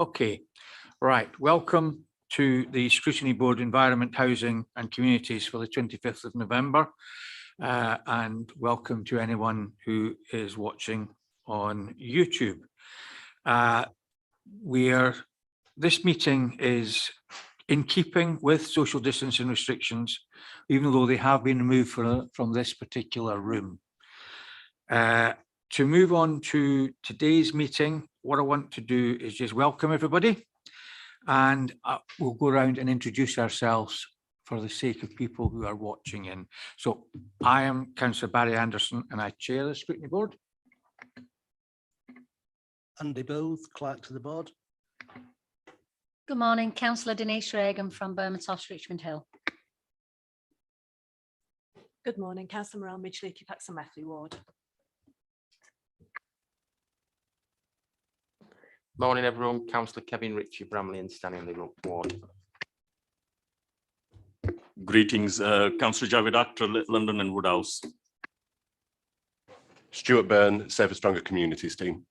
Okay, right. Welcome to the Scrutiny Board Environment, Housing and Communities for the 25th of November. And welcome to anyone who is watching on YouTube. This meeting is in keeping with social distancing restrictions, even though they have been removed from this particular room. To move on to today's meeting, what I want to do is just welcome everybody, and we'll go around and introduce ourselves for the sake of people who are watching in. So I am Councillor Barry Anderson and I chair the Scrutiny Board. Andy Booth, clerk to the board. Good morning, Councillor Denise Reagan from Bermondsey, Richmond Hill. Good morning, Councillor Morel Midgley, Paxton Matthew Ward. Morning everyone, Councillor Kevin Ritchie, Bramley and Stanley Ward. Greetings, Councillor Javed Akhtar, London and Woodhouse. Stuart Byrne, Safer Stronger Communities team.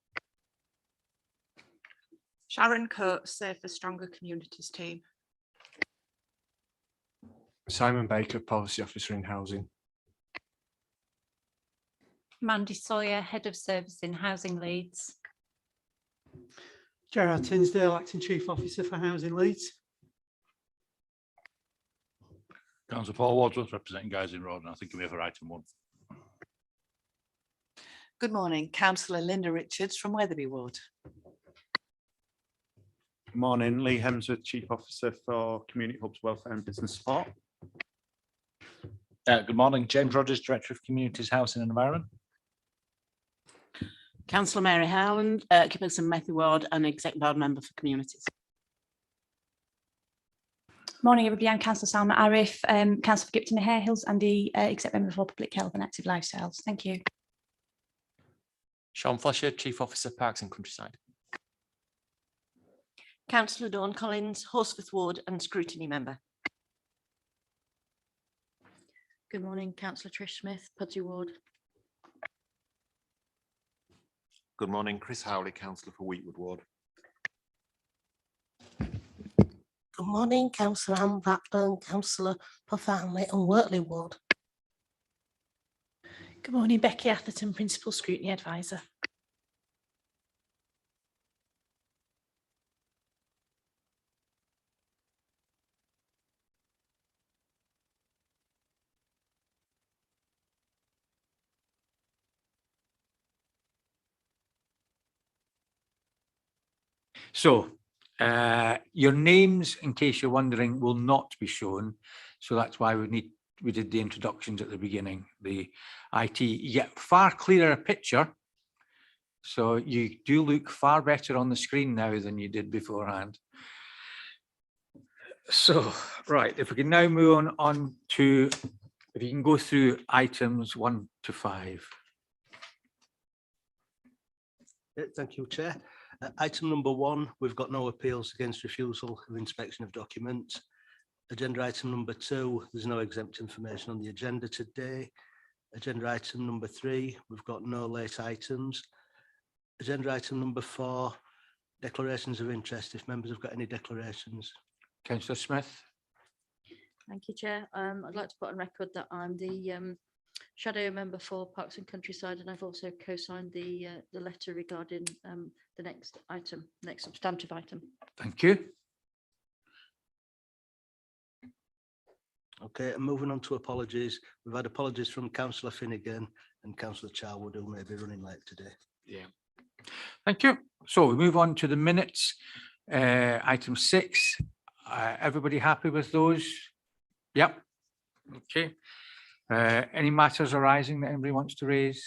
Sharon Coates, Safer Stronger Communities team. Simon Baker, Policy Officer in Housing. Mandy Sawyer, Head of Service in Housing Leeds. Gerard Tinsdale, Acting Chief Officer for Housing Leeds. Councillor Paul Wadsworth, representing Guys in Road, and I think we're here for item 1. Good morning, Councillor Linda Richards from Wetherby Ward. Good morning, Lee Hemsworth, Chief Officer for Community Hubs Welfare and Business Support. Good morning, James Rogers, Director of Communities, Housing and Environment. Councillor Mary Howland, Paxton Matthew Ward and Exec Board Member for Communities. Morning everybody, I'm Councillor Salma Arif, Councillor for Gipton and Hare Hills and the Exec Member for Public Health and Active Lifestyles. Thank you. Sean Fletcher, Chief Officer, Parks and Countryside. Councillor Dawn Collins, Horsforth Ward and Scrutiny Member. Good morning, Councillor Trish Smith, Pudsey Ward. Good morning, Chris Howley, Councillor for Wheatwood Ward. Good morning, Councillor Anne Blackburn, Councillor for Family and Wortley Ward. Good morning, Becky Atherton, Principal Scrutiny Advisor. So your names, in case you're wondering, will not be shown. So that's why we did the introductions at the beginning. The IT, you get far clearer picture. So you do look far better on the screen now than you did beforehand. So, right, if we can now move on to, if you can go through items 1 to 5. Thank you, Chair. Item number 1, we've got no appeals against refusal of inspection of documents. Agenda item number 2, there's no exempt information on the agenda today. Agenda item number 3, we've got no late items. Agenda item number 4, declarations of interest, if members have got any declarations. Councillor Smith. Thank you, Chair. I'd like to put on record that I'm the shadow member for Parks and Countryside, and I've also co-signed the letter regarding the next substantive item. Thank you. Okay, and moving on to apologies. We've had apologies from Councillor Finnegan and Councillor Charwood, who may be running late today. Yeah. Thank you. So we move on to the minutes. Item 6. Everybody happy with those? Yep. Okay. Any matters arising that anybody wants to raise?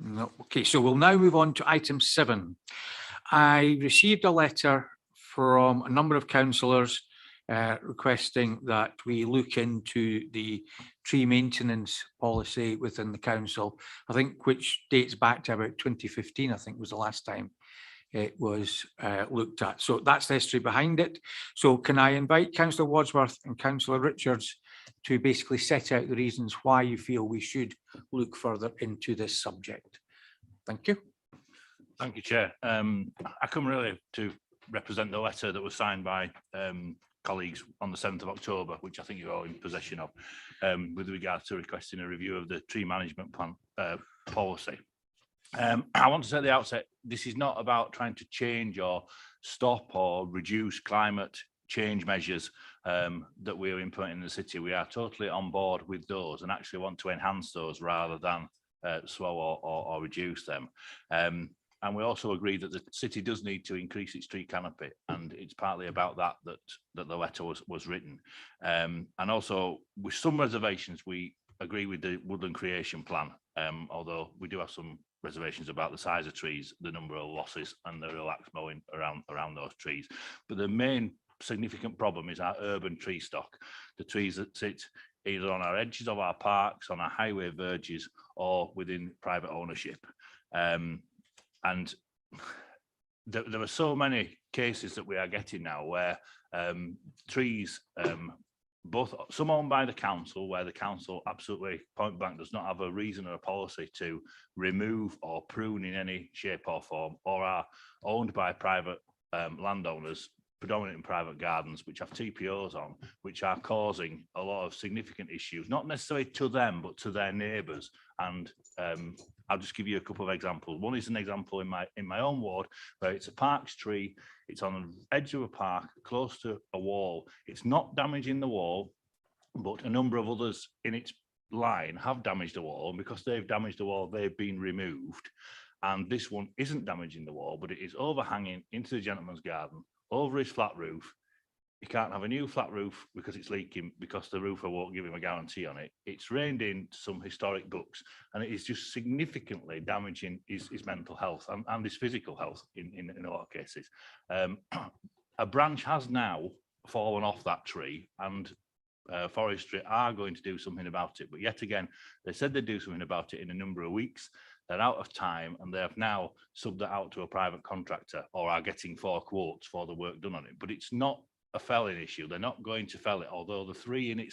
No. Okay, so we'll now move on to item 7. I received a letter from a number of councillors requesting that we look into the tree maintenance policy within the council, I think, which dates back to about 2015, I think was the last time it was looked at. So that's the history behind it. So can I invite Councillor Wadsworth and Councillor Richards to basically set out the reasons why you feel we should look further into this subject? Thank you. Thank you, Chair. I come really to represent the letter that was signed by colleagues on the 7th of October, which I think you're all in possession of, with regards to requesting a review of the tree management plan policy. I want to say at the outset, this is not about trying to change or stop or reduce climate change measures that we're implementing in the city. We are totally on board with those and actually want to enhance those rather than slow or reduce them. And we also agree that the city does need to increase its tree canopy, and it's partly about that the letter was written. And also, with some reservations, we agree with the woodland creation plan, although we do have some reservations about the size of trees, the number of losses, and the relaxed mowing around those trees. But the main significant problem is our urban tree stock, the trees that sit either on our edges of our parks, on our highway verges, or within private ownership. And there are so many cases that we are getting now where trees, both some owned by the council, where the council absolutely point blank does not have a reason or a policy to remove or prune in any shape or form, or are owned by private landowners, predominant in private gardens, which have TPOs on, which are causing a lot of significant issues, not necessarily to them, but to their neighbours. And I'll just give you a couple of examples. One is an example in my own ward, where it's a parks tree. It's on the edge of a park, close to a wall. It's not damaging the wall, but a number of others in its line have damaged the wall. And because they've damaged the wall, they've been removed. And this one isn't damaging the wall, but it is overhanging into the gentleman's garden, over his flat roof. He can't have a new flat roof because it's leaking, because the roofer won't give him a guarantee on it. It's rained in some historic books, and it is just significantly damaging his mental health and his physical health in a lot of cases. A branch has now fallen off that tree, and forestry are going to do something about it. But yet again, they said they'd do something about it in a number of weeks. They're out of time, and they have now subbed that out to a private contractor, or are getting 4 quotes for the work done on it. But it's not a felling issue. They're not going to fell it, although the 3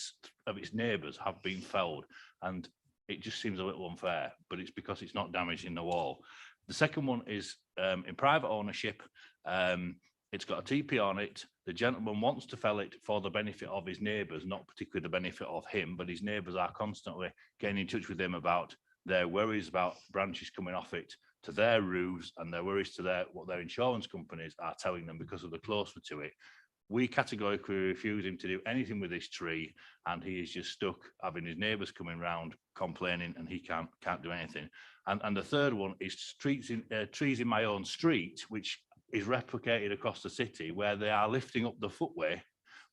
of its neighbours have been felled, and it just seems a little unfair, but it's because it's not damaging the wall. The second one is in private ownership. It's got a TP on it. The gentleman wants to fell it for the benefit of his neighbours, not particularly the benefit of him, but his neighbours are constantly getting in touch with him about their worries about branches coming off it to their roofs, and their worries to what their insurance companies are telling them because of the closeness to it. We categorically refuse him to do anything with this tree, and he is just stuck having his neighbours coming round complaining, and he can't do anything. And the third one is trees in my own street, which is replicated across the city, where they are lifting up the footway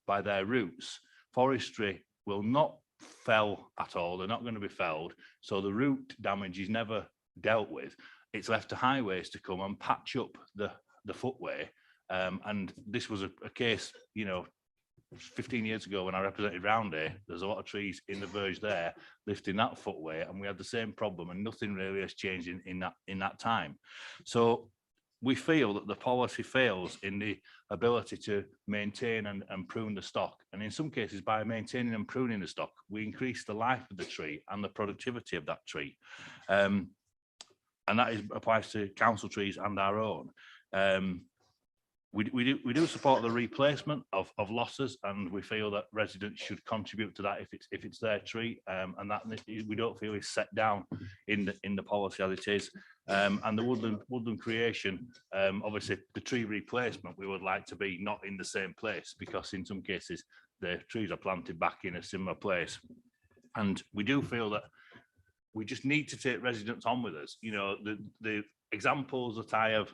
by their roots. Forestry will not fell at all. They're not going to be felled. So the root damage is never dealt with. It's left to highways to come and patch up the footway. And this was a case, 15 years ago when I represented Roundhay. There's a lot of trees in the verge there lifting that footway, and we had the same problem, and nothing really has changed in that time. So we feel that the policy fails in the ability to maintain and prune the stock. And in some cases, by maintaining and pruning the stock, we increase the life of the tree and the productivity of that tree. And that applies to council trees and our own. We do support the replacement of losses, and we feel that residents should contribute to that if it's their tree, and that we don't feel is set down in the policy as it is. And the woodland creation, obviously the tree replacement, we would like to be not in the same place, because in some cases the trees are planted back in a similar place, and we do feel that we just need to take residents on with us. The examples that I have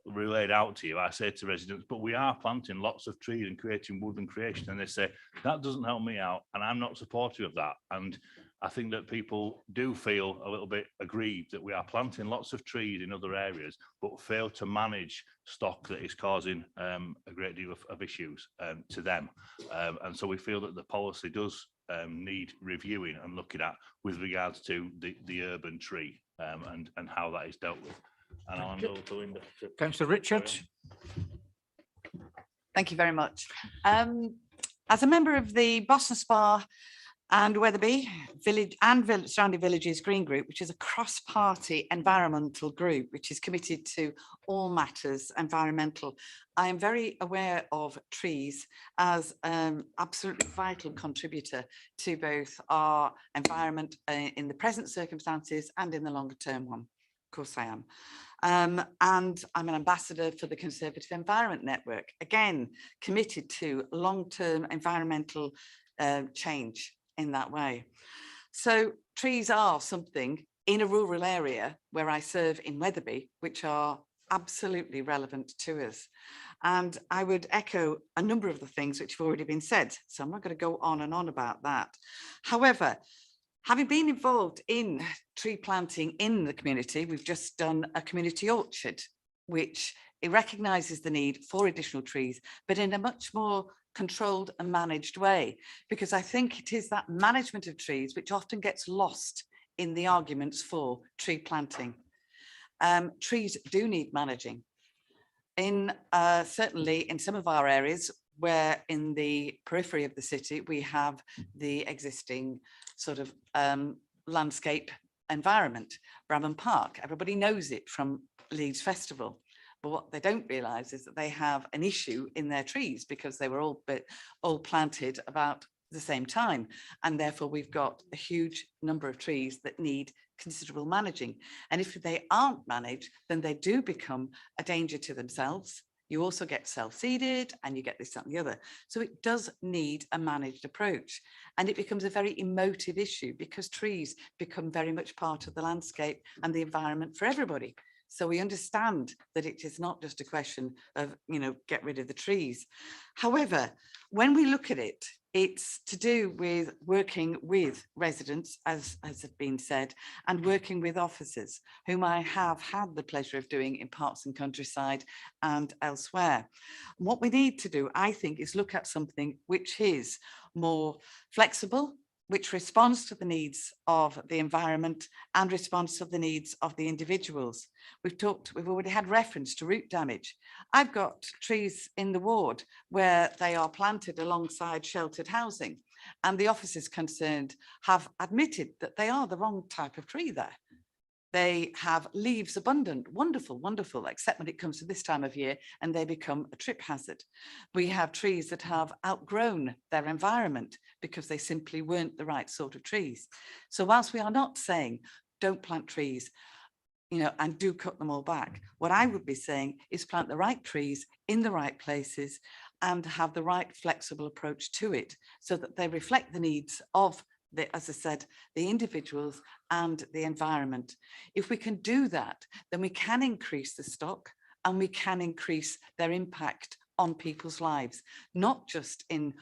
relayed out to you, I say to residents, but we are planting lots of trees and creating woodland creation, and they say that doesn't help me out, and I'm not supportive of that. And I think that people do feel a little bit aggrieved that we are planting lots of trees in other areas, but fail to manage stock that is causing a great deal of issues to them. And so we feel that the policy does need reviewing and looking at with regards to the urban tree and how that is dealt with. And I'll hand over to Linda. Councillor Richards. Thank you very much. As a member of the Boston Spa And Wetherby Village and Surrounding Villages Green Group, which is a cross-party environmental group, which is committed to all matters environmental. I am very aware of trees as an absolutely vital contributor to both our environment in the present circumstances and in the longer term one. Of course I am. And I'm an ambassador for the Conservative Environment Network, again, committed to long-term environmental change in that way. So trees are something in a rural area where I serve in Wetherby, which are absolutely relevant to us. And I would echo a number of the things which have already been said. So I'm not going to go on and on about that. However, having been involved in tree planting in the community, we've just done a community orchard, which it recognises the need for additional trees, but in a much more controlled and managed way, because I think it is that management of trees which often gets lost in the arguments for tree planting. Trees do need managing. Certainly in some of our areas, where in the periphery of the city, we have the existing sort of landscape environment, Bramham Park. Everybody knows it from Leeds Festival. But what they don't realise is that they have an issue in their trees because they were all planted about the same time. And therefore, we've got a huge number of trees that need considerable managing. And if they aren't managed, then they do become a danger to themselves. You also get self-seeded and you get this, that and the other. So it does need a managed approach. And it becomes a very emotive issue because trees become very much part of the landscape and the environment for everybody. So we understand that it is not just a question of, get rid of the trees. However, when we look at it, it's to do with working with residents, as has been said, and working with officers, whom I have had the pleasure of doing in Parks and Countryside and elsewhere. And what we need to do, I think, is look at something which is more flexible, which responds to the needs of the environment and responds to the needs of the individuals. We've already had reference to root damage. I've got trees in the ward where they are planted alongside sheltered housing, and the officers concerned have admitted that they are the wrong type of tree there. They have leaves abundant, wonderful, wonderful, except when it comes to this time of year and they become a trip hazard. We have trees that have outgrown their environment because they simply weren't the right sort of trees. So whilst we are not saying don't plant trees, and do cut them all back, what I would be saying is plant the right trees in the right places and have the right flexible approach to it so that they reflect the needs of as I said, the individuals and the environment. If we can do that, then we can increase the stock and we can increase their impact on people's lives, not just in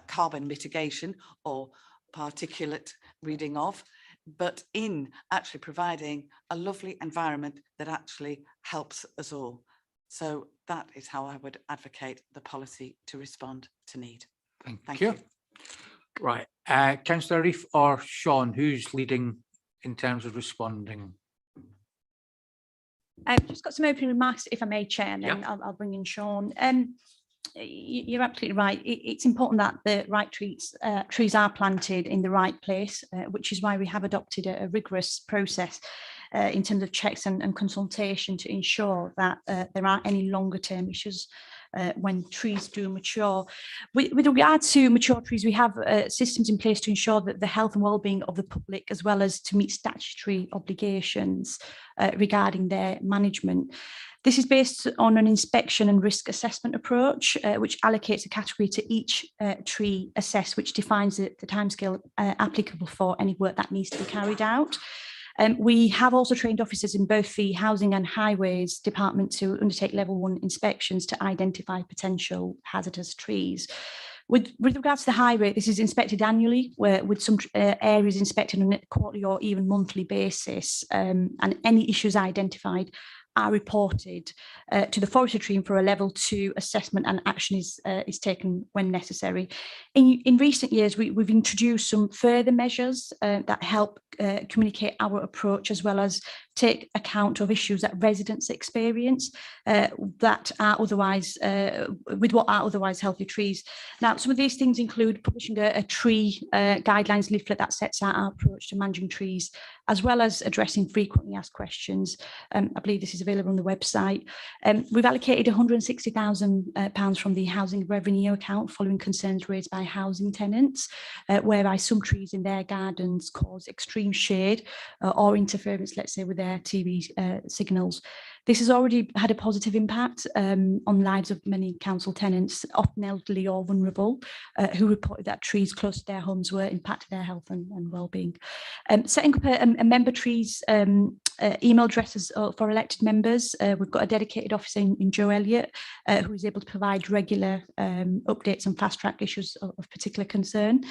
carbon mitigation or particulate reading off, but in actually providing a lovely environment that actually helps us all. So that is how I would advocate the policy to respond to need. Thank you. Right, Councillor Reif or Sean, who's leading in terms of responding? I've just got some opening remarks, if I may, Chair, and then I'll bring in Sean. You're absolutely right. It's important that the right trees are planted in the right place, which is why we have adopted a rigorous process in terms of checks and consultation to ensure that there aren't any longer term issues when trees do mature. With regard to mature trees, we have systems in place to ensure that the health and well-being of the public, as well as to meet statutory obligations regarding their management. This is based on an inspection and risk assessment approach, which allocates a category to each tree assessed, which defines the timescale applicable for any work that needs to be carried out. We have also trained officers in both the Housing and Highways Department to undertake level 1 inspections to identify potential hazardous trees. With regards to the highway, this is inspected annually, with some areas inspected on a quarterly or even monthly basis, and any issues identified are reported to the forestry team for a level 2 assessment, and action is taken when necessary. In recent years, we've introduced some further measures that help communicate our approach, as well as take account of issues that residents experience that are otherwise with what are otherwise healthy trees. Now, some of these things include publishing a tree guidelines leaflet that sets out our approach to managing trees, as well as addressing frequently asked questions. I believe this is available on the website. We've allocated £160,000 from the housing revenue account following concerns raised by housing tenants, whereby some trees in their gardens cause extreme shade or interference, let's say, with their TV signals. This has already had a positive impact on the lives of many council tenants, often elderly or vulnerable, who reported that trees close to their homes were impacting their health and well-being. Setting up a member trees email addresses for elected members. We've got a dedicated officer in Joe Elliott, who is able to provide regular updates and fast-track issues of particular concern.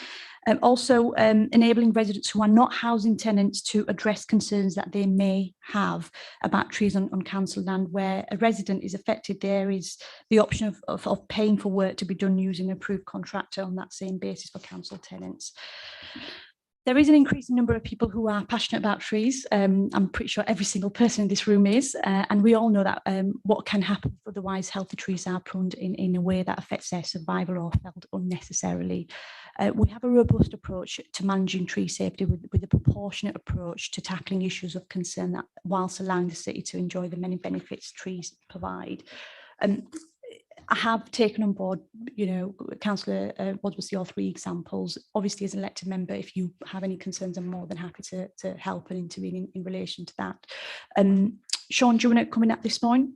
Also enabling residents who are not housing tenants to address concerns that they may have about trees on council land. Where a resident is affected, there is the option of paying for work to be done using an approved contractor on that same basis for council tenants. There is an increasing number of people who are passionate about trees. I'm pretty sure every single person in this room is, and we all know that what can happen if otherwise healthy trees are pruned in a way that affects their survival or felled unnecessarily. We have a robust approach to managing tree safety with a proportionate approach to tackling issues of concern, that whilst allowing the city to enjoy the many benefits trees provide. I have taken on board, Councillor Wadsworth, your 3 examples. Obviously, as an elected member, if you have any concerns, I'm more than happy to help and intervene in relation to that. Sean, do you want to come in at this point?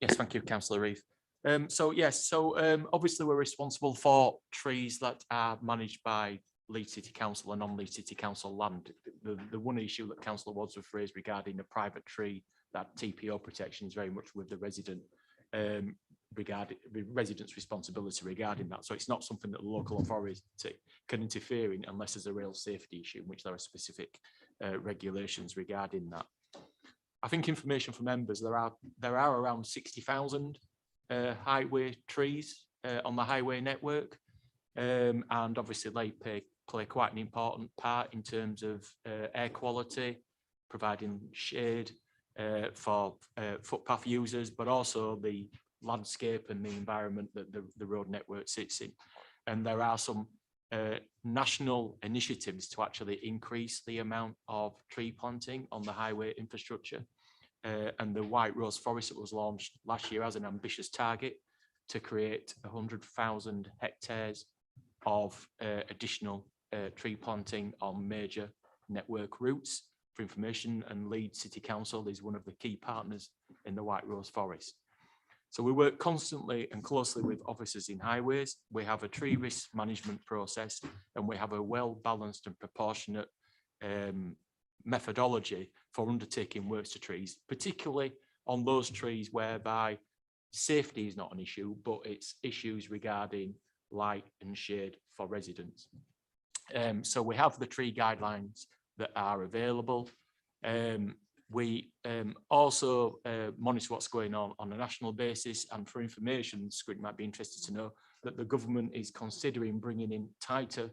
Yes, thank you, Councillor Reeve. Obviously we're responsible for trees that are managed by Leeds City Council and non-Leeds City Council land. The one issue that Councillor Wadsworth raised regarding a private tree, that TPO protection, is very much with the resident, regarding residents' responsibility regarding that. So it's not something that the local authority can interfere in unless there's a real safety issue, in which there are specific regulations regarding that. I think information for members, there are around 60,000 highway trees on the highway network, and obviously they play quite an important part in terms of air quality, providing shade for footpath users, but also the landscape and the environment that the road network sits in. And there are some national initiatives to actually increase the amount of tree planting on the highway infrastructure. And the White Rose Forest that was launched last year has an ambitious target to create 100,000 hectares of additional tree planting on major network routes. For information, and Leeds City Council is one of the key partners in the White Rose Forest. So we work constantly and closely with officers in highways. We have a tree risk management process, and we have a well-balanced and proportionate methodology for undertaking works to trees, particularly on those trees whereby safety is not an issue, but it's issues regarding light and shade for residents. So we have the tree guidelines that are available. We also monitor what's going on a national basis, and for information, Scrutiny might be interested to know that the government is considering bringing in tighter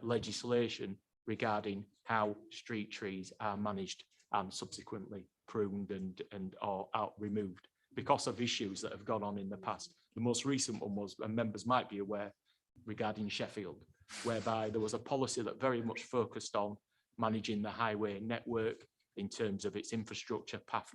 legislation regarding how street trees are managed and subsequently pruned and or removed because of issues that have gone on in the past. The most recent one was, and members might be aware, regarding Sheffield, whereby there was a policy that very much focused on managing the highway network in terms of its infrastructure, path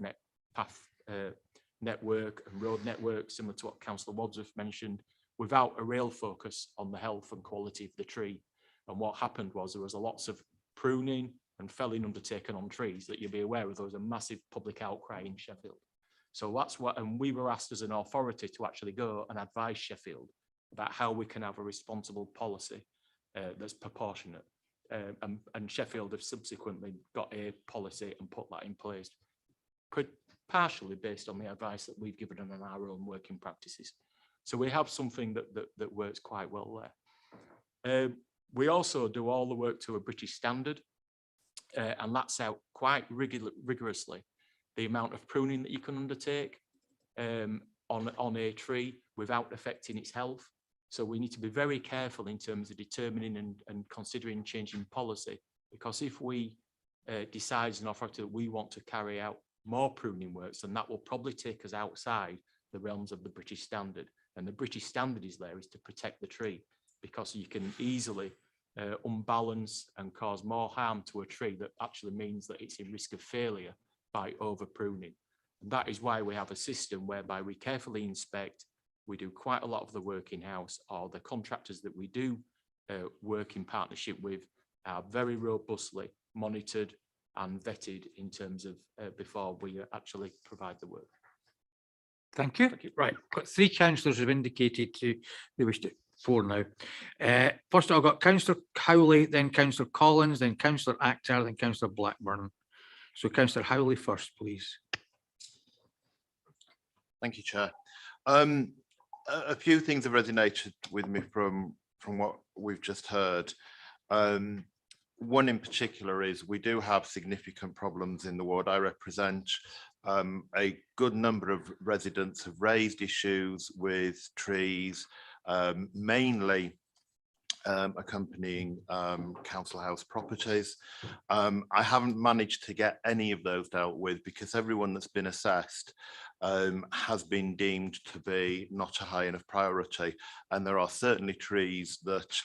network and road network, similar to what Councillor Wadsworth mentioned, without a real focus on the health and quality of the tree. And what happened was there was lots of pruning and felling undertaken on trees that you'll be aware of. There was a massive public outcry in Sheffield. So that's what, and we were asked as an authority to actually go and advise Sheffield about how we can have a responsible policy that's proportionate. And Sheffield have subsequently got a policy and put that in place, partially based on the advice that we've given them on our own working practices. So we have something that works quite well there. We also do all the work to a British standard. and that's out quite rigorously the amount of pruning that you can undertake on a tree without affecting its health. So we need to be very careful in terms of determining and considering changing policy, because if we decide as an authority that we want to carry out more pruning works, then that will probably take us outside the realms of the British standard. And the British standard is to protect the tree, because you can easily unbalance and cause more harm to a tree that actually means that it's in risk of failure by over pruning. And that is why we have a system whereby we carefully inspect, we do quite a lot of the work in-house, or the contractors that we do work in partnership with are very robustly monitored and vetted in terms of before we actually provide the work. Thank you. Right, got 3 councillors have indicated they wish to, 4 now. First I've got Councillor Howley, then Councillor Collins, then Councillor Akhtar, then Councillor Blackburn. So Councillor Howley first, please. Thank you, Chair. A few things have resonated with me from what we've just heard. One in particular is we do have significant problems in the ward I represent. A good number of residents have raised issues with trees, mainly accompanying council house properties. I haven't managed to get any of those dealt with because everyone that's been assessed has been deemed to be not a high enough priority, and there are certainly trees that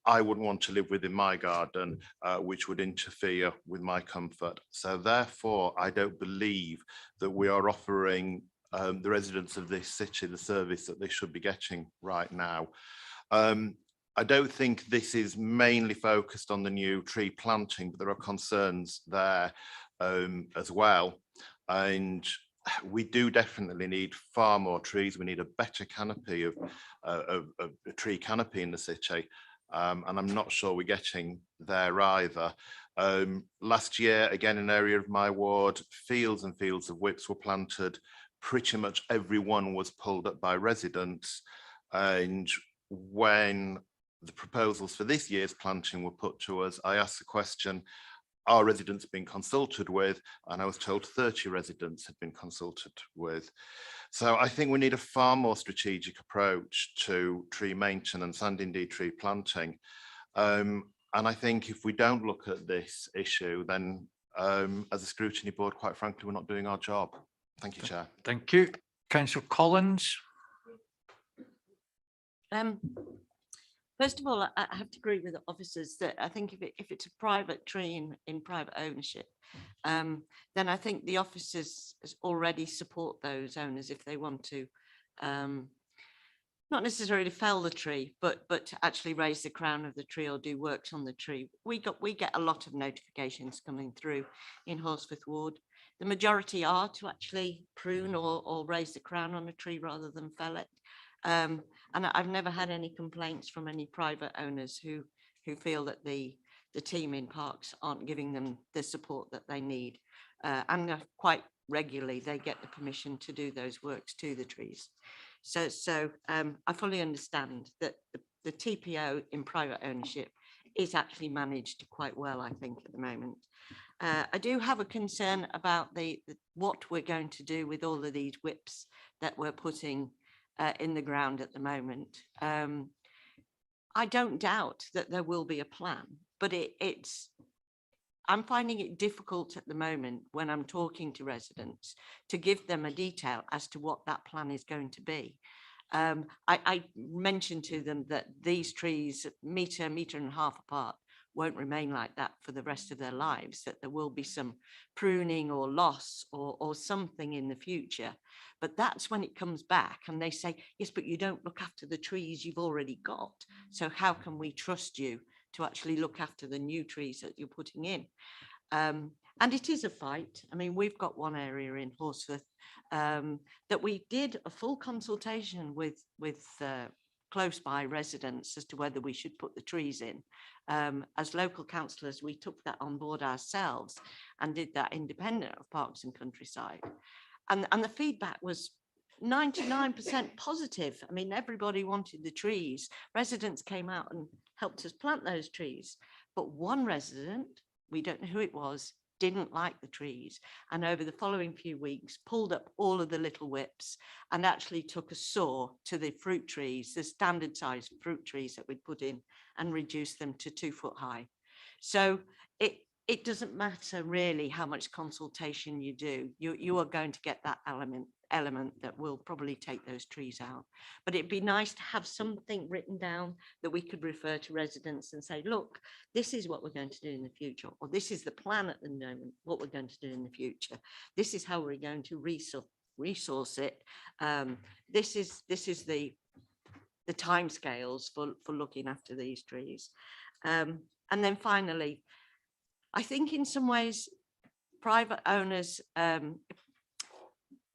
I wouldn't want to live with in my garden, which would interfere with my comfort. So therefore, I don't believe that we are offering the residents of this city the service that they should be getting right now. I don't think this is mainly focused on the new tree planting, but there are concerns there as well. And we do definitely need far more trees. We need a better canopy of a tree canopy in the city. And I'm not sure we're getting there either. Last year, again, in an area of my ward, fields and fields of whips were planted. Pretty much everyone was pulled up by residents. And when the proposals for this year's planting were put to us, I asked the question, are residents being consulted with? And I was told 30 residents had been consulted with. So I think we need a far more strategic approach to tree maintenance and indeed tree planting. And I think if we don't look at this issue, then as a scrutiny board, quite frankly, we're not doing our job. Thank you, Chair. Thank you. Councillor Collins. First of all, I have to agree with the officers that I think if it's a private tree in private ownership, then I think the officers already support those owners if they want to, not necessarily fell the tree, but to actually raise the crown of the tree or do works on the tree. We get a lot of notifications coming through in Horsforth Ward. The majority are to actually prune or raise the crown on a tree rather than fell it. And I've never had any complaints from any private owners who feel that the team in parks aren't giving them the support that they need. And quite regularly they get the permission to do those works to the trees. So I fully understand that the TPO in private ownership is actually managed quite well, I think, at the moment. I do have a concern about what we're going to do with all of these whips that we're putting in the ground at the moment. I don't doubt that there will be a plan, but I'm finding it difficult at the moment when I'm talking to residents to give them a detail as to what that plan is going to be. I mentioned to them that these trees, metre and a half apart, won't remain like that for the rest of their lives, that there will be some pruning or loss or something in the future. But that's when it comes back and they say, yes, but you don't look after the trees you've already got. So how can we trust you to actually look after the new trees that you're putting in? And it is a fight. I mean, we've got one area in Horsforth that we did a full consultation with close by residents as to whether we should put the trees in. As local councillors, we took that on board ourselves and did that independent of Parks and Countryside. And the feedback was 99% positive. I mean, everybody wanted the trees. Residents came out and helped us plant those trees. But one resident we don't know who it was, didn't like the trees, and over the following few weeks pulled up all of the little whips and actually took a saw to the fruit trees, the standard size fruit trees that we'd put in, and reduced them to 2 foot high. So it doesn't matter really how much consultation you do, you are going to get that element that will probably take those trees out. But it'd be nice to have something written down that we could refer to residents and say, look, this is what we're going to do in the future, or this is the plan at the moment, what we're going to do in the future. This is how we're going to resource it. This is the timescales for looking after these trees. And then finally, I think in some ways, private owners,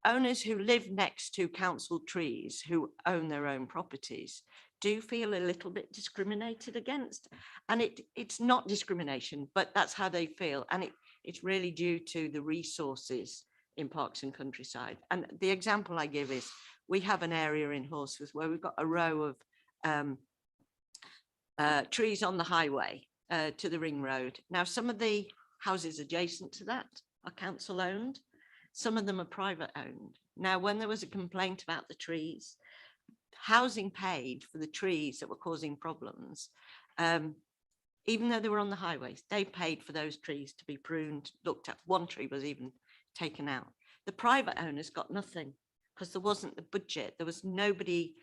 owners who live next to council trees, who own their own properties, do feel a little bit discriminated against. And it's not discrimination, but that's how they feel. And it's really due to the resources in parks and countryside. And the example I give is, we have an area in Horsforth where we've got a row of trees on the highway to the ring road. Now, some of the houses adjacent to that are council owned. Some of them are private owned. Now, when there was a complaint about the trees, housing paid for the trees that were causing problems. Even though they were on the highways, they paid for those trees to be pruned, looked at. One tree was even taken out. The private owners got nothing because there wasn't the budget. There was nobody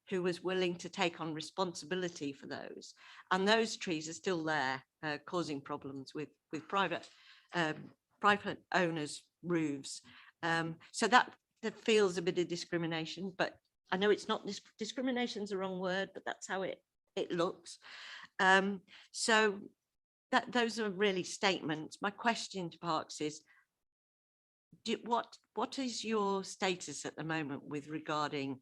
who was willing to take on responsibility for those. And those trees are still there, causing problems with private owners' roofs. So that feels a bit of discrimination, but I know it's not, discrimination's the wrong word, but that's how it looks. So those are really statements. My question to Parks is, what is your status at the moment with regarding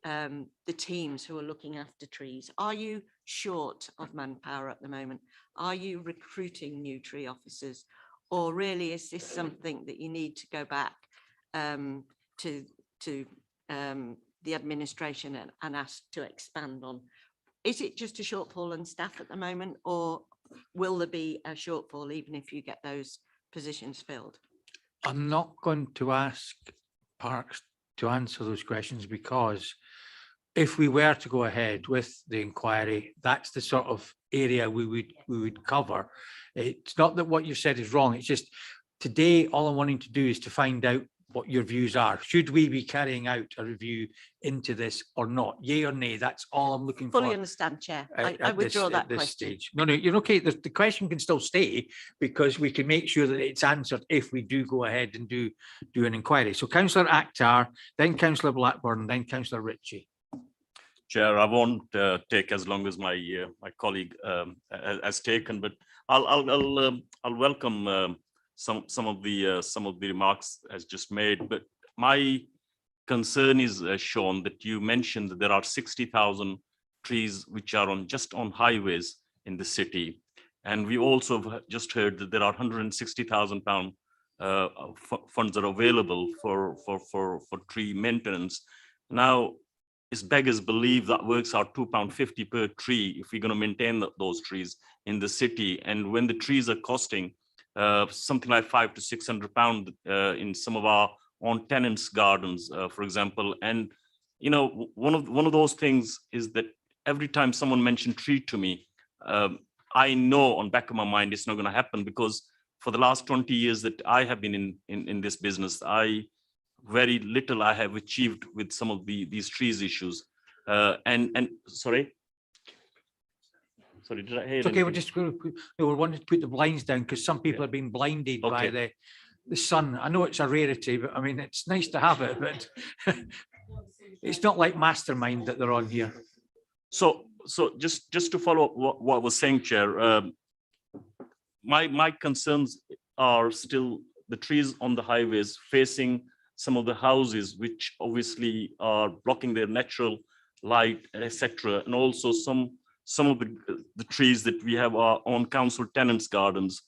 the teams who are looking after trees? Are you short of manpower at the moment? Are you recruiting new tree officers? Or really, is this something that you need to go back to the administration and ask to expand on? Is it just a shortfall in staff at the moment, or will there be a shortfall even if you get those positions filled? I'm not going to ask Parks to answer those questions, because if we were to go ahead with the inquiry, that's the sort of area we would cover. It's not that what you said is wrong. It's just today, all I'm wanting to do is to find out what your views are. Should we be carrying out a review into this or not? Yay or nay? That's all I'm looking for. Fully understand, Chair. I withdraw that question. Stage. No, you're okay. The question can still stay, because we can make sure that it's answered if we do go ahead and do an inquiry. So Councillor Akhtar, then Councillor Blackburn, then Councillor Ritchie. Chair, I won't take as long as my colleague has taken, but I'll welcome some of the remarks as just made. But my concern is, Sean, that you mentioned that there are 60,000 trees which are just on highways in the city, and we also have just heard that there are £160,000 funds are available for tree maintenance. Now, it's beggars believe that works out £2.50 per tree if we're going to maintain those trees in the city. And when the trees are costing something like £500 to £600 in some of our own tenants' gardens, for example. And you know, one of those things is that every time someone mentioned tree to me, I know on back of my mind it's not going to happen, because for the last 20 years that I have been in this business, very little I have achieved with some of these trees issues. And sorry, did I hear? It's okay. We wanted to put the blinds down because some people are being blinded by the sun. I know it's a rarity, but I mean, it's nice to have it, but it's not like Mastermind that they're on here. So just to follow up what I was saying, Chair, my concerns are still the trees on the highways facing some of the houses, which obviously are blocking their natural light, etc., and also some of the trees that we have are on council tenants' gardens,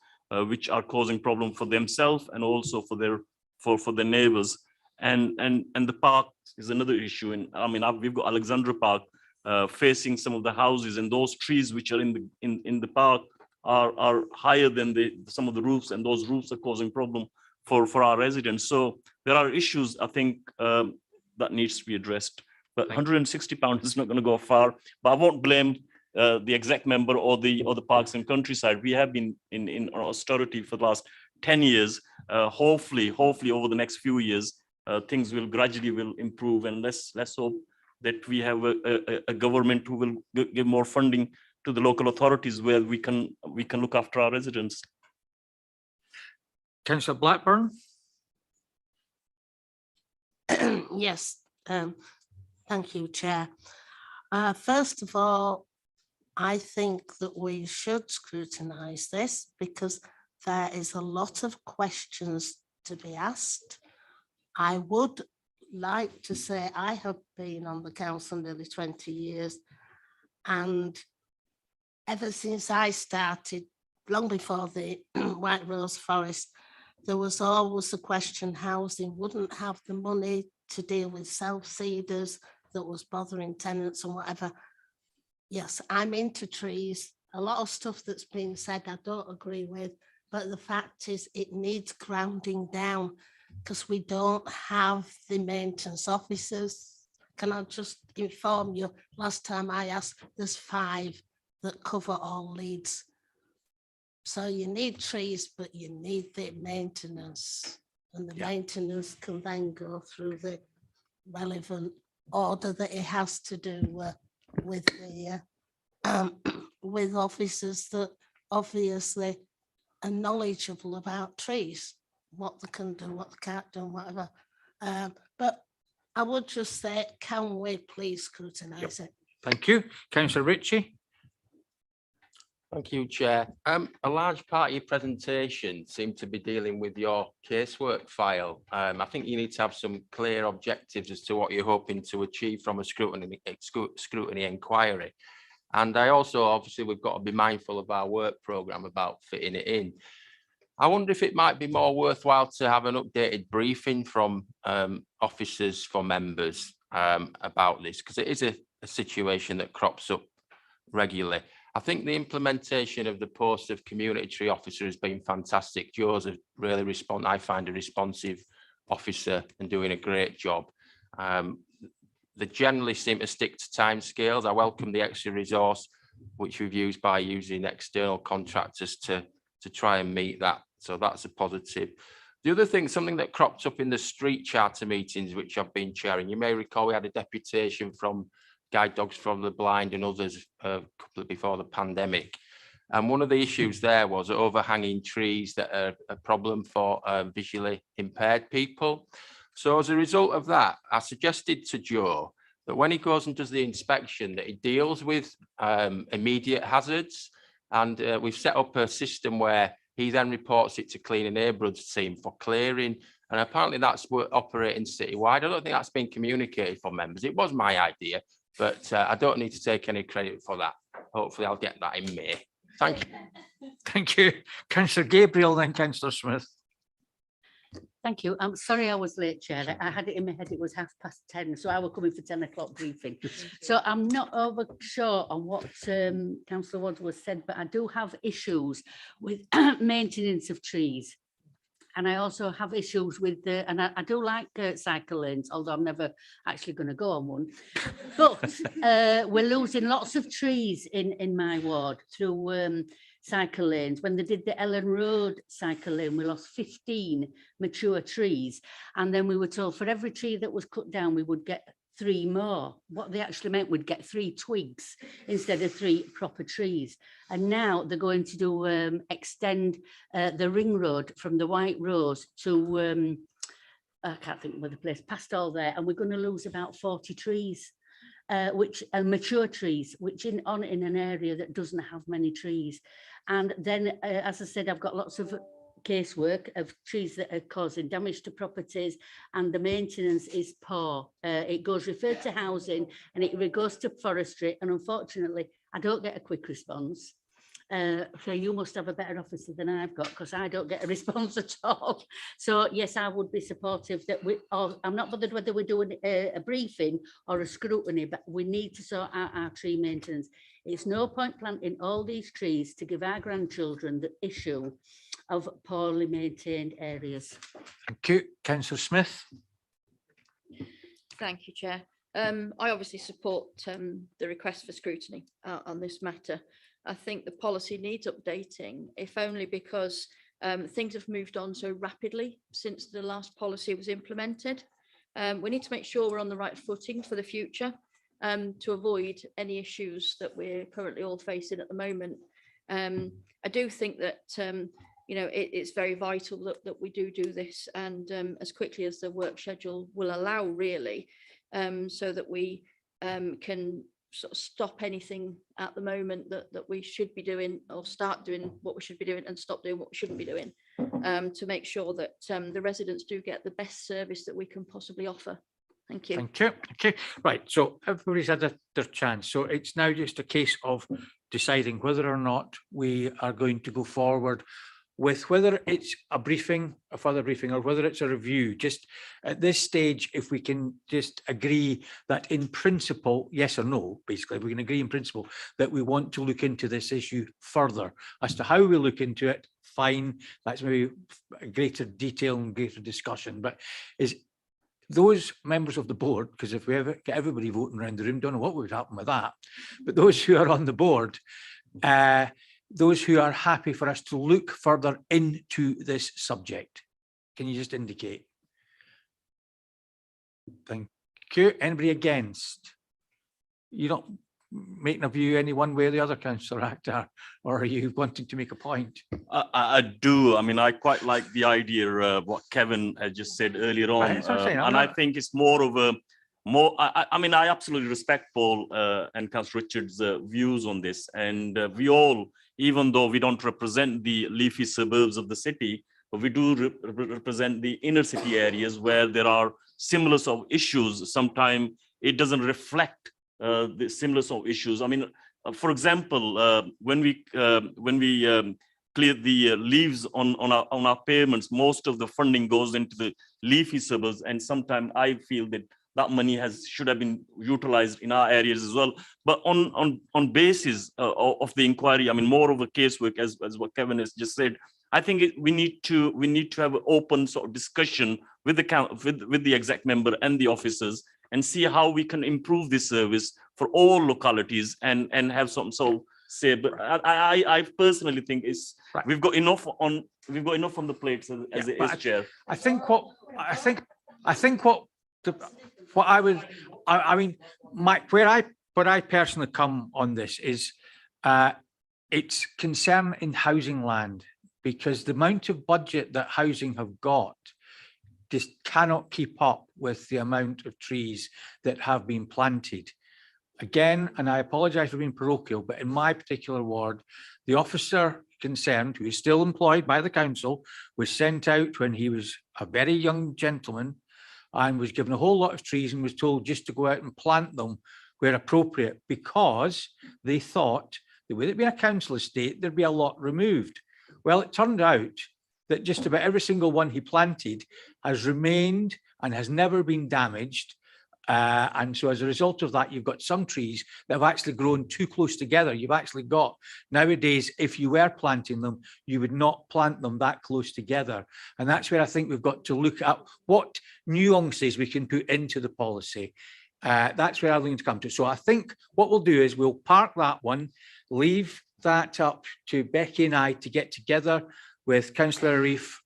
which are causing problem for themselves and also for their neighbours. And the park is another issue. And I mean, we've got Alexandra Park facing some of the houses, and those trees which are in the park are higher than some of the roofs, and those roofs are causing problem for our residents. So there are issues, I think, that needs to be addressed. But £160 is not going to go far. But I won't blame the exec member or the Parks and Countryside. We have been in austerity for the last 10 years. Hopefully over the next few years, things will gradually improve, and let's hope that we have a government who will give more funding to the local authorities where we can look after our residents. Councillor Blackburn. Yes, thank you, Chair. First of all, I think that we should scrutinise this because there is a lot of questions to be asked. I would like to say I have been on the council nearly 20 years, and ever since I started, long before the White Rose Forest, there was always the question housing wouldn't have the money to deal with self-seeders that was bothering tenants and whatever. Yes, I'm into trees. A lot of stuff that's been said I don't agree with, but the fact is it needs grounding down because we don't have the maintenance officers. Can I just inform you, last time I asked, there's 5 that cover all Leeds. So you need trees, but you need the maintenance, and the maintenance can then go through the relevant order that it has to do with the with officers that obviously are knowledgeable about trees, what they can do, what they can't do, whatever. But I would just say, can we please scrutinise it? Thank you. Councillor Ritchie. Thank you, Chair. A large part of your presentation seemed to be dealing with your casework file. I think you need to have some clear objectives as to what you're hoping to achieve from a scrutiny inquiry. And I also, obviously, we've got to be mindful of our work programme about fitting it in. I wonder if it might be more worthwhile to have an updated briefing from officers for members about this, because it is a situation that crops up regularly. I think the implementation of the post of community tree officer has been fantastic. Joe's a really I find a responsive officer and doing a great job. They generally seem to stick to timescales. I welcome the extra resource which we've used by using external contractors to try and meet that. So that's a positive. The other thing, something that cropped up in the street charter meetings, which I've been chairing, you may recall we had a deputation from Guide Dogs for the Blind and others a couple before the pandemic. And one of the issues there was overhanging trees that are a problem for visually impaired people. So as a result of that, I suggested to Joe that when he goes and does the inspection, that he deals with immediate hazards. And we've set up a system where he then reports it to Clean and Neighbourhoods team for clearing. And apparently that's operating citywide. I don't think that's been communicated for members. It was my idea, but I don't need to take any credit for that. Hopefully I'll get that in May. Thank you. Thank you. Councillor Gabriel, then Councillor Smith. Thank you. I'm sorry I was late, Chair. I had it in my head it was 10:30, so I was coming for 10 o'clock briefing. So I'm not over sure on what Councillor Wadsworth said, but I do have issues with maintenance of trees. And I also have issues with the, and I do like cycle lanes, although I'm never actually going to go on one. But we're losing lots of trees in my ward through cycle lanes. When they did the Ellen Road cycle lane, we lost 15 mature trees. And then we were told for every tree that was cut down, we would get 3 more. What they actually meant, we'd get 3 twigs instead of 3 proper trees. And now they're going to do extend the ring road from the White Rose to I can't think of the place, past all there, and we're going to lose about 40 trees, which are mature trees, which in an area that doesn't have many trees. And then, as I said, I've got lots of casework of trees that are causing damage to properties, and the maintenance is poor. It goes referred to housing and it goes to forestry, and unfortunately I don't get a quick response. So you must have a better officer than I've got, because I don't get a response at all. So yes, I would be supportive that I'm not bothered whether we're doing a briefing or a scrutiny, but we need to sort out our tree maintenance. It's no point planting all these trees to give our grandchildren the issue of poorly maintained areas. Thank you. Councillor Smith. Thank you, Chair. I obviously support the request for scrutiny on this matter. I think the policy needs updating, if only because things have moved on so rapidly since the last policy was implemented. We need to make sure we're on the right footing for the future to avoid any issues that we're currently all facing at the moment. I do think that you know, it's very vital that we do this, and as quickly as the work schedule will allow, really, so that we can sort of stop anything at the moment that we should be doing, or start doing what we should be doing and stop doing what we shouldn't be doing, to make sure that the residents do get the best service that we can possibly offer. Thank you. Thank you. Okay, right. So everybody's had their chance. So it's now just a case of deciding whether or not we are going to go forward with whether it's a briefing, a further briefing, or whether it's a review. Just at this stage, if we can just agree that in principle, yes or no, basically, we can agree in principle that we want to look into this issue further. As to how we look into it, fine, that's maybe a greater detail and greater discussion. But is those members of the board, because if we ever get everybody voting around the room, don't know what would happen with that, but those who are on the board, those who are happy for us to look further into this subject, can you just indicate? Thank you. Anybody against? You're not making a view any one way or the other, Councillor Akhtar, or are you wanting to make a point? I do. I mean, I quite like the idea of what Kevin had just said earlier on, I think it's more of a I mean, I absolutely respect Paul and Councillor Richard's views on this, and we all, even though we don't represent the leafy suburbs of the city, but we do represent the inner city areas where there are similar sort of issues. Sometimes it doesn't reflect the similar sort of issues. I mean, for example, when we clear the leaves on our pavements, most of the funding goes into the leafy suburbs, and sometimes I feel that money should have been utilized in our areas as well. But on basis of the inquiry, I mean, more of a casework, as what Kevin has just said, I think we need to have an open sort of discussion with the exec member and the officers, and see how we can improve this service for all localities and have some sort of say. But I personally think we've got enough on the plates as it is, Chair. I think what I mean, where I personally come on this is it's concern in housing land, because the amount of budget that housing have got just cannot keep up with the amount of trees that have been planted. Again, and I apologise for being parochial, but in my particular ward, the officer concerned, who is still employed by the council, was sent out when he was a very young gentleman and was given a whole lot of trees and was told just to go out and plant them where appropriate, because they thought that with it being a council estate, there'd be a lot removed. Well, it turned out that just about every single one he planted has remained and has never been damaged. And so as a result of that, you've got some trees that have actually grown too close together. You've actually got, nowadays, if you were planting them, you would not plant them that close together. And that's where I think we've got to look at what nuances we can put into the policy. That's where I'm going to come to. So I think what we'll do is we'll park that one, leave that up to Becky and I to get together with Councillor Arif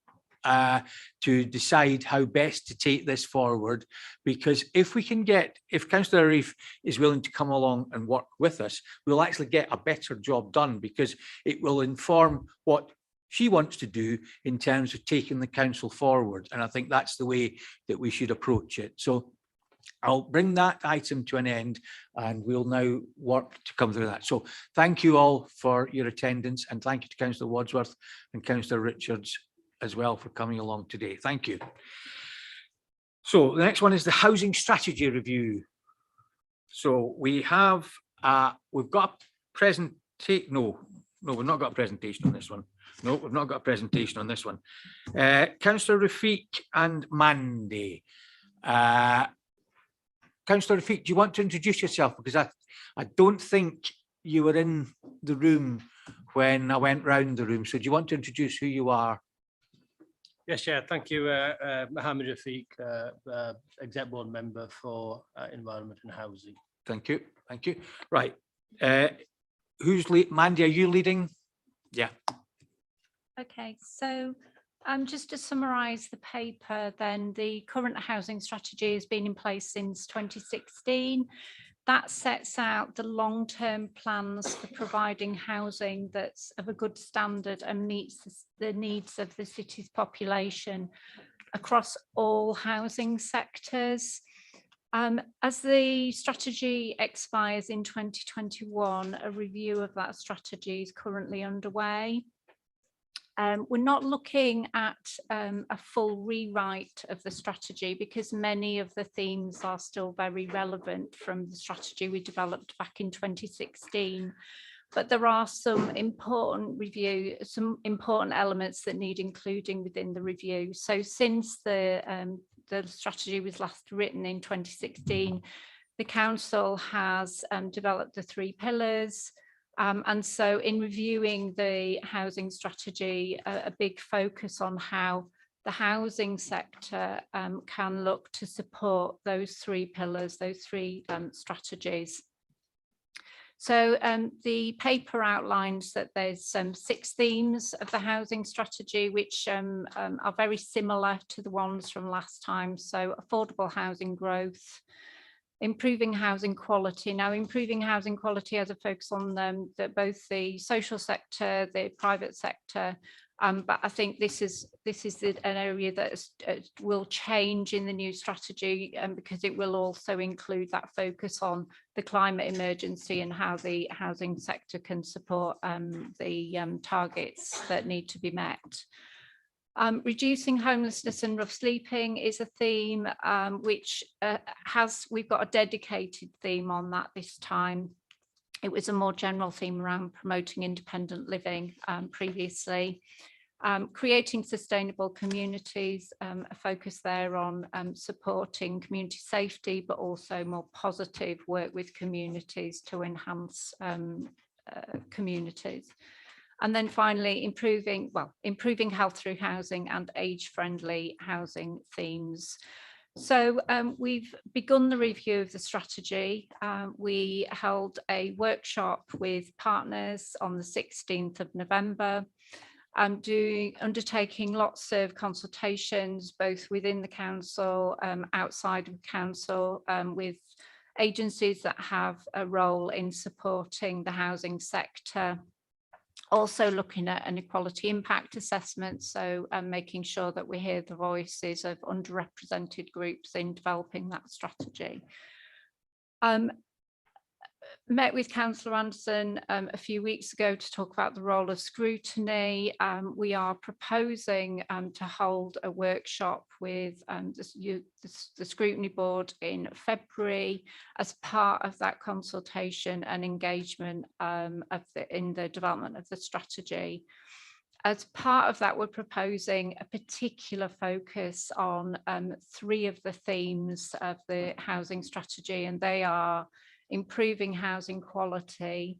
to decide how best to take this forward. Because if Councillor Arif is willing to come along and work with us, we'll actually get a better job done, because it will inform what she wants to do in terms of taking the council forward. And I think that's the way that we should approach it. So I'll bring that item to an end, and we'll now work to come through that. So thank you all for your attendance, and thank you to Councillor Wadsworth and Councillor Richards as well for coming along today. Thank you. So the next one is the housing strategy review. So we have, we've got a presentation, no, No, we've not got a presentation on this one. No, we've not got a presentation on this one. Councillor Rafiq and Mandy. Councillor Rafiq, do you want to introduce yourself? Because I don't think you were in the room when I went round the room. So do you want to introduce who you are? Yes, Chair. Thank you, Mohammed Rafiq, Exec Board Member for Environment and Housing. Thank you. Thank you. Right. Who's lead? Mandy, are you leading? Yeah. Okay, so just to summarise the paper, then the current housing strategy has been in place since 2016. That sets out the long-term plans for providing housing that's of a good standard and meets the needs of the city's population across all housing sectors. As the strategy expires in 2021, a review of that strategy is currently underway. We're not looking at a full rewrite of the strategy because many of the themes are still very relevant from the strategy we developed back in 2016. But there are some important elements that need including within the review. So since the strategy was last written in 2016, the council has developed the 3 pillars. And so in reviewing the housing strategy, a big focus on how the housing sector can look to support those 3 pillars, those 3 strategies. So the paper outlines that there's 6 themes of the housing strategy, which are very similar to the ones from last time. So affordable housing growth, improving housing quality. Now, improving housing quality has a focus on both the social sector, the private sector, but I think this is an area that will change in the new strategy because it will also include that focus on the climate emergency and how the housing sector can support the targets that need to be met. Reducing homelessness and rough sleeping is a theme which we've got a dedicated theme on that this time. It was a more general theme around promoting independent living previously. Creating sustainable communities, a focus there on supporting community safety, but also more positive work with communities to enhance communities. And then finally, improving health through housing and age-friendly housing themes. So we've begun the review of the strategy. We held a workshop with partners on the 16th of November, undertaking lots of consultations, both within the council, outside of the council, with agencies that have a role in supporting the housing sector. Also looking at an equality impact assessment, so making sure that we hear the voices of underrepresented groups in developing that strategy. Met with Councillor Anderson a few weeks ago to talk about the role of scrutiny. We are proposing to hold a workshop with the Scrutiny Board in February as part of that consultation and engagement in the development of the strategy. As part of that, we're proposing a particular focus on 3 of the themes of the housing strategy, and they are improving housing quality,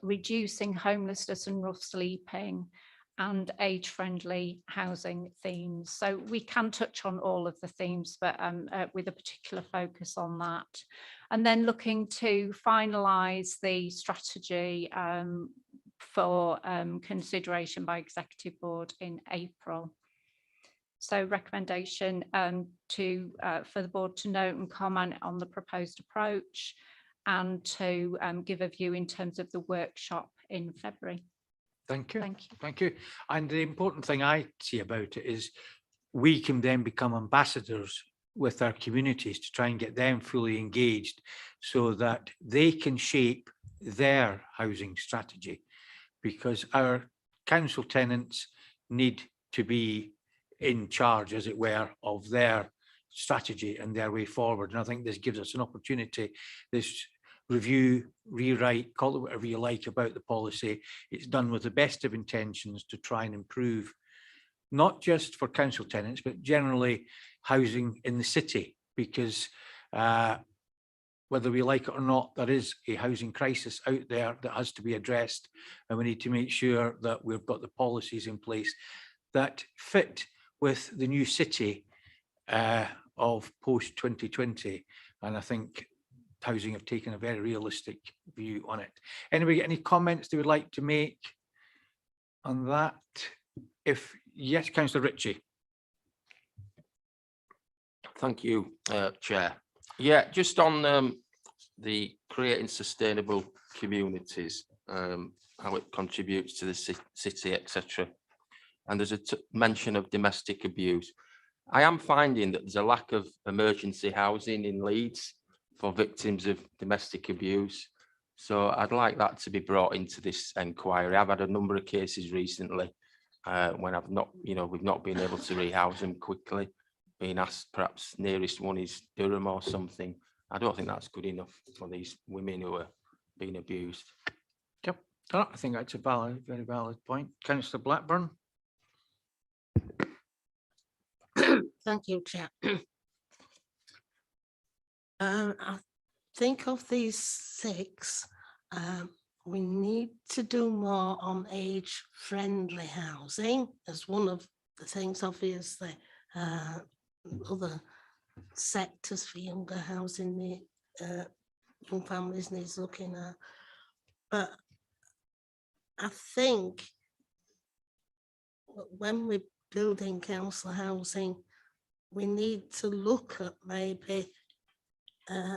reducing homelessness and rough sleeping, and age-friendly housing themes. So we can touch on all of the themes, but with a particular focus on that. And then looking to finalise the strategy for consideration by Executive Board in April. So recommendation for the board to note and comment on the proposed approach and to give a view in terms of the workshop in February. Thank you. Thank you. Thank you. And the important thing I see about it is we can then become ambassadors with our communities to try and get them fully engaged so that they can shape their housing strategy, because our council tenants need to be in charge, as it were, of their strategy and their way forward. And I think this gives us an opportunity, this review, rewrite, call it whatever you like about the policy. It's done with the best of intentions to try and improve, not just for council tenants, but generally housing in the city, because whether we like it or not, there is a housing crisis out there that has to be addressed, and we need to make sure that we've got the policies in place that fit with the new city of post 2020. And I think housing have taken a very realistic view on it. Anybody got any comments they would like to make on that? If yes, Councillor Ritchie. Thank you, Chair. Yeah, just on the creating sustainable communities, how it contributes to the city, etc. And there's a mention of domestic abuse. I am finding that there's a lack of emergency housing in Leeds for victims of domestic abuse. So I'd like that to be brought into this inquiry. I've had a number of cases recently when I've not, we've not been able to rehouse them quickly, being asked perhaps nearest one is Durham or something. I don't think that's good enough for these women who are being abused. Yep, I think that's a valid, very valid point. Councillor Blackburn. Thank you, Chair. I think of these 6, we need to do more on age-friendly housing as one of the things, obviously. Other sectors for younger housing, young families needs looking at. But I think when we're building council housing, we need to look at maybe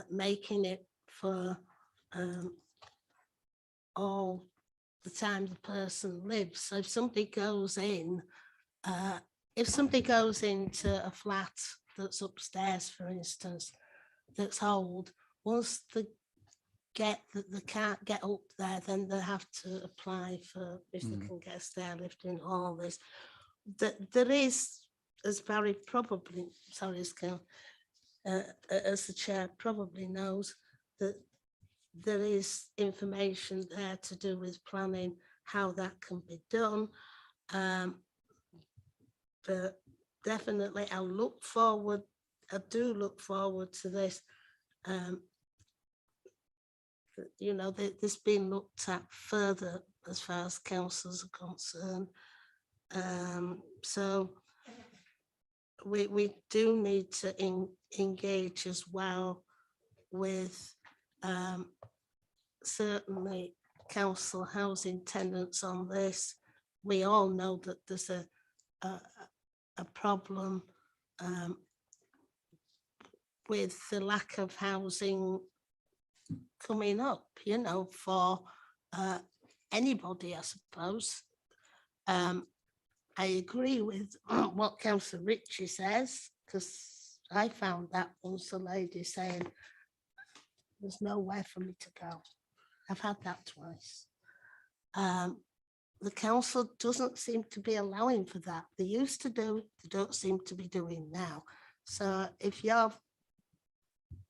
making it for all the time the person lives. So if somebody goes in, if somebody goes into a flat that's upstairs, for instance, that's old, once they get that they can't get up there, then they have to apply for if they can get a stair lift and all this. That there is, as Barry probably, sorry, as the chair probably knows, that there is information there to do with planning, how that can be done. But definitely I do look forward to this. This being looked at further as far as councils are concerned. So we do need to engage as well with certainly council housing tenants on this. We all know that there's a problem with the lack of housing coming up, for anybody, I suppose. I agree with what Councillor Ritchie says, because I found that once a lady saying, there's nowhere for me to go. I've had that twice. The council doesn't seem to be allowing for that. They used to do, they don't seem to be doing now. So if you're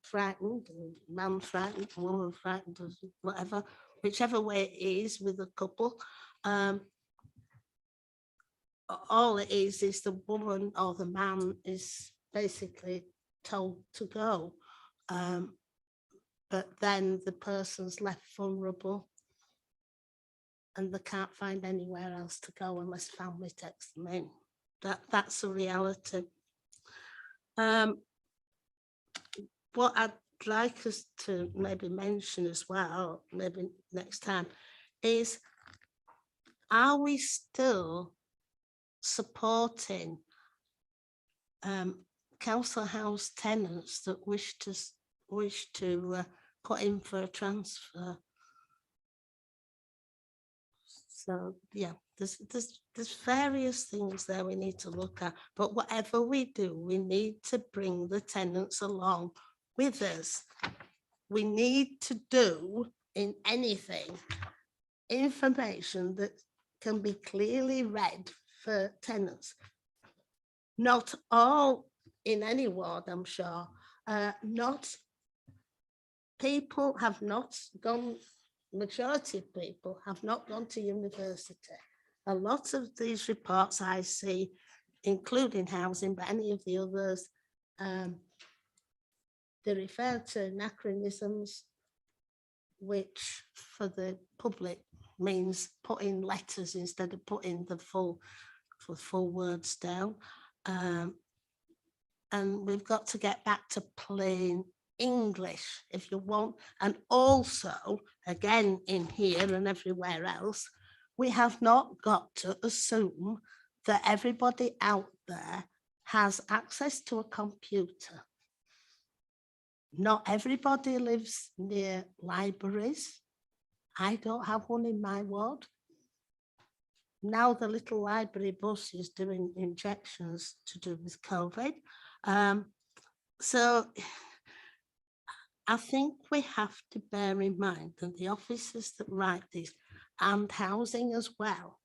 frightened, man frightened, woman frightened, whatever, whichever way it is with a couple, all it is the woman or the man is basically told to go. But then the person's left vulnerable and they can't find anywhere else to go unless family takes them in. That's a reality. What I'd like us to maybe mention as well, maybe next time, is are we still supporting council house tenants that wish to put in for a transfer? So yeah, there's various things there we need to look at, but whatever we do, we need to bring the tenants along with us. We need to do in anything information that can be clearly read for tenants. Not all in any ward, I'm sure, not people have not gone, majority of people have not gone to university. A lot of these reports I see, including housing, but any of the others, they refer to anachronisms, which for the public means putting letters instead of putting the full words down. And we've got to get back to plain English if you want. And also, again, in here and everywhere else, we have not got to assume that everybody out there has access to a computer. Not everybody lives near libraries. I don't have one in my ward. Now the little library bus is doing injections to do with COVID. So I think we have to bear in mind that the officers that write these, and housing as well,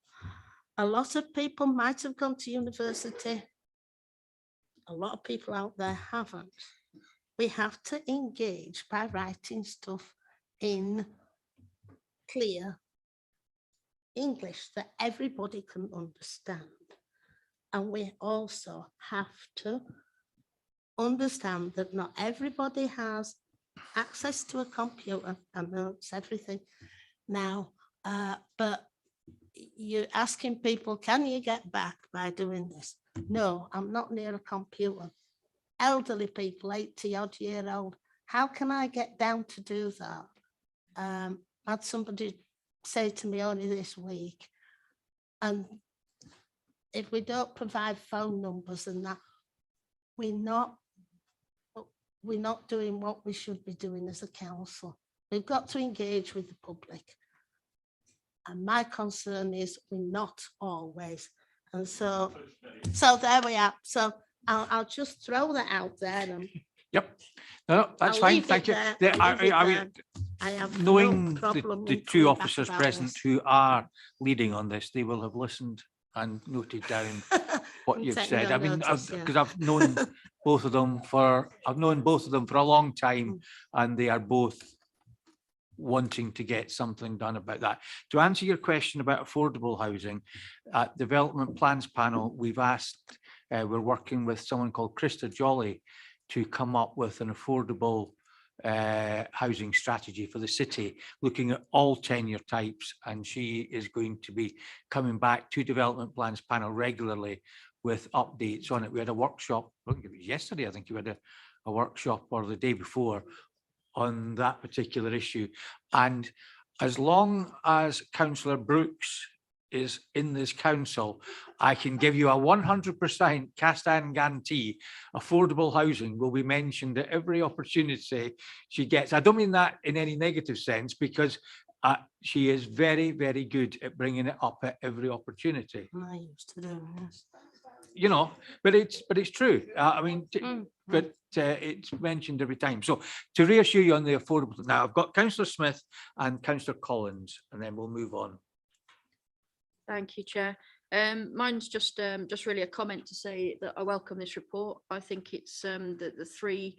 a lot of people might have gone to university. A lot of people out there haven't. We have to engage by writing stuff in clear English that everybody can understand. And we also have to understand that not everybody has access to a computer. I know it's everything now, but you're asking people, can you get back by doing this? No, I'm not near a computer. Elderly people, 80-odd-year-old, how can I get down to do that? I had somebody say to me only this week, and if we don't provide phone numbers and that, we're not doing what we should be doing as a council. We've got to engage with the public. And my concern is we're not always. And so there we are. So I'll just throw that out there. And yep. No, that's I'll fine. leave Thank it you. there. I'll leave it I there. I have knowing no problem the in two coming back officers about present this. who are leading on this, they will have listened and noted down what I'm you've taking said. no I mean, notice, yeah. because I've known both of them for a long time, and they are both wanting to get something done about that. To answer your question about affordable housing, at Development Plans Panel, we've asked, we're working with someone called Krista Jolly to come up with an affordable housing strategy for the city, looking at all tenure types, and she is going to be coming back to Development Plans Panel regularly with updates on it. We had a workshop, I think it was yesterday, I think you had a workshop, or the day before, on that particular issue. And as long as Councillor Brooks is in this council, I can give you a 100% cast iron guarantee affordable housing will be mentioned at every opportunity she gets. I don't mean that in any negative sense, because she is very, very good at bringing it up at every opportunity. I used to do this. You know, but it's true. I mean, but it's mentioned every time. So to reassure you on the affordable, now I've got Councillor Smith and Councillor Collins, and then we'll move on. Thank you, Chair. Mine's just really a comment to say that I welcome this report. I think it's the three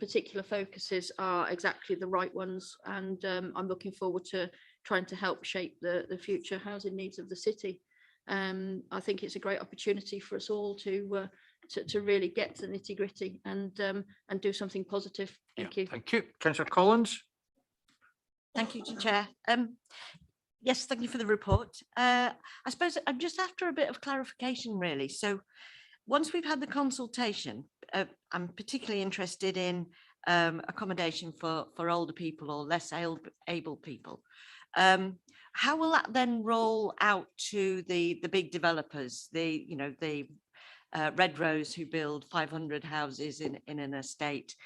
particular focuses are exactly the right ones, and I'm looking forward to trying to help shape the future housing needs of the city. I think it's a great opportunity for us all to really get to the nitty-gritty and do something positive. Thank you. Thank you. Councillor Collins. Thank you, Chair. Yes, thank you for the report. I suppose I'm just after a bit of clarification, really. So once we've had the consultation, I'm particularly interested in accommodation for older people or less able people. How will that then roll out to the big developers, the Red Rose who build 500 houses in an estate?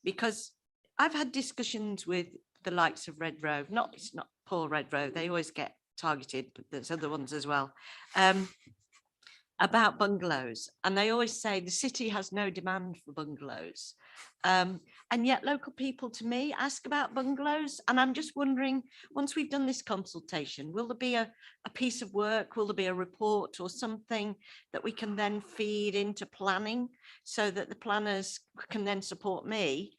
Because I've had discussions with the likes of Red Row, it's not poor Red Row, they always get targeted, but there's other ones as well, about bungalows. And they always say the city has no demand for bungalows. And yet local people to me ask about bungalows. And I'm just wondering, once we've done this consultation, will there be a piece of work, will there be a report or something that we can then feed into planning so that the planners can then support me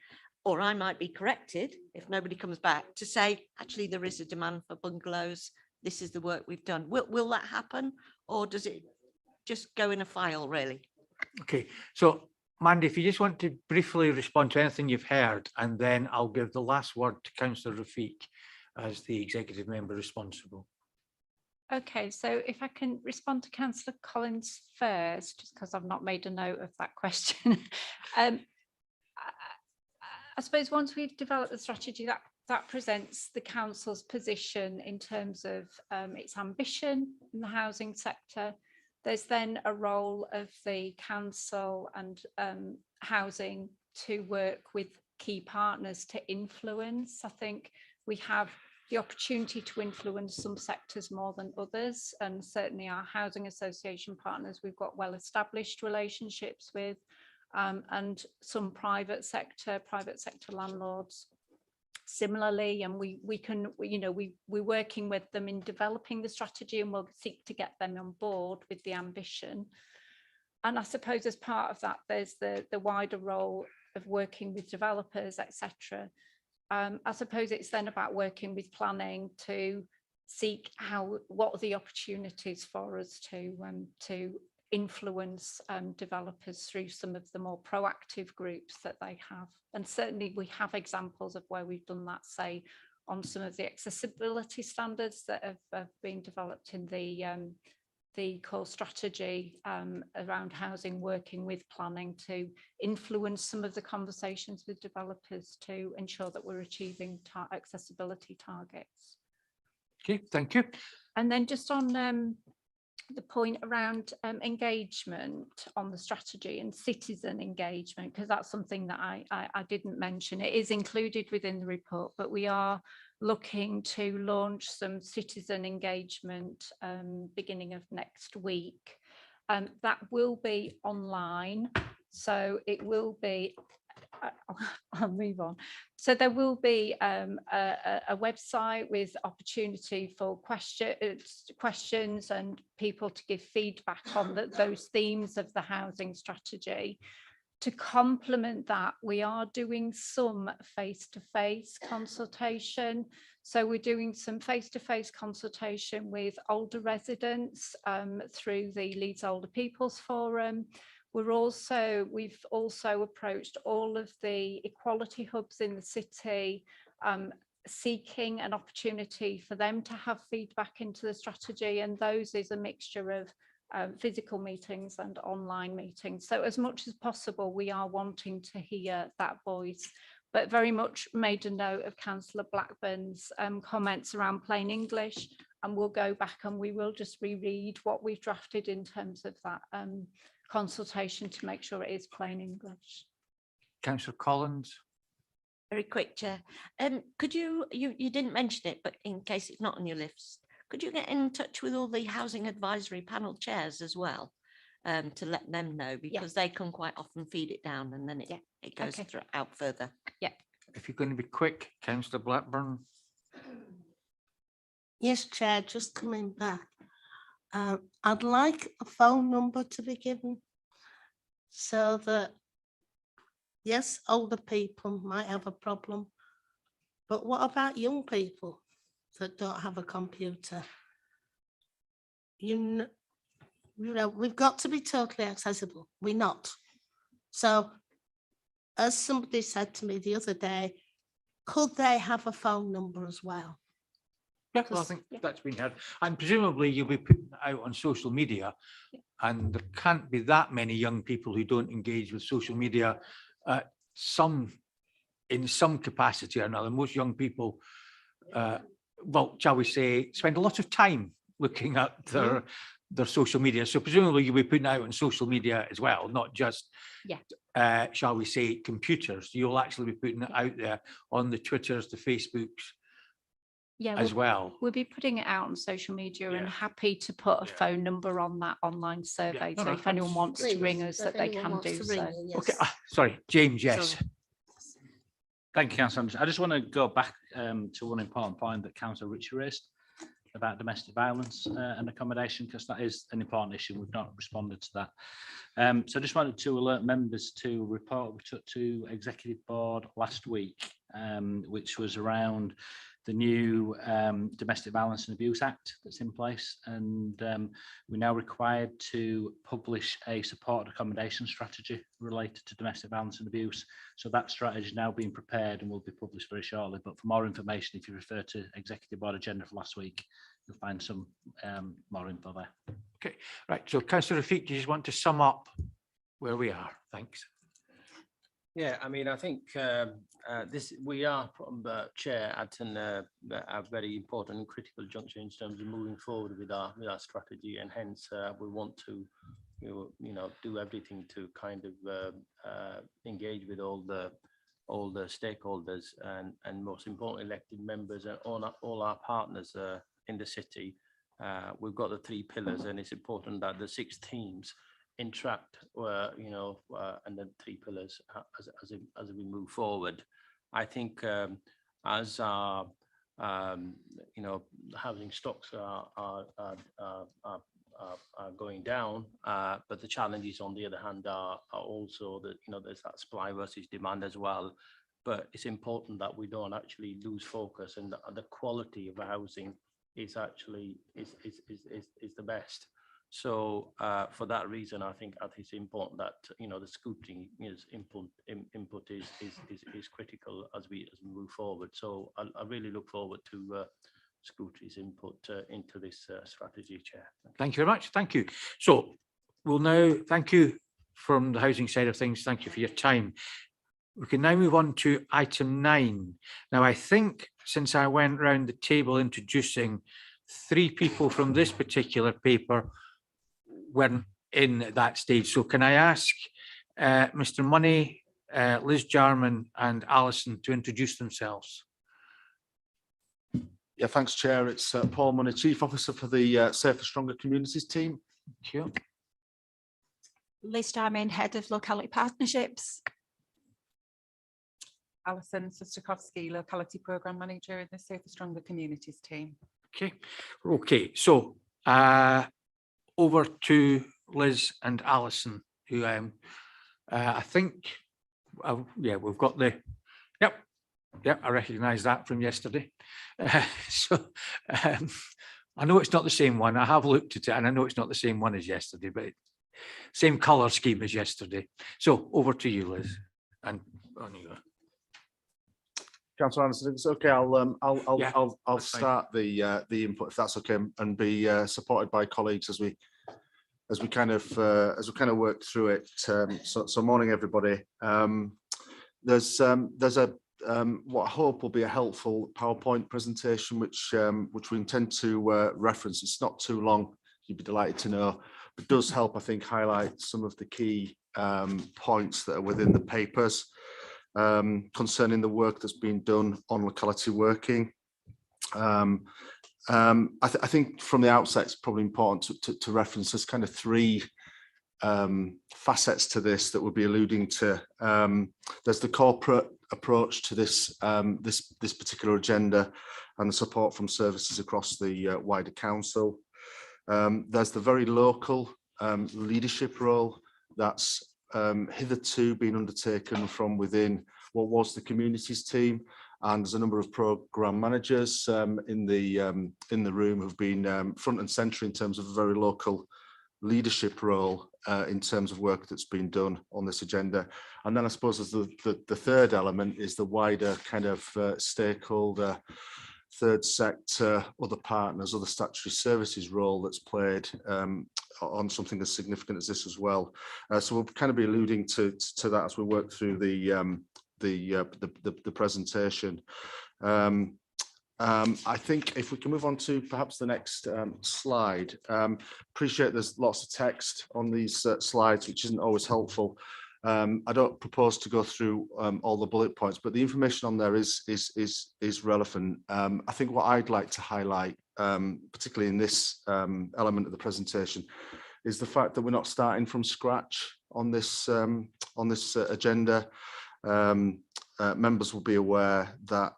or I might be corrected if nobody comes back to say, actually, there is a demand for bungalows. This is the work we've done. Will that happen, or does it just go in a file, really? Okay, so Mandy, if you just want to briefly respond to anything you've heard, and then I'll give the last word to Councillor Rafiq as the executive member responsible. Okay, so if I can respond to Councillor Collins first, just because I've not made a note of that question. I suppose once we've developed the strategy, that presents the council's position in terms of its ambition in the housing sector. There's then a role of the council and housing to work with key partners to influence. I think we have the opportunity to influence some sectors more than others, and certainly our housing association partners we've got well-established relationships with, and some private sector landlords similarly, and we're working with them in developing the strategy, and we'll seek to get them on board with the ambition. And I suppose as part of that, there's the wider role of working with developers, etc. I suppose it's then about working with planning to seek what are the opportunities for us to influence developers through some of the more proactive groups that they have. And certainly we have examples of where we've done that, say, on some of the accessibility standards that have been developed in the core strategy around housing, working with planning to influence some of the conversations with developers to ensure that we're achieving accessibility targets. Okay, thank you. And then just on the point around engagement on the strategy and citizen engagement, because that's something that I didn't mention. It is included within the report, but we are looking to launch some citizen engagement beginning of next week. That will be online, so it will be, I'll move on. So there will be a website with opportunity for questions and people to give feedback on those themes of the housing strategy. To complement that, we are doing some face-to-face consultation. So we're doing some face-to-face consultation with older residents through the Leeds Older People's Forum. We've also approached all of the equality hubs in the city, seeking an opportunity for them to have feedback into the strategy, and those is a mixture of physical meetings and online meetings. So as much as possible, we are wanting to hear that voice, but very much made a note of Councillor Blackburn's comments around plain English, and we'll go back and we will just reread what we've drafted in terms of that consultation to make sure it is plain English. Councillor Collins. Very quick, Chair. Could you didn't mention it, but in case it's not on your list, could you get in touch with all the housing advisory panel chairs as well, to let them know, because they can quite often feed it down and then it goes out further. Yeah. If you're going to be quick, Councillor Blackburn. Yes, Chair, just coming back. I'd like a phone number to be given so that, yes, older people might have a problem, but what about young people that don't have a computer? You know, we've got to be totally accessible. We're not. So, as somebody said to me the other day, could they have a phone number as well? Yeah, well, I think that's been heard. And presumably you'll be putting it out on social media, and there can't be that many young people who don't engage with social media in some capacity or another. Most young people, well, shall we say, spend a lot of time looking at their social media. So presumably you'll be putting it out on social media as well, not just, shall we say, computers. You'll actually be putting it out there on the Twitters, the Facebooks, as well. We'll be putting it out on social media and happy to put a phone number on that online survey. So if anyone wants to ring us, that they can do so. Okay, sorry, James, yes. Sorry. Thank you, Councillor Anderson. I just want to go back to one important point that Councillor Richard raised. about domestic violence and accommodation, because that is an important issue. We've not responded to that. So I just wanted to alert members to report we took to Executive Board last week, which was around the new Domestic Violence and Abuse Act that's in place, and we're now required to publish a supported accommodation strategy related to domestic violence and abuse. So that strategy is now being prepared and will be published very shortly. But for more information, if you refer to Executive Board agenda for last week, you'll find some more info there. Okay, right. So Councillor Rafiq, do you just want to sum up where we are? Thanks. Yeah, I mean, I think we are, Chair, at a very important and critical juncture in terms of moving forward with our strategy, and hence we want to, do everything to kind of engage with all the stakeholders and most importantly elected members and all our partners in the city. We've got the 3 pillars, and it's important that the 6 teams interact, and the 3 pillars as we move forward. I think as our housing stocks are going down, but the challenges on the other hand are also that there's that supply versus demand as well. But it's important that we don't actually lose focus, and the quality of housing is actually is the best. So for that reason, I think it's important that the scrutiny input is critical as we move forward. So I really look forward to scrutiny's input into this strategy, Chair. Thank you very much. Thank you. So we'll now thank you from the housing side of things. Thank you for your time. We can now move on to item 9. Now, I think since I went round the table introducing 3 people from this particular paper weren't in at that stage. So can I ask Mr. Money, Liz Jarman and Alison to introduce themselves? Yeah, thanks, Chair. It's Paul Money, Chief Officer for the Safer Stronger Communities team. Thank you. Liz Jarman, Head of Locality Partnerships. Alison Sostakowski, Locality Programme Manager in the Safer Stronger Communities team. Okay. Okay. So over to Liz and Alison, who I think, yeah, we've got the, yep, I recognise that from yesterday. So I know it's not the same one. I have looked at it and I know it's not the same one as yesterday, but same colour scheme as yesterday. So over to you, Liz. And on you go. Councillor Anderson, if it's okay, I'll start the input if that's okay, and be supported by colleagues as we kind of work through it. So morning everybody. There's a what I hope will be a helpful PowerPoint presentation which we intend to reference. It's not too long, you'd be delighted to know. It does help, I think, highlight some of the key points that are within the papers. Concerning the work that's been done on locality working. I think from the outset it's probably important to reference there's kind of 3 facets to this that we'll be alluding to. There's the corporate approach to this this particular agenda and the support from services across the wider council. There's the very local leadership role that's hitherto been undertaken from within what was the communities team, and there's a number of programme managers in the room who've been front and centre in terms of a very local leadership role in terms of work that's been done on this agenda. And then I suppose as the third element is the wider kind of stakeholder, third sector, other partners, other statutory services role that's played on something as significant as this as well. So we'll kind of be alluding to that as we work through the presentation. I think if we can move on to perhaps the next slide. Appreciate there's lots of text on these slides, which isn't always helpful. I don't propose to go through all the bullet points, but the information on there is relevant. I think what I'd like to highlight, particularly in this element of the presentation, is the fact that we're not starting from scratch on this agenda. members will be aware that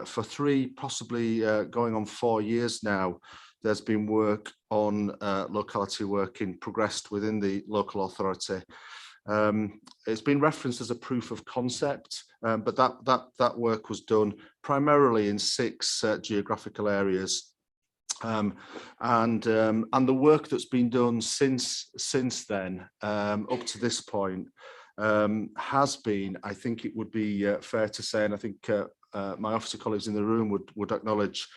for 3, possibly going on 4 years now, there's been work on locality working progressed within the local authority. It's been referenced as a proof of concept, but that work was done primarily in 6 geographical areas. And the work that's been done since then, up to this point, has been, I think it would be fair to say, and I think my officer colleagues in the room would acknowledge,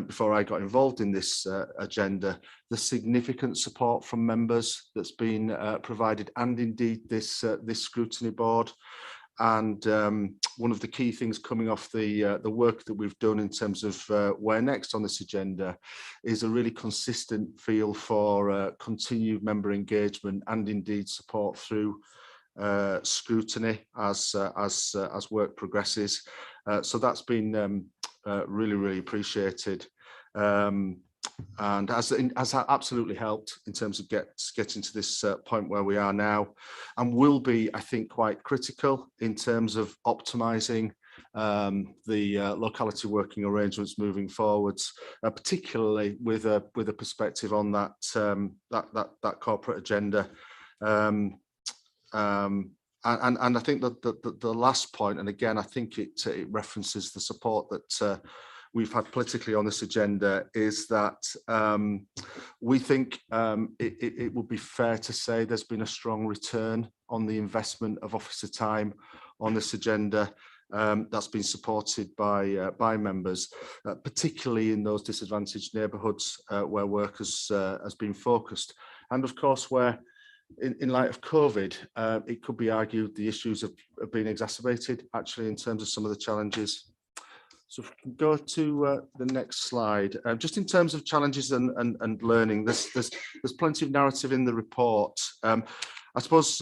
before I got involved in this agenda, the significant support from members that's been provided, and indeed this scrutiny board. And one of the key things coming off the work that we've done in terms of where next on this agenda is a really consistent feel for continued member engagement and indeed support through scrutiny as work progresses. So that's been really appreciated, and has absolutely helped in terms of getting to this point where we are now, and will be, I think, quite critical in terms of optimising the locality working arrangements moving forwards, particularly with a perspective on that corporate agenda. And I think that the last point, and again, I think it references the support that we've had politically on this agenda, is that we think it would be fair to say there's been a strong return on the investment of officer time on this agenda. That's been supported by members, particularly in those disadvantaged neighbourhoods where work has been focused, and of course where, in light of COVID, it could be argued the issues have been exacerbated actually in terms of some of the challenges. So if we can go to the next slide, just in terms of challenges and learning, there's plenty of narrative in the report. I suppose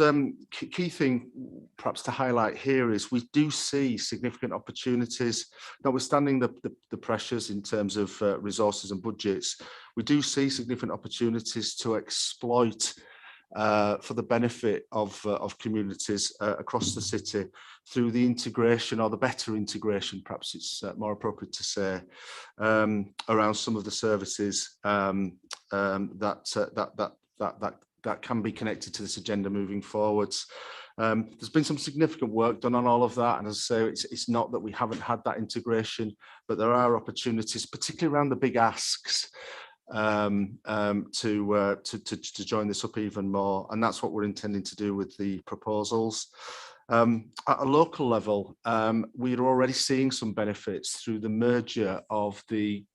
key thing perhaps to highlight here is we do see significant opportunities, notwithstanding the pressures in terms of resources and budgets. We do see significant opportunities to exploit for the benefit of communities across the city through the integration, or the better integration, perhaps it's more appropriate to say, around some of the services that can be connected to this agenda moving forwards. There's been some significant work done on all of that, and as I say, it's not that we haven't had that integration, but there are opportunities, particularly around the big asks, to join this up even more, and that's what we're intending to do with the proposals. At a local level, we're already seeing some benefits through the merger of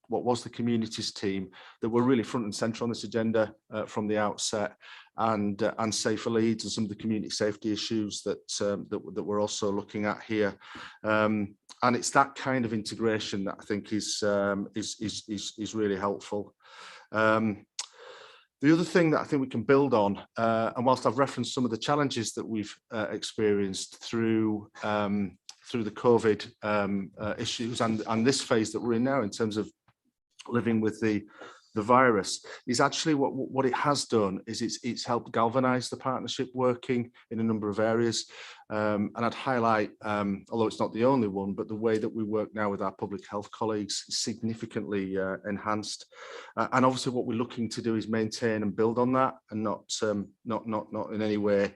what was the communities team that were really front and centre on this agenda from the outset, and Safer Leeds and some of the community safety issues that we're also looking at here. And it's that kind of integration that I think is really helpful. The other thing that I think we can build on, and whilst I've referenced some of the challenges that we've experienced through the COVID issues and this phase that we're in now in terms of living with the virus, is actually what it has done is it's helped galvanise the partnership working in a number of areas. And I'd highlight, although it's not the only one, but the way that we work now with our public health colleagues is significantly enhanced. And obviously what we're looking to do is maintain and build on that, and not in any way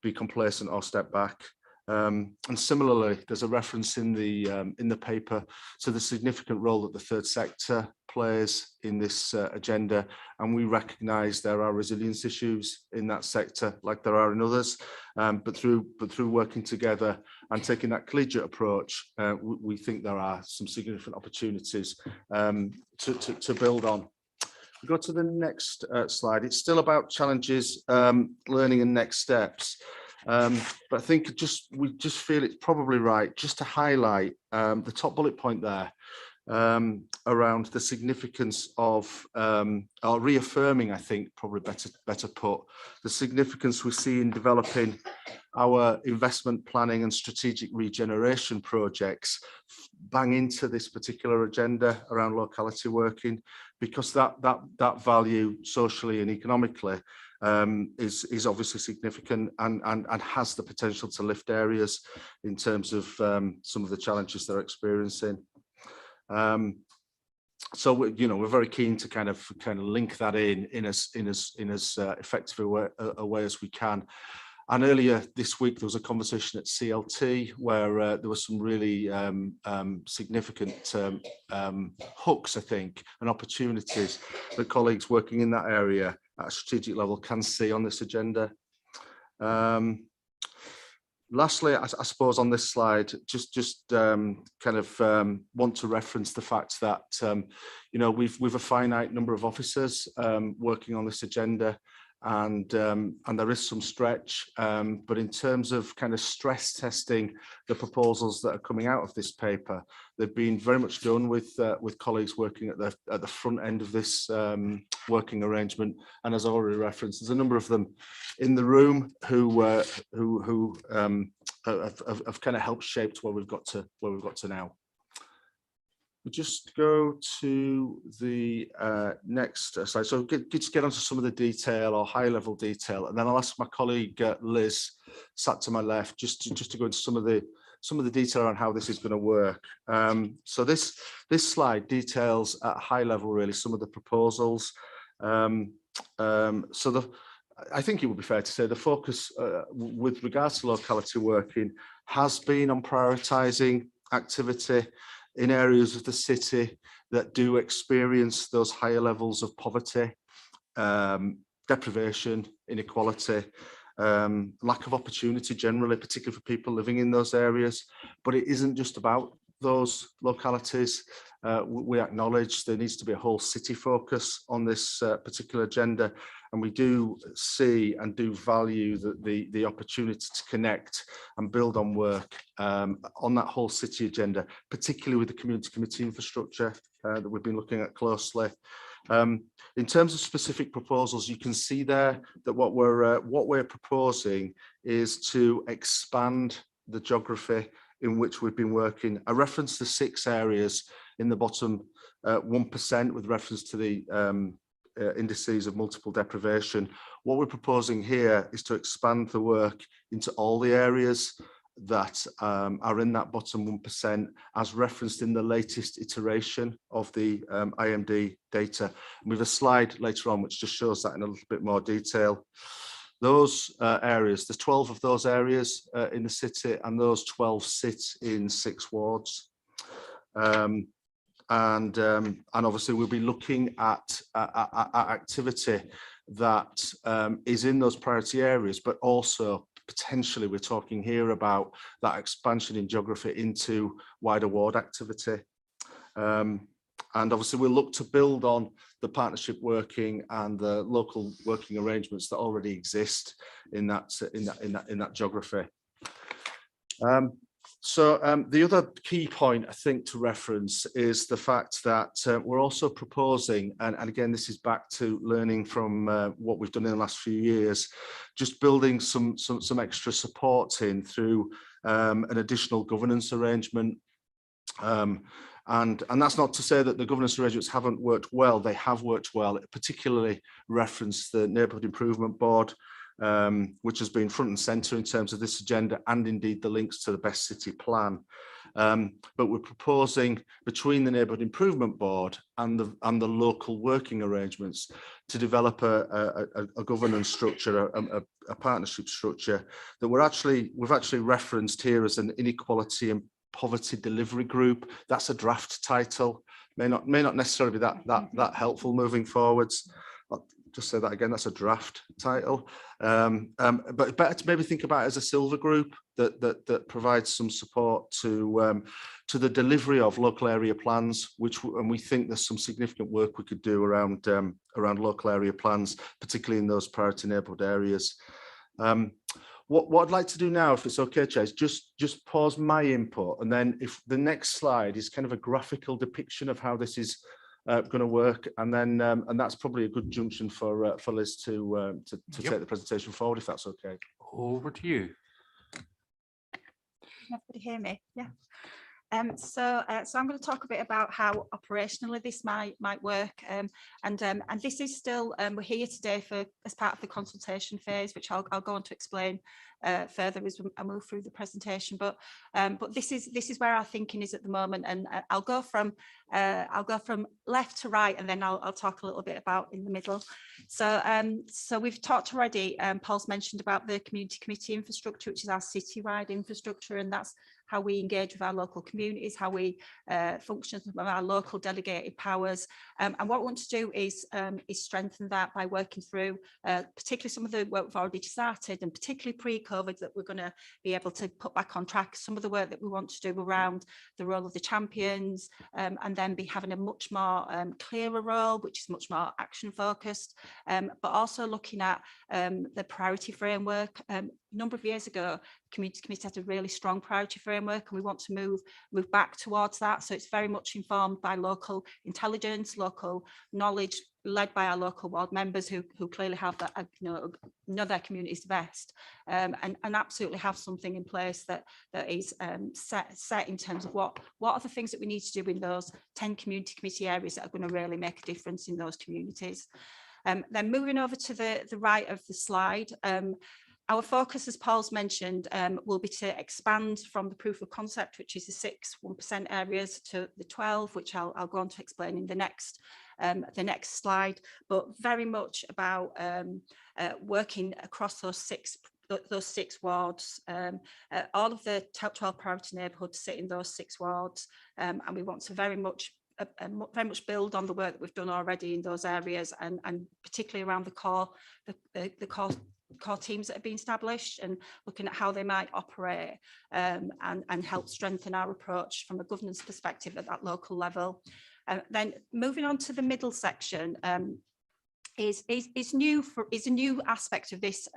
be complacent or step back. And similarly, there's a reference in the paper to the significant role that the third sector plays in this agenda, and we recognise there are resilience issues in that sector, like there are in others. But through working together and taking that collegiate approach, we think there are some significant opportunities to build on. We go to the next slide. It's still about challenges, learning, and next steps. But I think we just feel it's probably right just to highlight the top bullet point there, around the significance of, or reaffirming, I think, probably better put, the significance we see in developing our investment planning and strategic regeneration projects bang into this particular agenda around locality working, because that value socially and economically is obviously significant and has the potential to lift areas in terms of some of the challenges they're experiencing. So we're very keen to kind of link that in as effective a way as we can. And earlier this week, there was a conversation at CLT where there was some really significant hooks, I think, and opportunities that colleagues working in that area at a strategic level can see on this agenda. Lastly, I suppose on this slide, just kind of want to reference the fact that we've a finite number of officers working on this agenda, and there is some stretch, but in terms of kind of stress testing the proposals that are coming out of this paper, they've been very much done with colleagues working at the front end of this working arrangement. And as I already referenced, there's a number of them in the room who have kind of helped shape to where we've got to now. We'll just go to the next slide. So just get onto some of the detail or high level detail, and then I'll ask my colleague Liz, sat to my left, just to go into some of the detail on how this is going to work. So this slide details at a high level really some of the proposals. I think it would be fair to say the focus with regards to locality working has been on prioritising activity in areas of the city that do experience those higher levels of poverty, deprivation, inequality, lack of opportunity generally, particularly for people living in those areas. But it isn't just about those localities. We acknowledge there needs to be a whole city focus on this particular agenda, and we do see and do value the opportunity to connect and build on work on that whole city agenda, particularly with the community committee infrastructure that we've been looking at closely. In terms of specific proposals, you can see there that what we're proposing is to expand the geography in which we've been working. I referenced the 6 areas in the bottom 1% with reference to the indices of multiple deprivation. What we're proposing here is to expand the work into all the areas that are in that bottom 1%, as referenced in the latest iteration of the IMD data. And we have a slide later on which just shows that in a little bit more detail. Those areas, there's 12 of those areas in the city, and those 12 sit in 6 wards. And obviously we'll be looking at activity that is in those priority areas, but also potentially we're talking here about that expansion in geography into wider ward activity. And obviously we'll look to build on the partnership working and the local working arrangements that already exist in that geography. So the other key point I think to reference is the fact that we're also proposing, and again this is back to learning from what we've done in the last few years, just building some extra support in through an additional governance arrangement. And that's not to say that the governance arrangements haven't worked well. They have worked well. It particularly referenced the Neighbourhood Improvement Board, which has been front and centre in terms of this agenda, and indeed the links to the Best City Plan. But we're proposing between the Neighbourhood Improvement Board and the local working arrangements to develop a governance structure, a partnership structure that we've actually referenced here as an inequality and poverty delivery group. That's a draft title, may not necessarily be that helpful moving forwards. I'll just say that again, that's a draft title, but better to maybe think about it as a silver group that provides some support to the delivery of local area plans, and we think there's some significant work we could do around local area plans, particularly in those priority neighbourhood areas. What I'd like to do now, if it's okay, Chair, is just pause my input, and then if the next slide is kind of a graphical depiction of how this is going to work, and then and that's probably a good junction for Liz to take the presentation forward, if that's okay. Over to you. Can everybody hear me? Yeah. So I'm going to talk a bit about how operationally this might work, and this is still we're here today for as part of the consultation phase, which I'll go on to explain further as I move through the presentation. But this is where our thinking is at the moment, and I'll go from left to right, and then I'll talk a little bit about in the middle. So we've talked already. Paul's mentioned about the community committee infrastructure, which is our citywide infrastructure, and that's how we engage with our local communities, how we function with our local delegated powers. And what we want to do is strengthen that by working through particularly some of the work we've already started, and particularly pre-COVID, that we're going to be able to put back on track some of the work that we want to do around the role of the champions, and then be having a much more clearer role, which is much more action focused, but also looking at the priority framework. A number of years ago, Community Committee had a really strong priority framework, and we want to move back towards that. So it's very much informed by local intelligence, local knowledge, led by our local ward members who clearly have that, know their communities the best, and absolutely have something in place that is set in terms of what are the things that we need to do in those 10 community committee areas that are going to really make a difference in those communities. Then moving over to the right of the slide, our focus, as Paul's mentioned, will be to expand from the proof of concept, which is the 6 1% areas, to the 12, which I'll go on to explain in the next slide, but very much about working across those six wards. All of the top 12 priority neighbourhoods sit in those 6 wards, and we want to very much build on the work that we've done already in those areas, and particularly around the core teams that have been established, and looking at how they might operate, and help strengthen our approach from a governance perspective at that local level. Then moving on to the middle section, is a new aspect of this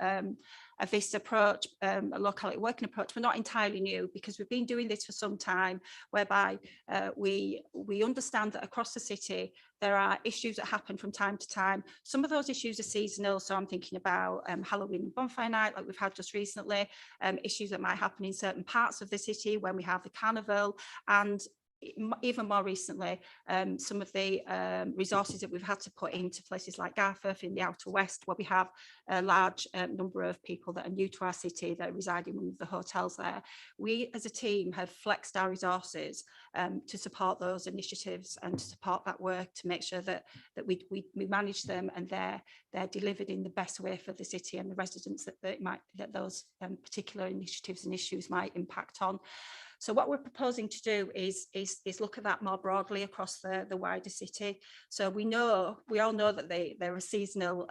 approach, a locality working approach, but not entirely new, because we've been doing this for some time, whereby we understand that across the city there are issues that happen from time to time. Some of those issues are seasonal, so I'm thinking about Halloween and bonfire night, like we've had just recently, issues that might happen in certain parts of the city when we have the carnival, and even more recently, some of the resources that we've had to put into places like Garforth in the Outer West, where we have a large number of people that are new to our city that reside in one of the hotels there. We as a team have flexed our resources to support those initiatives and to support that work, to make sure that we manage them and they're delivered in the best way for the city and the residents that those particular initiatives and issues might impact on. So what we're proposing to do is look at that more broadly across the wider city. So we all know that there are seasonal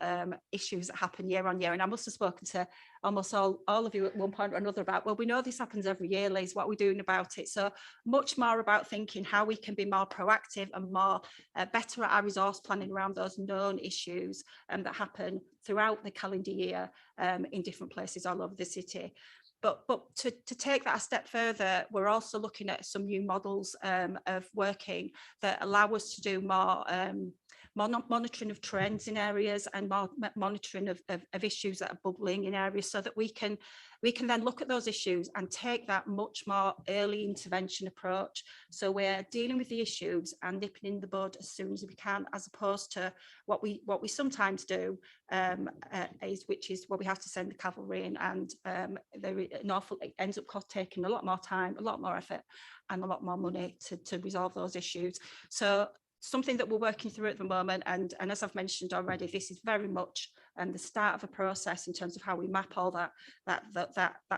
issues that happen year on year, and I must have spoken to almost all of you at one point or another about, well, we know this happens every year, Liz, what are we doing about it? So much more about thinking how we can be more proactive and more better at our resource planning around those known issues that happen throughout the calendar year in different places all over the city. But to take that a step further, we're also looking at some new models of working that allow us to do more monitoring of trends in areas, and more monitoring of issues that are bubbling in areas, so that we can then look at those issues and take that much more early intervention approach. So we're dealing with the issues and nipping in the bud as soon as we can, as opposed to what we sometimes do, which is where we have to send the cavalry in, and it ends up taking a lot more time, a lot more effort, and a lot more money to resolve those issues. So something that we're working through at the moment, and as I've mentioned already, this is very much the start of a process in terms of how we map all that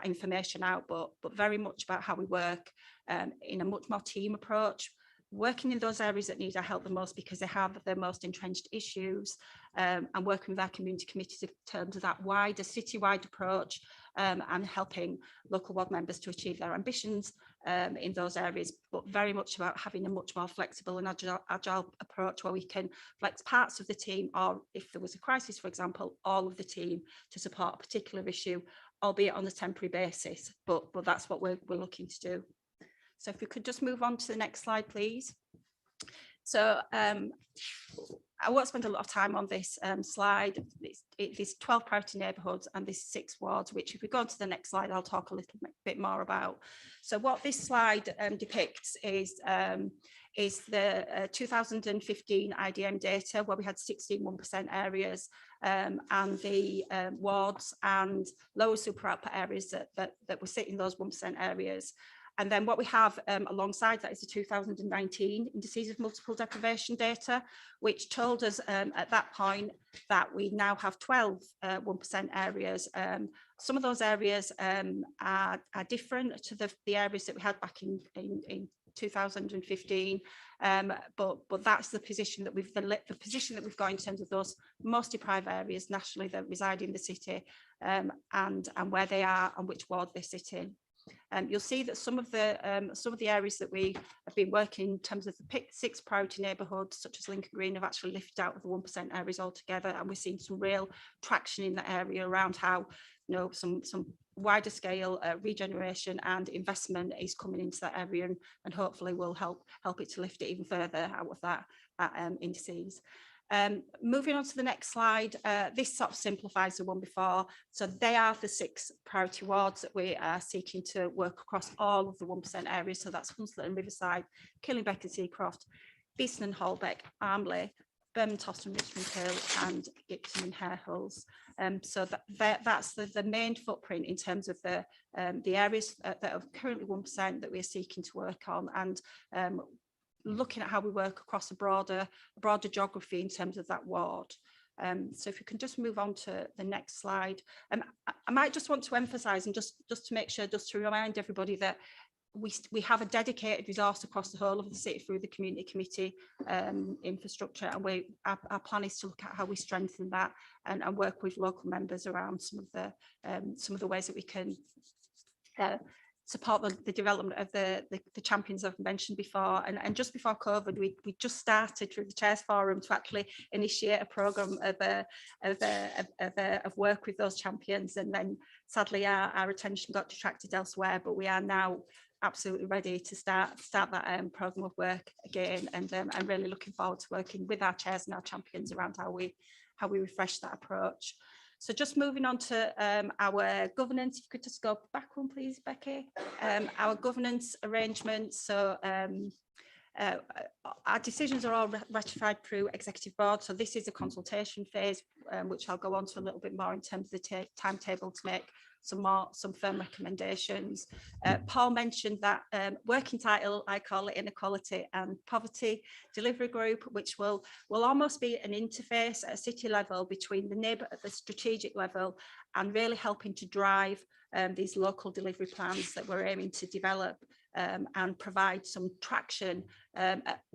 information out, but very much about how we work in a much more team approach, working in those areas that need our help the most because they have the most entrenched issues, and working with our community committees in terms of that wider citywide approach, and helping local ward members to achieve their ambitions in those areas, but very much about having a much more flexible and agile approach, where we can flex parts of the team, or if there was a crisis, for example, all of the team to support a particular issue, albeit on a temporary basis, but that's what we're looking to do. So if we could just move on to the next slide, please. So I won't spend a lot of time on this slide. There's 12 priority neighbourhoods and there's 6 wards, which if we go on to the next slide, I'll talk a little bit more about. So what this slide depicts is the 2015 IDM data, where we had 16% areas and the wards and lower super output areas that were sitting in those 1% areas. And then what we have alongside that is the 2019 Indices of Multiple Deprivation data, which told us at that point that we now have 12 1% areas. Some of those areas are different to the areas that we had back in 2015, but that's the position that we've got in terms of those most deprived areas nationally that reside in the city, and where they are and which ward they sit in. You'll see that some of the areas that we have been working in terms of the 6 priority neighbourhoods, such as Lincoln Green, have actually lifted out of the 1% areas altogether, and we're seeing some real traction in that area around how, you know, some wider scale regeneration and investment is coming into that area, and hopefully will help it to lift it even further out of that indices. Moving on to the next slide, this sort of simplifies the one before. So they are the 6 priority wards that we are seeking to work across all of the 1% areas. So that's Hunslet and Riverside, Killingbeck and Seacroft, Beeston and Holbeck, Armley, Bermondsey and Richmond Hill, and Gipton and Hare Hills. So that's the main footprint in terms of the areas that are currently 1% that we're seeking to work on, and looking at how we work across a broader geography in terms of that ward. So if you can just move on to the next slide. I might just want to emphasise, and just to make sure, just to remind everybody that we have a dedicated resource across the whole of the city through the community committee infrastructure, and our plan is to look at how we strengthen that and work with local members around some of the ways that we can support the development of the champions I've mentioned before. And just before COVID, we just started through the Chairs Forum to actually initiate a programme of work with those champions, and then sadly our attention got detracted elsewhere, but we are now absolutely ready to start that programme of work again, and I'm really looking forward to working with our chairs and our champions around how we refresh that approach. So just moving on to our governance, if you could just go back one, please, Becky. Our governance arrangements. So our decisions are all ratified through executive board. So this is a consultation phase, which I'll go on to a little bit more in terms of the timetable to make some firm recommendations. Paul mentioned that working title, I call it Inequality and Poverty Delivery Group, which will almost be an interface at a city level between the strategic level and really helping to drive these local delivery plans that we're aiming to develop, and provide some traction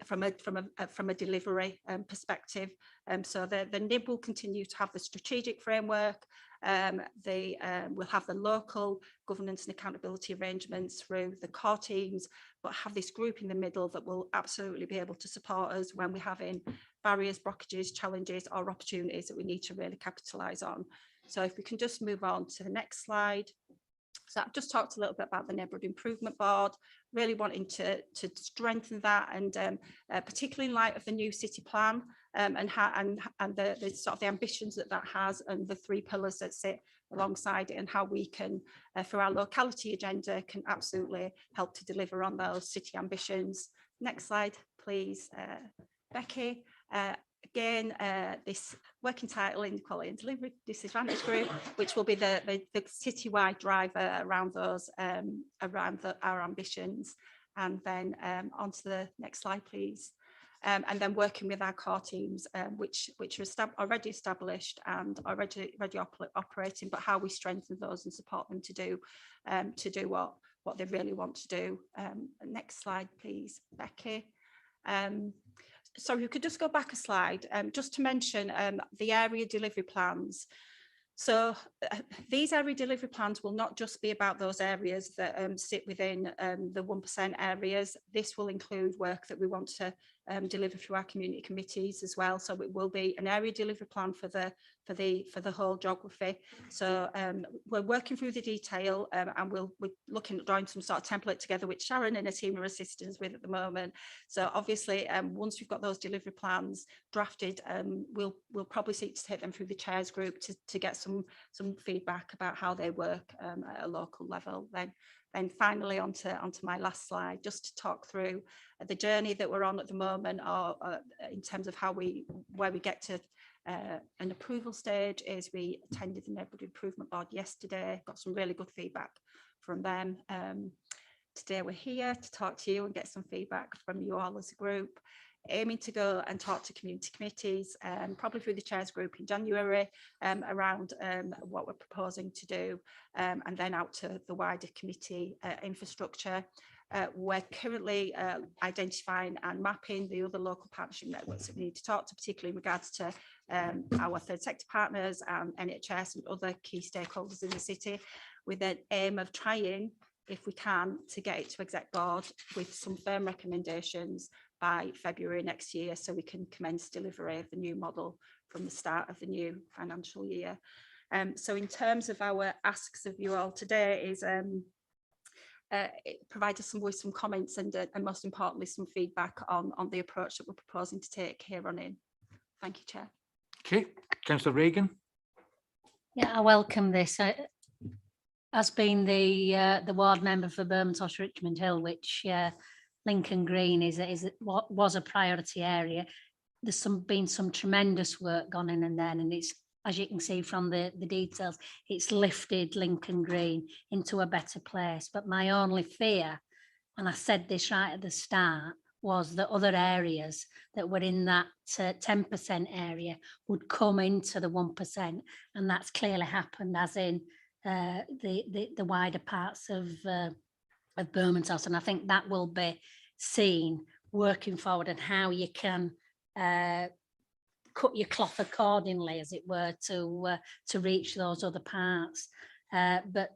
from a delivery perspective. So the NIB will continue to have the strategic framework. We'll have the local governance and accountability arrangements through the core teams, but have this group in the middle that will absolutely be able to support us when we're having barriers, blockages, challenges, or opportunities that we need to really capitalise on. So if we can just move on to the next slide. So I've just talked a little bit about the Neighbourhood Improvement Board, really wanting to strengthen that, and particularly in light of the new city plan, and the sort of the ambitions that has, and the 3 pillars that sit alongside it, and how we can, through our locality agenda, can absolutely help to deliver on those city ambitions. Next slide, please, Becky. Again, this working title, Inequality and Delivery Disadvantage Group, which will be the citywide driver around those, our ambitions. And then on to the next slide, please. And then working with our core teams, which are already established and already operating, but how we strengthen those and support them to do what they really want to do. Next slide, please, Becky. So you could just go back a slide, just to mention the area delivery plans. So these area delivery plans will not just be about those areas that sit within the 1% areas. This will include work that we want to deliver through our community committees as well. So it will be an area delivery plan for the for the whole geography. So we're working through the detail, and we're looking at drawing some sort of template together, which Sharon and her team are assisting us with at the moment. So obviously, once we've got those delivery plans drafted, we'll probably seek to take them through the chairs group to get some feedback about how they work at a local level. Then finally onto my last slide, just to talk through the journey that we're on at the moment, or in terms of where we get to an approval stage. Is we attended the Neighbourhood Improvement Board yesterday, got some really good feedback from them. Today we're here to talk to you and get some feedback from you all as a group, aiming to go and talk to community committees, probably through the chairs group in January, around what we're proposing to do, and then out to the wider committee infrastructure. We're currently identifying and mapping the other local partnership networks that we need to talk to, particularly in regards to our third sector partners and NHS and other key stakeholders in the city, with an aim of trying, if we can, to get it to exec board with some firm recommendations by February next year, so we can commence delivery of the new model from the start of the new financial year. So in terms of our asks of you all today is provide us with some comments and most importantly some feedback on the approach that we're proposing to take here on in. Thank you, Chair. Okay, Councillor Reagan. Yeah, I welcome this. As being the ward member for Bermondsey Richmond Hill, which Lincoln Green was a priority area, there's been some tremendous work gone in and then, and it's, as you can see from the details, it's lifted Lincoln Green into a better place. But my only fear, and I said this right at the start, was that other areas that were in that 10% area would come into the 1%, and that's clearly happened, as in the wider parts of Bermondsey. And I think that will be seen working forward, and how you can cut your cloth accordingly, as it were, to reach those other parts. But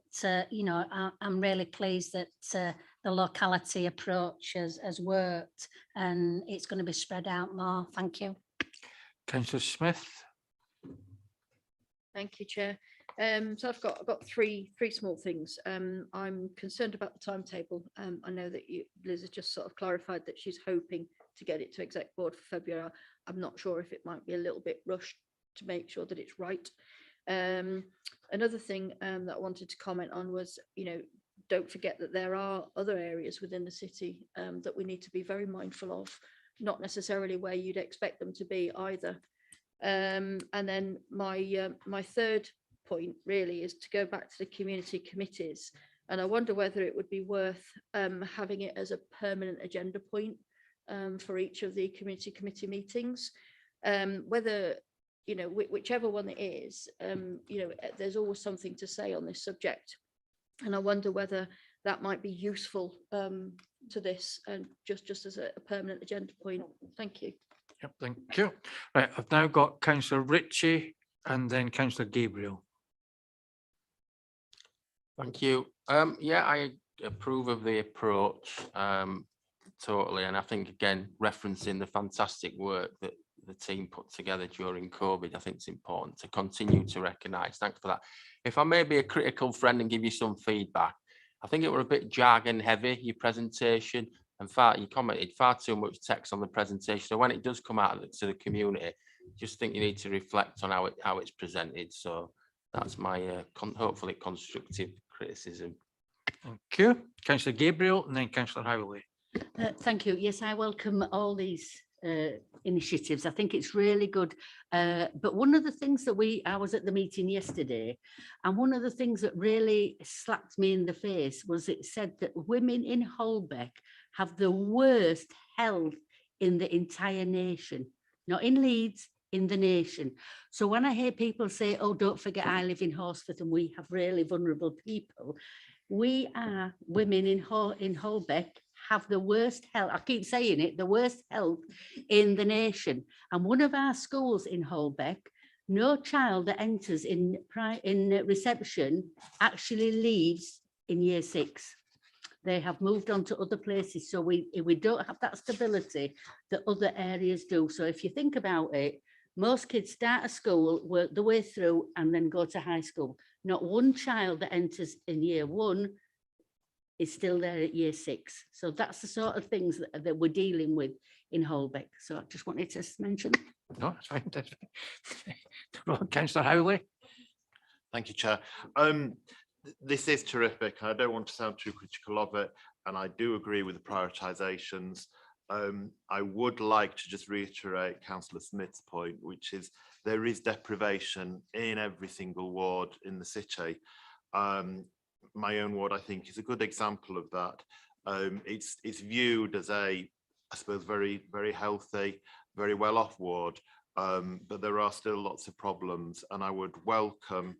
you know, I'm really pleased that the locality approach has worked, and it's going to be spread out more. Thank you. Councillor Smith. Thank you, Chair. So I've got three small things. I'm concerned about the timetable. I know that Liz has just sort of clarified that she's hoping to get it to exec board for February. I'm not sure if it might be a little bit rushed to make sure that it's right. Another thing that I wanted to comment on was, you know, don't forget that there are other areas within the city that we need to be very mindful of, not necessarily where you'd expect them to be either. And then my third point really is to go back to the community committees, and I wonder whether it would be worth having it as a permanent agenda point for each of the community committee meetings, whether, you know, whichever one it is, you know, there's always something to say on this subject, and I wonder whether that might be useful to this, and just as a permanent agenda point. Thank you. Yep, thank you. Right, I've now got Councillor Ritchie and then Councillor Gabriel. Thank you. Yeah, I approve of the approach totally, and I think again referencing the fantastic work that the team put together during COVID, I think it's important to continue to recognise. Thanks for that. If I may be a critical friend and give you some feedback, I think it were a bit jargon heavy, your presentation, and you commented far too much text on the presentation. So when it does come out to the community, just think you need to reflect on how it's presented. So that's my hopefully constructive criticism. Thank you. Councillor Gabriel and then Councillor Howley. Thank you. Yes, I welcome all these initiatives. I think it's really good. But one of the things that I was at the meeting yesterday, and one of the things that really slapped me in the face was it said that women in Holbeck have the worst health in the entire nation, not in Leeds, in the nation. So when I hear people say, oh, don't forget I live in Horsforth and we have really vulnerable people, we are women in Holbeck have the worst health, I keep saying it, the worst health in the nation. And one of our schools in Holbeck, no child that enters in reception actually leaves in year 6. They have moved on to other places. So we don't have that stability that other areas do. So if you think about it, Most kids start at school, work the way through and then go to high school. Not one child that enters in year 1 is still there at year 6. So that's the sort of things that we're dealing with in Holbeck. So I just wanted to mention. No, that's fine. That's fine. Councillor Howley. Thank you, Chair. This is terrific. I don't want to sound too critical of it, and I do agree with the prioritisations. I would like to just reiterate Councillor Smith's point, which is there is deprivation in every single ward in the city. My own ward, I think, is a good example of that. It's viewed as a, I suppose, very, very healthy, very well-off ward, but there are still lots of problems, and I would welcome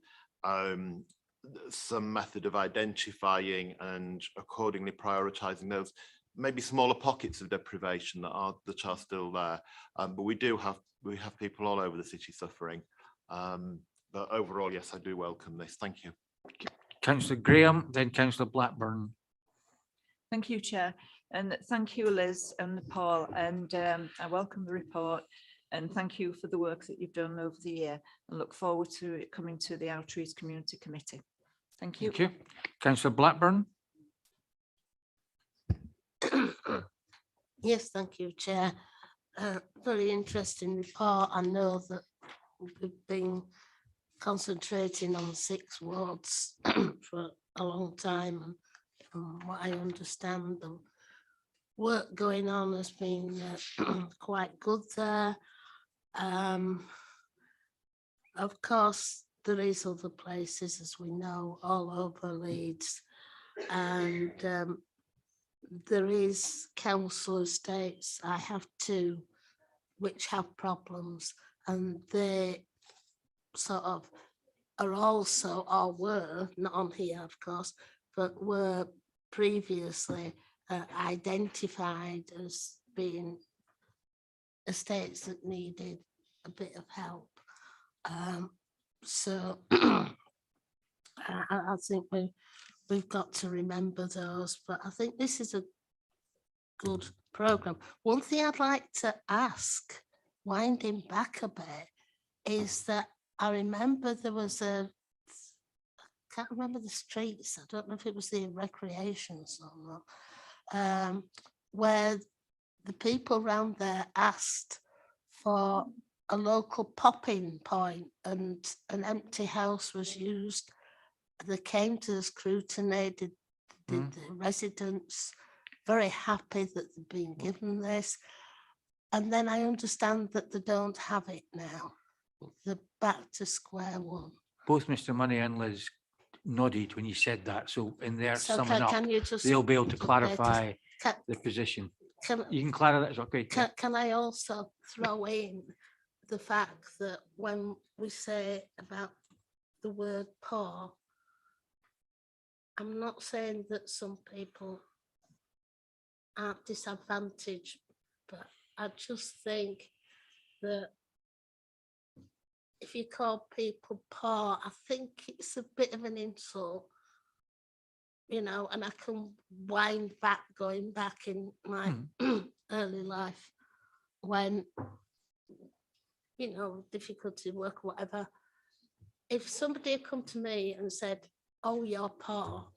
some method of identifying and accordingly prioritising those maybe smaller pockets of deprivation that are still there. But we have people all over the city suffering. But overall, yes, I do welcome this. Thank you. Councillor Graham, then Councillor Blackburn. Thank you, Chair, and thank you, Liz and Paul, and I welcome the report and thank you for the work that you've done over the year and look forward to it coming to the Outreach Community Committee. Thank you. Thank you. Councillor Blackburn. Yes, thank you, Chair. Very interesting report. I know that we've been concentrating on 6 wards for a long time, and from what I understand, the work going on has been quite good there. Of course, there is other places, as we know, all over Leeds, and there is council estates. I have 2 which have problems, and they sort of are also, or were, not on here of course, but were previously identified as being estates that needed a bit of help. So I think we've got to remember those, but I think this is a good programme. One thing I'd like to ask, winding back a bit, is that I remember there was I can't remember the streets, I don't know if it was the recreations or not, where the people around there asked for a local pop-in point and an empty house was used. They came to the scrutiny, the residents very happy that they've been given this. And then I understand that they don't have it now. They're back to square one. Both Mr. Money and Liz nodded when you said that. So in there So summing up, can you just they'll be able to update us? clarify Can- the position. Can- You can clarify that, okay? Can I also throw in the fact that when we say about the word poor, I'm not saying that some people aren't disadvantaged, but I just think that if you call people poor, I think it's a bit of an insult, you know, and I can wind back, going back in my early life when, you know, difficulty work, whatever. If somebody had come to me and said, oh, you're poor,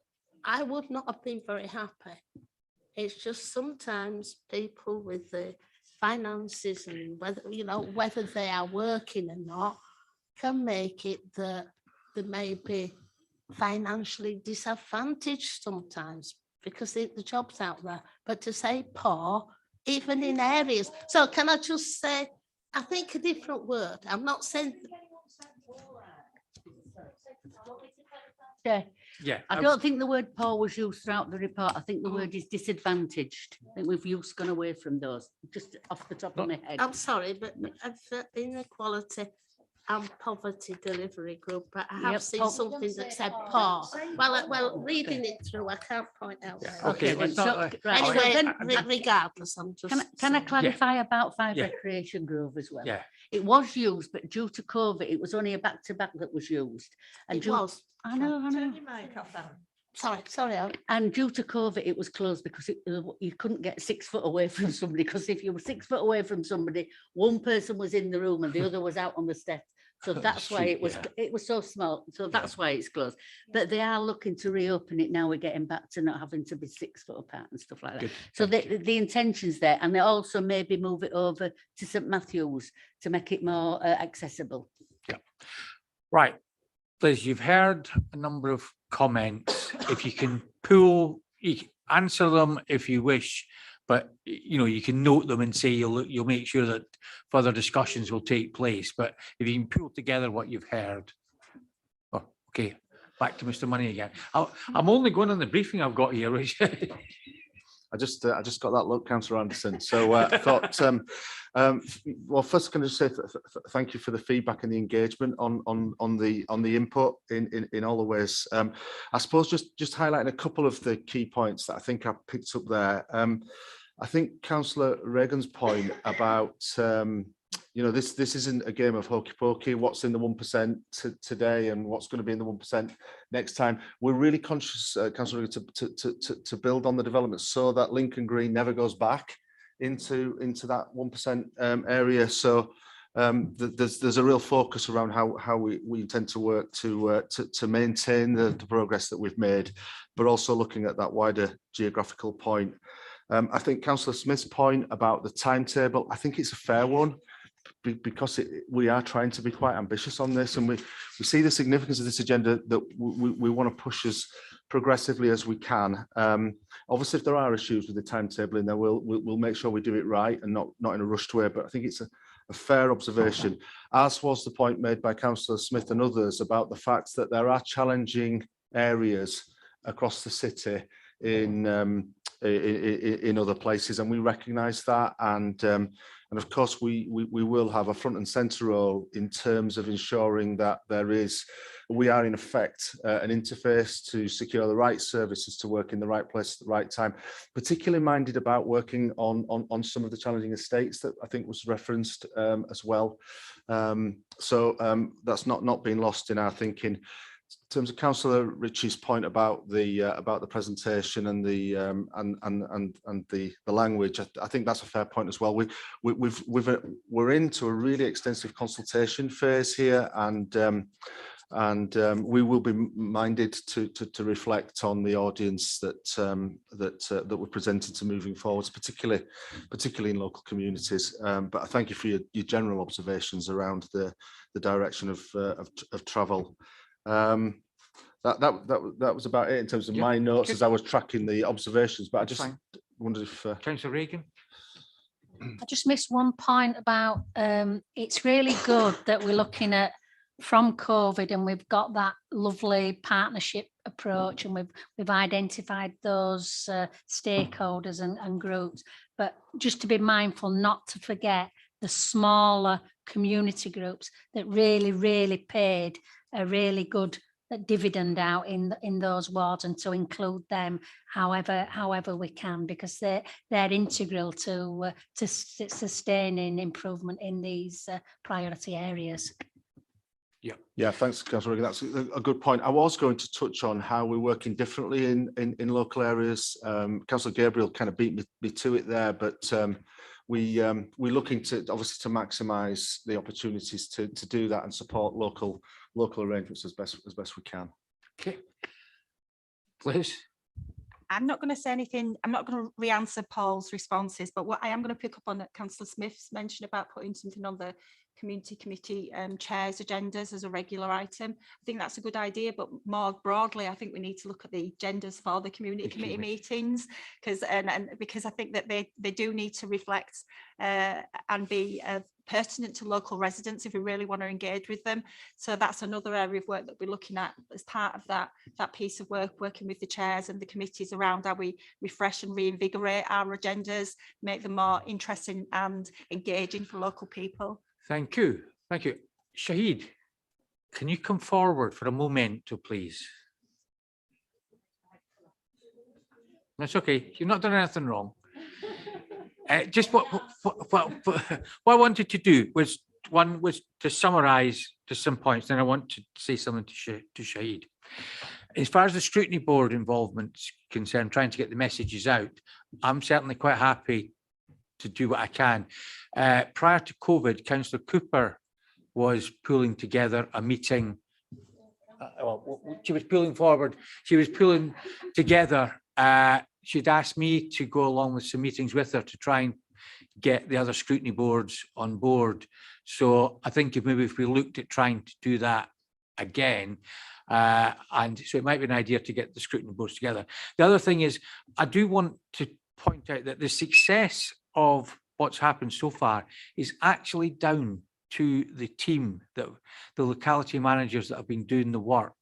I would not have been very happy. It's just sometimes people with the finances and whether, you know, whether they are working or not, can make it that they may be financially disadvantaged sometimes because the job's out there. But to say poor, even in areas, so can I just say, I think a different word. I'm not saying. Yeah, I don't think the word poor was used throughout the report. I think the word is disadvantaged. I think we've used gone away from those, just off the top of my head. I'm sorry, but inequality and poverty delivery group, but I have seen something that said poor. Well, reading it through, I can't point out. where. Okay, then, so, right, so Anyway, then- regardless, I'm just. Can I clarify about 5 Yeah. Recreation Grove as well? Yeah. It was used, but due to COVID, it was only a back-to-back that was used. And It due- was. I know. Turn your mic off, Anne. Sorry, And due to COVID, it was closed because you couldn't get 6 foot away from somebody, because if you were 6 foot away from somebody, one person was in the room and the other was out on the steps. So that's why it was so small. So that's why it's closed. But they are looking to reopen it now. We're getting back to not having to be 6 foot apart and stuff like that. Good, So the intention's there, and they also maybe move it over to St Matthew's to make it more accessible. Yeah. Right. Liz, you've heard a number of comments. If you can you can answer them if you wish, but you can note them and say you'll make sure that further discussions will take place. But if you can pull together what you've heard. Oh, okay, back to Mr. Money again. I'm only going on the briefing I've got here. I just got that look, Councillor Anderson. So I thought, well, first can I just say thank you for the feedback and the engagement on the input in all the ways. I suppose just highlighting a couple of the key points that I think I picked up there. I think Councillor Reagan's point about this isn't a game of hokey pokey. What's in the 1% today and what's going to be in the 1% next time. We're really conscious, Councillor Reagan, to build on the development so that Lincoln Green never goes back into that 1% area. So there's a real focus around how we intend to work to maintain the progress that we've made, but also looking at that wider geographical point. I think Councillor Smith's point about the timetable, I think it's a fair one, because we are trying to be quite ambitious on this, and we see the significance of this agenda that we want to push as progressively as we can. Obviously, if there are issues with the timetable in there, we'll make sure we do it right and not in a rushed way, but I think it's a fair observation, as was the point made by Councillor Smith and others about the fact that there are challenging areas across the city in other places, and we recognise that, and of course we will have a front and centre role in terms of ensuring that we are in effect an interface to secure the right services to work in the right place at the right time, particularly minded about working on some of the challenging estates that I think was referenced as well. So that's not being lost in our thinking. In terms of Councillor Ritchie's point about the presentation and the language, I think that's a fair point as well. We're into a really extensive consultation phase here, and we will be minded to reflect on the audience that we're presenting to moving forwards, particularly in local communities. But I thank you for your general observations around the direction of travel. That was about it in terms of my notes as I was tracking the observations, but I just wondered if Councillor Reagan. I just missed one point about it's really good that we're looking at from COVID, and we've got that lovely partnership approach, and we've identified those stakeholders and groups, but just to be mindful not to forget the smaller community groups that really paid a really good dividend out in those wards, and to include them however we can, because they're integral to sustaining improvement in these priority areas. Yeah, thanks, Councillor Reagan. That's a good point. I was going to touch on how we're working differently in local areas. Councillor Gabriel kind of beat me to it there, but we're looking to obviously to maximise the opportunities to do that and support local arrangements as best we can. Okay, please. I'm not going to say anything. I'm not going to re-answer Paul's responses, but what I am going to pick up on Councillor Smith's mention about putting something on the community committee chairs agendas as a regular item. I think that's a good idea, but more broadly, I think we need to look at the agendas for the community committee meetings, because I think that they do need to reflect and be pertinent to local residents if we really want to engage with them. So that's another area of work that we're looking at as part of that piece of work, working with the chairs and the committees around how we refresh and reinvigorate our agendas, make them more interesting and engaging for local people. Thank you. Thank you. Shahid, can you come forward for a momento, please? That's okay. You've not done anything wrong. Just what I wanted to do was to summarise just some points, then I want to say something to Shahid. As far as the scrutiny board involvement is concerned, trying to get the messages out, I'm certainly quite happy to do what I can. Prior to COVID, Councillor Cooper was pulling together a meeting. She was pulling forward. She was pulling together. She'd asked me to go along with some meetings with her to try and get the other scrutiny boards on board. So I think if we looked at trying to do that again, and so it might be an idea to get the scrutiny boards together. The other thing is, I do want to point out that the success of what's happened so far is actually down to the team, that the locality managers that have been doing the work.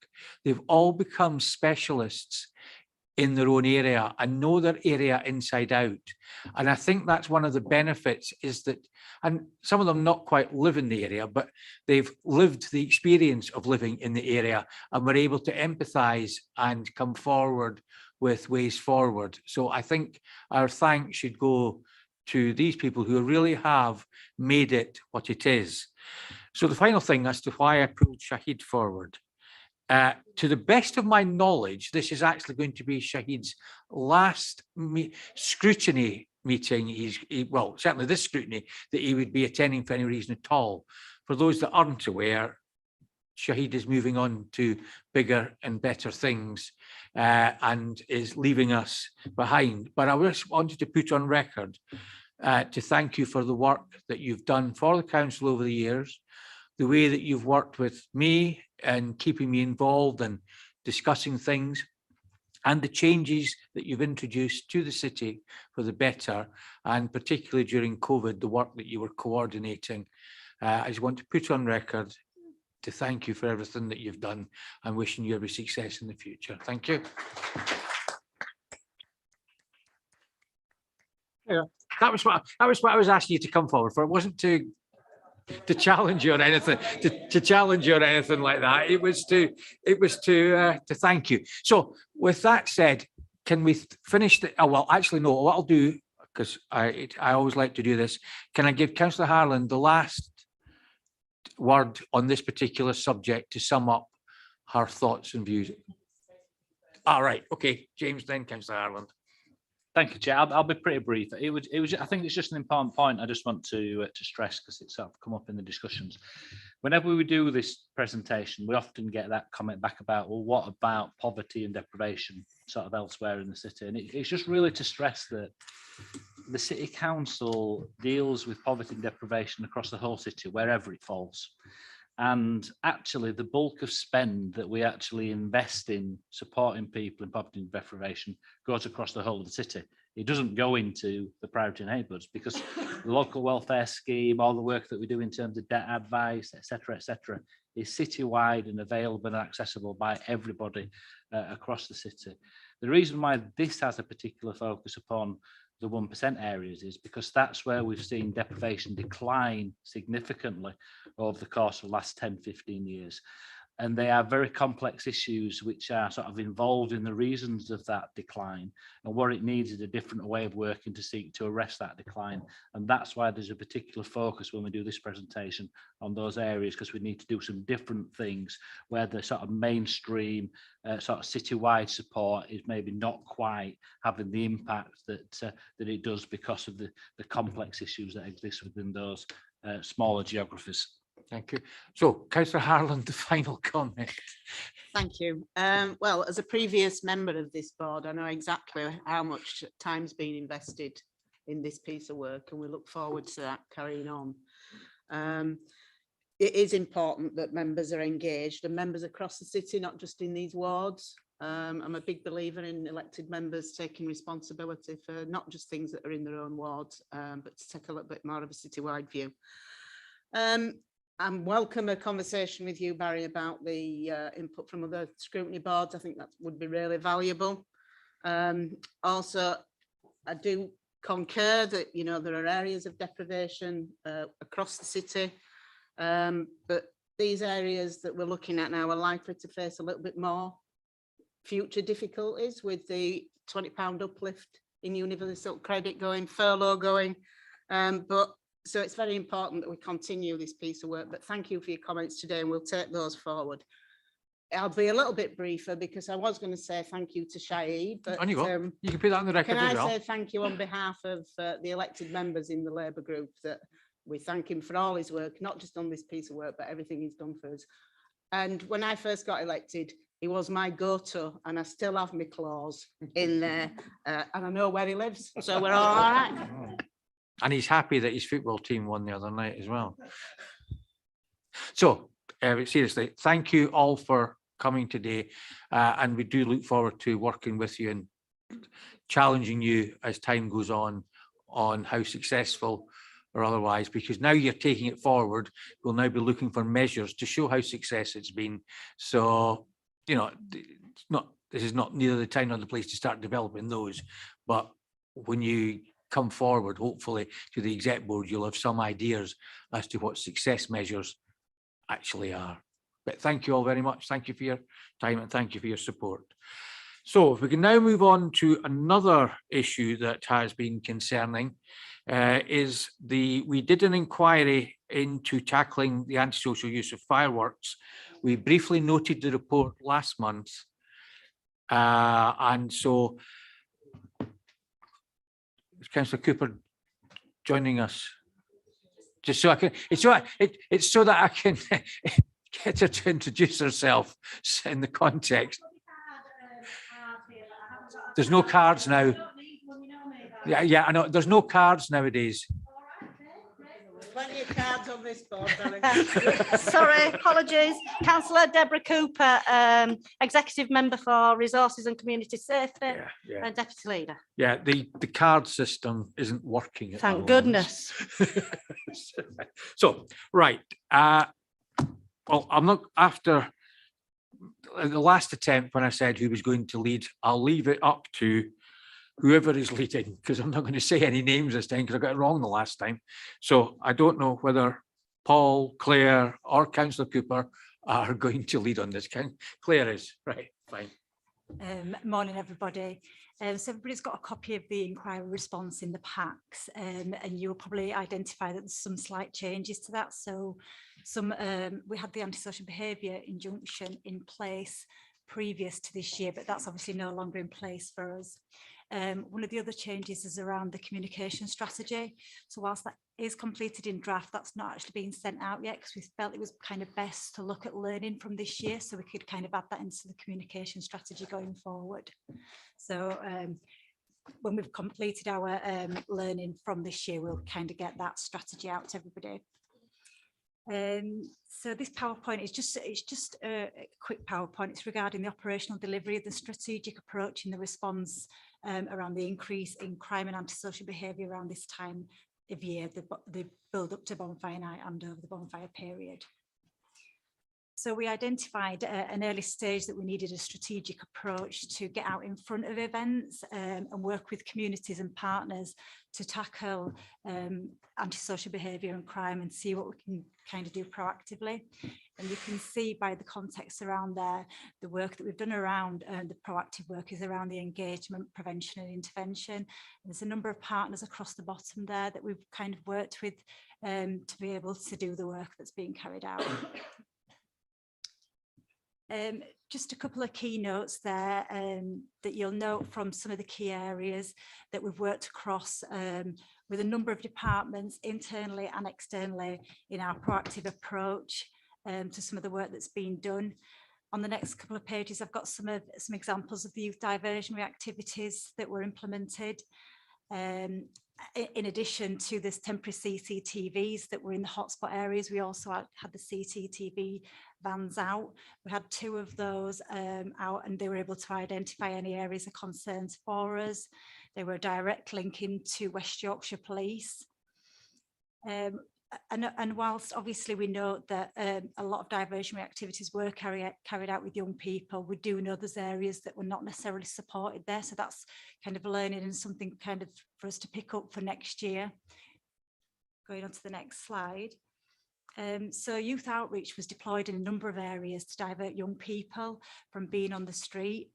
They've all become specialists in their own area and know their area inside out. And I think that's one of the benefits, is that, and some of them not quite live in the area, but they've lived the experience of living in the area and were able to empathise and come forward with ways forward. So I think our thanks should go to these people who really have made it what it is. So the final thing as to why I pulled Shahid forward. To the best of my knowledge, this is actually going to be Shahid's last scrutiny meeting. Well, certainly this scrutiny that he would be attending for any reason at all. For those that aren't aware, Shahid is moving on to bigger and better things and is leaving us behind. But I just wanted to put on record to thank you for the work that you've done for the council over the years, the way that you've worked with me and keeping me involved and discussing things, and the changes that you've introduced to the city for the better, and particularly during COVID, the work that you were coordinating. I just want to put on record to thank you for everything that you've done and wishing you every success in the future. Thank you. Yeah, that was what I was asking you to come forward for. It wasn't to challenge you or anything, to challenge you or anything like that. It was to thank you. So with that said, can we finish the, well, actually, no, what I'll do, because I always like to do this, can I give Councillor Harland the last word on this particular subject to sum up her thoughts and views? All right, okay, James, then Councillor Harland. Thank you, Chair. I'll be pretty brief. It was. I think it's just an important point. I just want to stress, because it's sort of come up in the discussions. Whenever we do this presentation, we often get that comment back about, well, what about poverty and deprivation sort of elsewhere in the city? And it's just really to stress that the City Council deals with poverty and deprivation across the whole city, wherever it falls. And actually, the bulk of spend that we actually invest in supporting people in poverty and deprivation goes across the whole of the city. It doesn't go into the priority neighbourhoods, because the local welfare scheme, all the work that we do in terms of debt advice, etc., is citywide and available and accessible by everybody across the city. The reason why this has a particular focus upon the 1% areas is because that's where we've seen deprivation decline significantly over the course of the last 10, 15 years. And they are very complex issues which are sort of involved in the reasons of that decline. And what it needs is a different way of working to seek to arrest that decline. And that's why there's a particular focus when we do this presentation on those areas, because we need to do some different things where the sort of mainstream sort of citywide support is maybe not quite having the impact that it does because of the complex issues that exist within those smaller geographies. Thank you. So, Councillor Harland, the final comment. Thank you. Well, as a previous member of this board, I know exactly how much time's been invested in this piece of work, and we look forward to that carrying on. It is important that members are engaged, and members across the city, not just in these wards. I'm a big believer in elected members taking responsibility for not just things that are in their own wards, but to take a little bit more of a citywide view. I welcome a conversation with you, Barry, about the input from other scrutiny boards. I think that would be really valuable. Also, I do concur that, you know, there are areas of deprivation across the city, but these areas that we're looking at now are likely to face a little bit more future difficulties with the £20 uplift in universal credit going, furlough going, so it's very important that we continue this piece of work, but thank you for your comments today, and we'll take those forward. I'll be a little bit briefer because I was going to say thank you to Shaheed, but On you go. You can put that on the record can I as well. say thank you on behalf of the elected members in the Labour group, that we thank him for all his work, not just on this piece of work, but everything he's done for us. And when I first got elected, he was my go-to, and I still have my claws in there, and I know where he lives, so we're all right. And he's happy that his football team won the other night as well. So seriously, thank you all for coming today, and we do look forward to working with you and challenging you as time goes on how successful or otherwise, because now you're taking it forward. We'll now be looking for measures to show how success it's been. So, you know, this is not neither the time nor the place to start developing those, but when you come forward, hopefully to the exec board, you'll have some ideas as to what success measures actually are. But thank you all very much. Thank you for your time and thank you for your support. So if we can now move on to another issue that has been concerning, we did an inquiry into tackling the antisocial use of fireworks. We briefly noted the report last month. And so is Councillor Cooper joining us? Just so I can, it's so that I can get her to introduce herself in the context. There's no cards now. Yeah, I know. There's no cards nowadays. Plenty of cards on this board, Sorry, apologies. Councillor Deborah Cooper, Executive Member for Resources and Community Safety, and Deputy Leader. Yeah, the card system isn't working. Thank goodness. So, right. Well, I'm not after the last attempt when I said who was going to lead. I'll leave it up to whoever is leading, because I'm not going to say any names this time because I got it wrong the last time. So I don't know whether Paul, Claire or Councillor Cooper are going to lead on this. Claire is, right, fine. Morning, everybody. So everybody's got a copy of the inquiry response in the packs, and you'll probably identify that there's some slight changes to that. So we had the antisocial behaviour injunction in place previous to this year, but that's obviously no longer in place for us. One of the other changes is around the communication strategy. So whilst that is completed in draft, that's not actually being sent out yet because we felt it was kind of best to look at learning from this year, so we could kind of add that into the communication strategy going forward. So when we've completed our learning from this year, we'll kind of get that strategy out to everybody. So this PowerPoint is just a quick PowerPoint. It's regarding the operational delivery of the strategic approach in the response around the increase in crime and antisocial behaviour around this time of year, the build up to bonfire night and over the bonfire period. So we identified at an early stage that we needed a strategic approach to get out in front of events and work with communities and partners to tackle antisocial behaviour and crime and see what we can kind of do proactively. And you can see by the context around there, the work that we've done around the proactive work is around the engagement, prevention and intervention. And there's a number of partners across the bottom there that we've kind of worked with to be able to do the work that's being carried out. Just a couple of key notes there that you'll note from some of the key areas that we've worked across with a number of departments internally and externally in our proactive approach to some of the work that's been done. On the next couple of pages, I've got some examples of the youth diversionary activities that were implemented. In addition to this temporary CCTVs that were in the hotspot areas, we also had the CCTV vans out. We had 2 of those out, and they were able to identify any areas of concerns for us. They were a direct link into West Yorkshire Police. And whilst obviously we know that a lot of diversionary activities were carried out with young people, we do know there's areas that were not necessarily supported there. So that's kind of learning and something kind of for us to pick up for next year. Going on to the next slide. So youth outreach was deployed in a number of areas to divert young people from being on the street.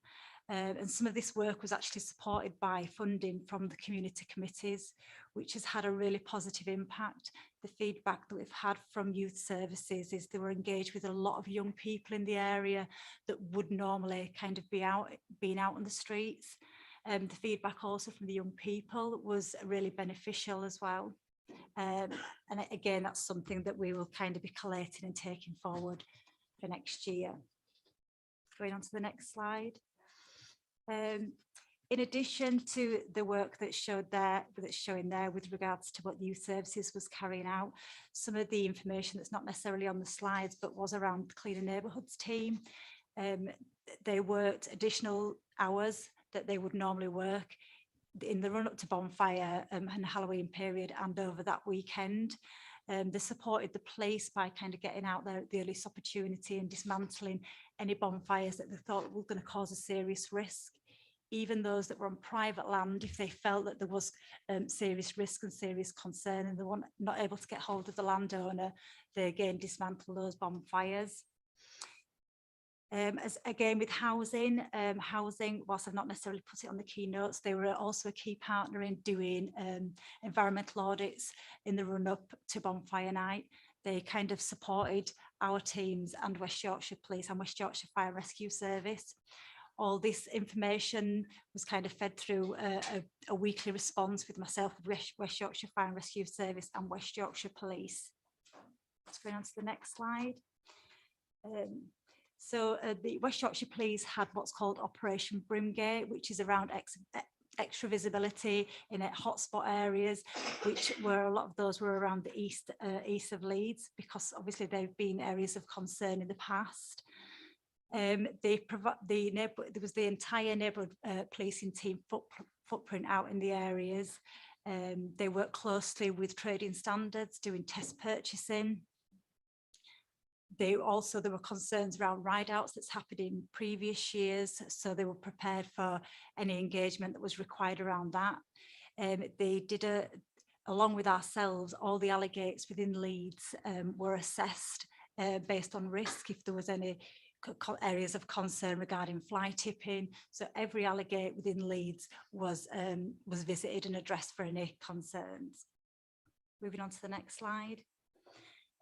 And some of this work was actually supported by funding from the community committees, which has had a really positive impact. The feedback that we've had from youth services is they were engaged with a lot of young people in the area that would normally kind of being out on the streets. The feedback also from the young people was really beneficial as well. And again, that's something that we will kind of be collating and taking forward for next year. Going on to the next slide. In addition to the work that's showing there with regards to what youth services was carrying out, some of the information that's not necessarily on the slides but was around the Cleaner Neighbourhoods team. They worked additional hours that they would normally work in the run up to bonfire and Halloween period and over that weekend. They supported the police by kind of getting out there at the earliest opportunity and dismantling any bonfires that they thought were going to cause a serious risk. Even those that were on private land, if they felt that there was serious risk and serious concern and they were not able to get hold of the landowner, they again dismantled those bonfires. As again with housing, whilst I've not necessarily put it on the keynotes, they were also a key partner in doing environmental audits in the run up to bonfire night. They kind of supported our teams and West Yorkshire Police and West Yorkshire Fire and Rescue Service. All this information was kind of fed through a weekly response with myself, West Yorkshire Fire and Rescue Service and West Yorkshire Police. Let's go on to the next slide. So the West Yorkshire Police had what's called Operation Brimgay, which is around extra visibility in hotspot areas, which were a lot of those were around the east of Leeds, because obviously they've been areas of concern in the past. There was the entire neighbourhood policing team footprint out in the areas. They worked closely with trading standards, doing test purchasing. There were concerns around ride-outs that's happened in previous years, so they were prepared for any engagement that was required around that. They did along with ourselves, all the alligates within Leeds were assessed based on risk, if there was any areas of concern regarding fly tipping. So every alligate within Leeds was visited and addressed for any concerns. Moving on to the next slide.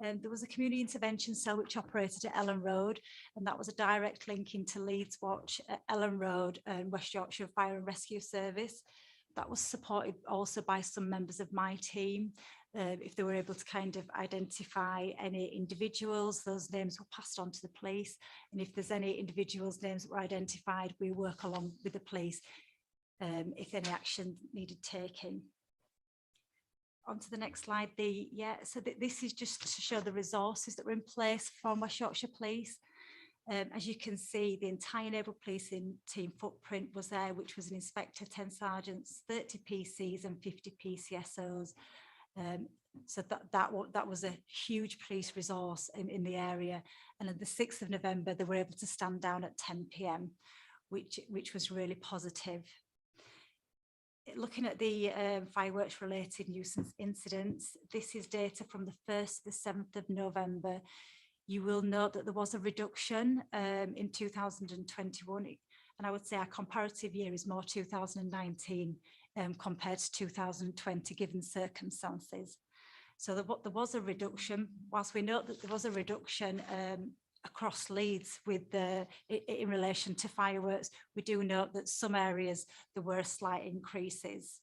There was a community intervention cell which operated at Ellen Road, and that was a direct link into Leeds Watch at Ellen Road and West Yorkshire Fire and Rescue Service. That was supported also by some members of my team. If they were able to kind of identify any individuals, those names were passed on to the police. And if there's any individuals' names that were identified, we work along with the police if any action needed taken. On to the next slide. This is just to show the resources that were in place from West Yorkshire Police. As you can see, the entire neighbourhood policing team footprint was there, which was an inspector, 10 sergeants, 30 PCs and 50 PCSOs. So that was a huge police resource in the area. And on the 6th of November, they were able to stand down at 10 PM, which was really positive. Looking at the fireworks related nuisance incidents, this is data from the 1st to the 7th of November. You will note that there was a reduction in 2021, and I would say our comparative year is more 2019 compared to 2020, given circumstances. So there was a reduction. Whilst we note that there was a reduction across Leeds in relation to fireworks, we do note that some areas there were slight increases.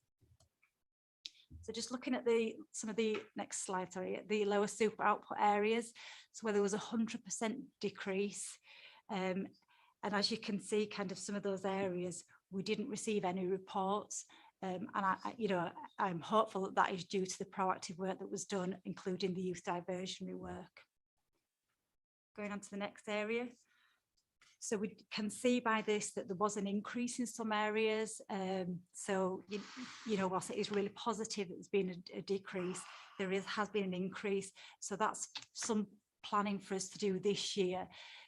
So just looking at some of the next slide, the lower super output areas, so where there was 100% decrease. And as you can see, kind of some of those areas, we didn't receive any reports. And I'm hopeful that that is due to the proactive work that was done, including the youth diversionary work. Going on to the next area. So we can see by this that there was an increase in some areas. Whilst it is really positive, it's been a decrease, has been an increase. So that's some planning for us to do this year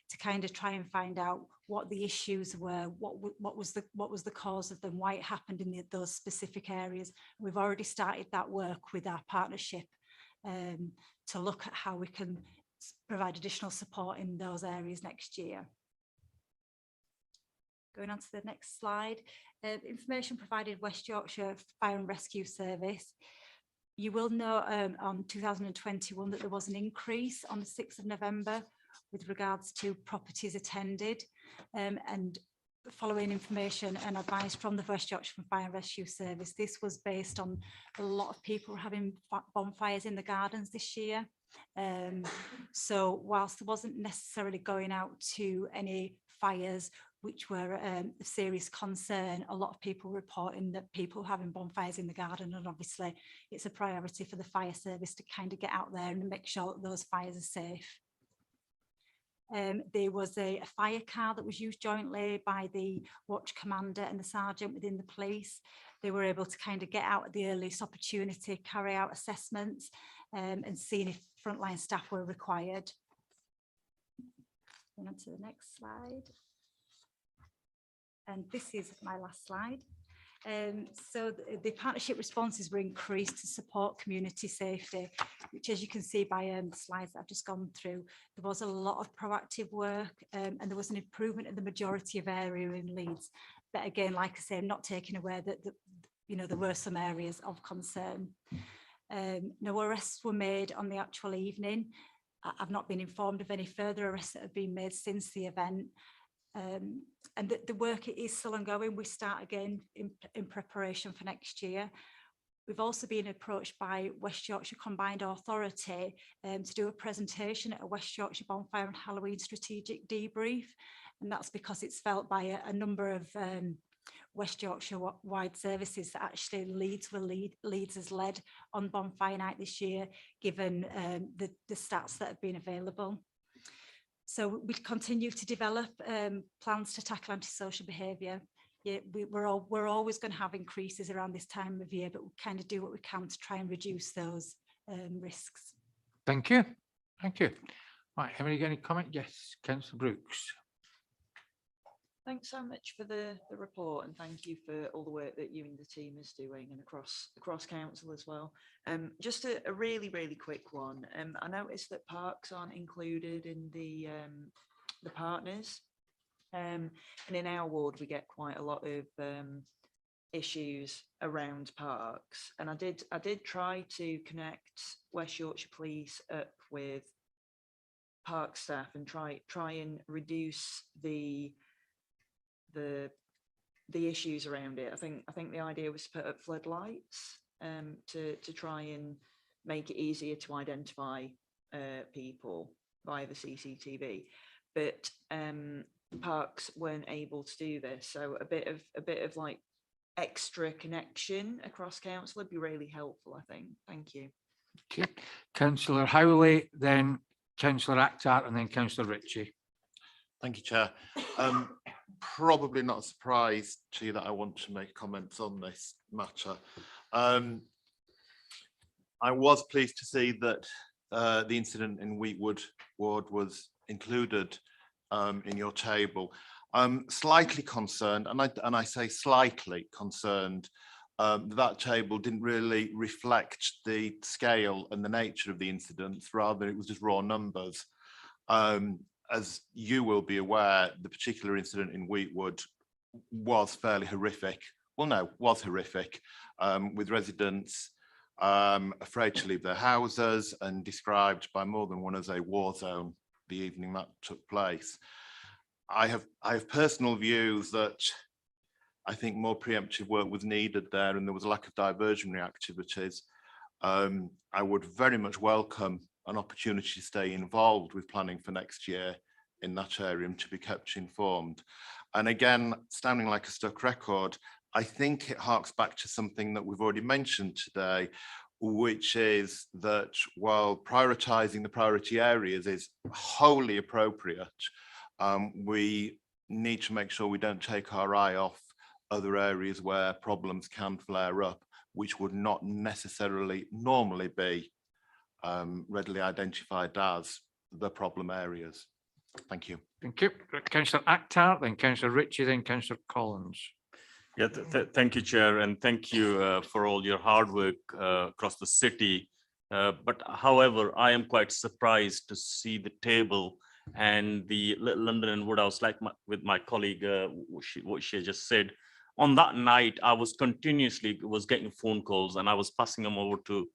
to kind of try and find out what the issues were, what was the cause of them, why it happened in those specific areas. We've already started that work with our partnership to look at how we can provide additional support in those areas next year. Going on to the next slide, information provided West Yorkshire Fire and Rescue Service. You will know on 2021 that there was an increase on the 6th of November with regards to properties attended, and following information and advice from the West Yorkshire Fire and Rescue Service. This was based on a lot of people having bonfires in the gardens this year. So whilst there wasn't necessarily going out to any fires which were a serious concern, a lot of people reporting that people having bonfires in the garden, and obviously it's a priority for the fire service to kind of get out there and make sure that those fires are safe. There was a fire car that was used jointly by the watch commander and the sergeant within the police. They were able to kind of get out at the earliest opportunity, carry out assessments, and seeing if frontline staff were required. Going on to the next slide. And this is my last slide. So the partnership responses were increased to support community safety, which, as you can see by the slides that I've just gone through, there was a lot of proactive work, and there was an improvement in the majority of area in Leeds. But again, like I say, I'm not taking away that you know, there were some areas of concern. No arrests were made on the actual evening. I've not been informed of any further arrests that have been made since the event. And the work is still ongoing. We start again in preparation for next year. We've also been approached by West Yorkshire Combined Authority to do a presentation at a West Yorkshire Bonfire and Halloween strategic debrief. And that's because it's felt by a number of West Yorkshire wide services that actually Leeds has led on Bonfire Night this year, given the stats that have been available. So we continue to develop plans to tackle antisocial behaviour. Yeah, we're always going to have increases around this time of year, but we kind of do what we can to try and reduce those risks. Thank you. Thank you. Right, have you got any comment? Yes, Councillor Brooks. Thanks so much for the report, and thank you for all the work that you and the team is doing, and across council as well. Just a really quick one. I noticed that parks aren't included in the partners, and in our ward we get quite a lot of issues around parks, and I did try to connect West Yorkshire Police up with park staff and try and reduce the issues around it. I think the idea was to put up floodlights to try and make it easier to identify people via the CCTV, but parks weren't able to do this. So a bit of like extra connection across council would be really helpful, I think. Thank you. Okay, Councillor Howley, then Councillor Akhtar, and then Councillor Ritchie. Thank you, Chair. Probably not a surprise to you that I want to make comments on this matter. I was pleased to see that the incident in Wheatwood ward was included in your table. I'm slightly concerned, and I say slightly concerned, that table didn't really reflect the scale and the nature of the incidents. Rather, it was just raw numbers. As you will be aware, the particular incident in Wheatwood was fairly horrific. Well, no, was horrific, with residents afraid to leave their houses and described by more than one as a war zone the evening that took place. I have personal views that I think more preemptive work was needed there, and there was a lack of diversionary activities. I would very much welcome an opportunity to stay involved with planning for next year in that area and to be kept informed. And again, sounding like a stuck record, I think it harks back to something that we've already mentioned today, which is that while prioritising the priority areas is wholly appropriate, we need to make sure we don't take our eye off other areas where problems can flare up, which would not necessarily normally be readily identified as the problem areas. Thank you. Thank you. Councillor Akhtar, then Councillor Ritchie, then Councillor Collins. Yeah, thank you, Chair, and thank you for all your hard work across the city. But however, I am quite surprised to see the table and the Little London and Woodhouse, like with my colleague, what she just said. On that night, I was continuously getting phone calls, and I was passing them over to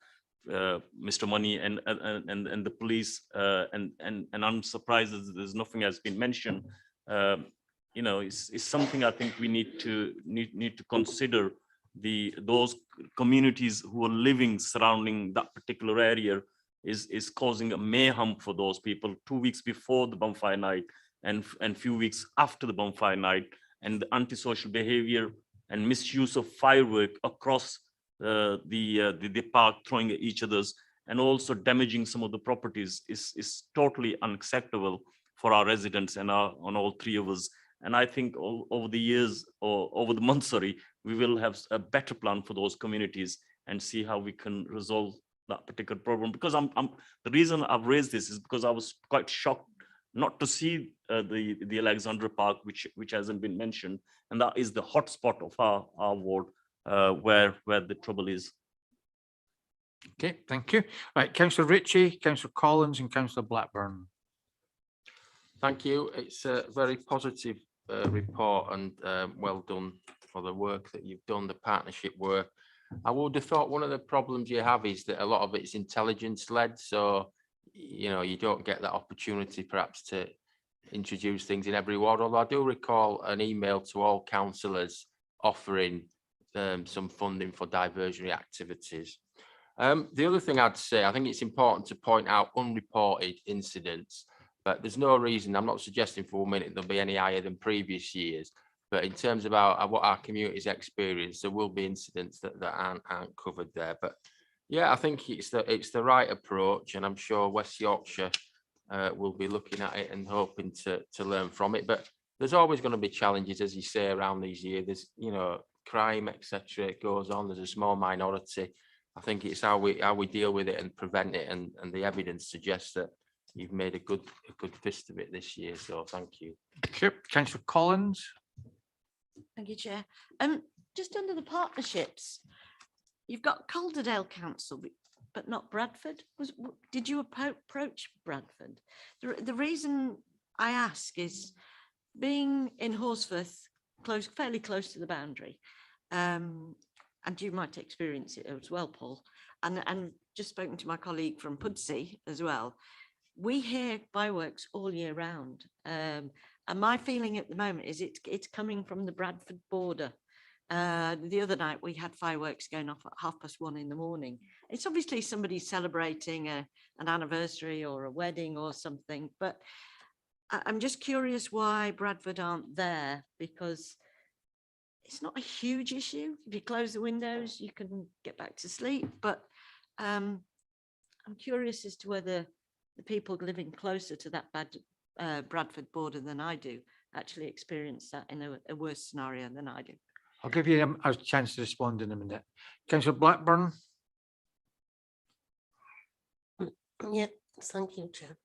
Mr. Money and the police, and I'm surprised that there's nothing has been mentioned. You know, it's something I think we need to consider. Those communities who are living surrounding that particular area is causing a mayhem for those people 2 weeks before the bonfire night and few weeks after the bonfire night, and the antisocial behavior and misuse of firework across the park, throwing at each other's, and also damaging some of the properties is totally unacceptable for our residents and on all three of us. And I think over the years, or over the months, sorry, we will have a better plan for those communities and see how we can resolve that particular problem. Because the reason I've raised this is because I was quite shocked not to see the Alexandra Park, which hasn't been mentioned, and that is the hotspot of our ward, where the trouble is. Okay, thank you. Right, Councillor Ritchie, Councillor Collins, and Councillor Blackburn. Thank you. It's a very positive report, and well done for the work that you've done, the partnership work. I would have thought one of the problems you have is that a lot of it's intelligence led. So, you know, you don't get that opportunity perhaps to introduce things in every ward. Although I do recall an email to all councillors offering some funding for diversionary activities. The other thing I'd say, I think it's important to point out unreported incidents. But there's no reason, I'm not suggesting for 1 minute there'll be any higher than previous years, but in terms of what our community's experienced, there will be incidents that aren't covered there. But yeah, I think it's the right approach, and I'm sure West Yorkshire will be looking at it and hoping to learn from it. But there's always going to be challenges, as you say, around these years. There's, you know, crime, etc. It goes on. There's a small minority. I think it's how we deal with it and prevent it, and the evidence suggests that you've made a good fist of it this year, so thank you. Sure. Councillor Collins. Thank you, Chair. Just under the partnerships, you've got Calderdale Council, but not Bradford. Did you approach Bradford? The reason I ask is, being in Horsforth, fairly close to the boundary, and you might experience it as well, Paul, and just spoken to my colleague from Pudsey as well. We hear fireworks all year round, and my feeling at the moment is it's coming from the Bradford border. The other night we had fireworks going off at 1:30 in the morning. It's obviously somebody celebrating an anniversary or a wedding or something, but I'm just curious why Bradford aren't there, because it's not a huge issue. If you close the windows, you can get back to sleep, but I'm curious as to whether the people living closer to that Bradford border than I do actually experience that in a worse scenario than I do. I'll give you a chance to respond in a minute. Councillor Blackburn. Yeah, thank you, Chair.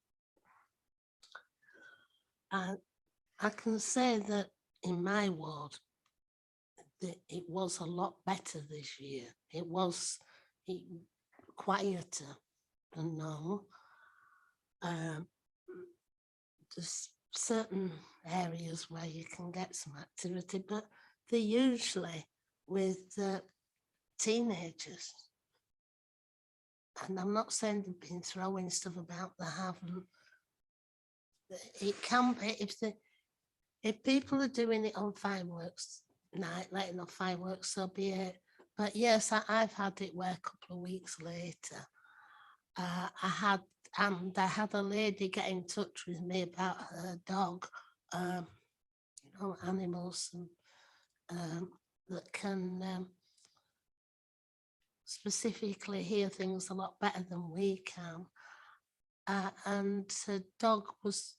I can say that in my ward, it was a lot better this year. It was quieter than normal. There's certain areas where you can get some activity, but they're usually with teenagers. And I'm not saying they've been throwing stuff about, they haven't. It can be, if people are doing it on fireworks night, letting off fireworks, so be it. But yes, I've had it where a couple of weeks later, I had a lady get in touch with me about her dog, you know, animals that can specifically hear things a lot better than we can. And her dog was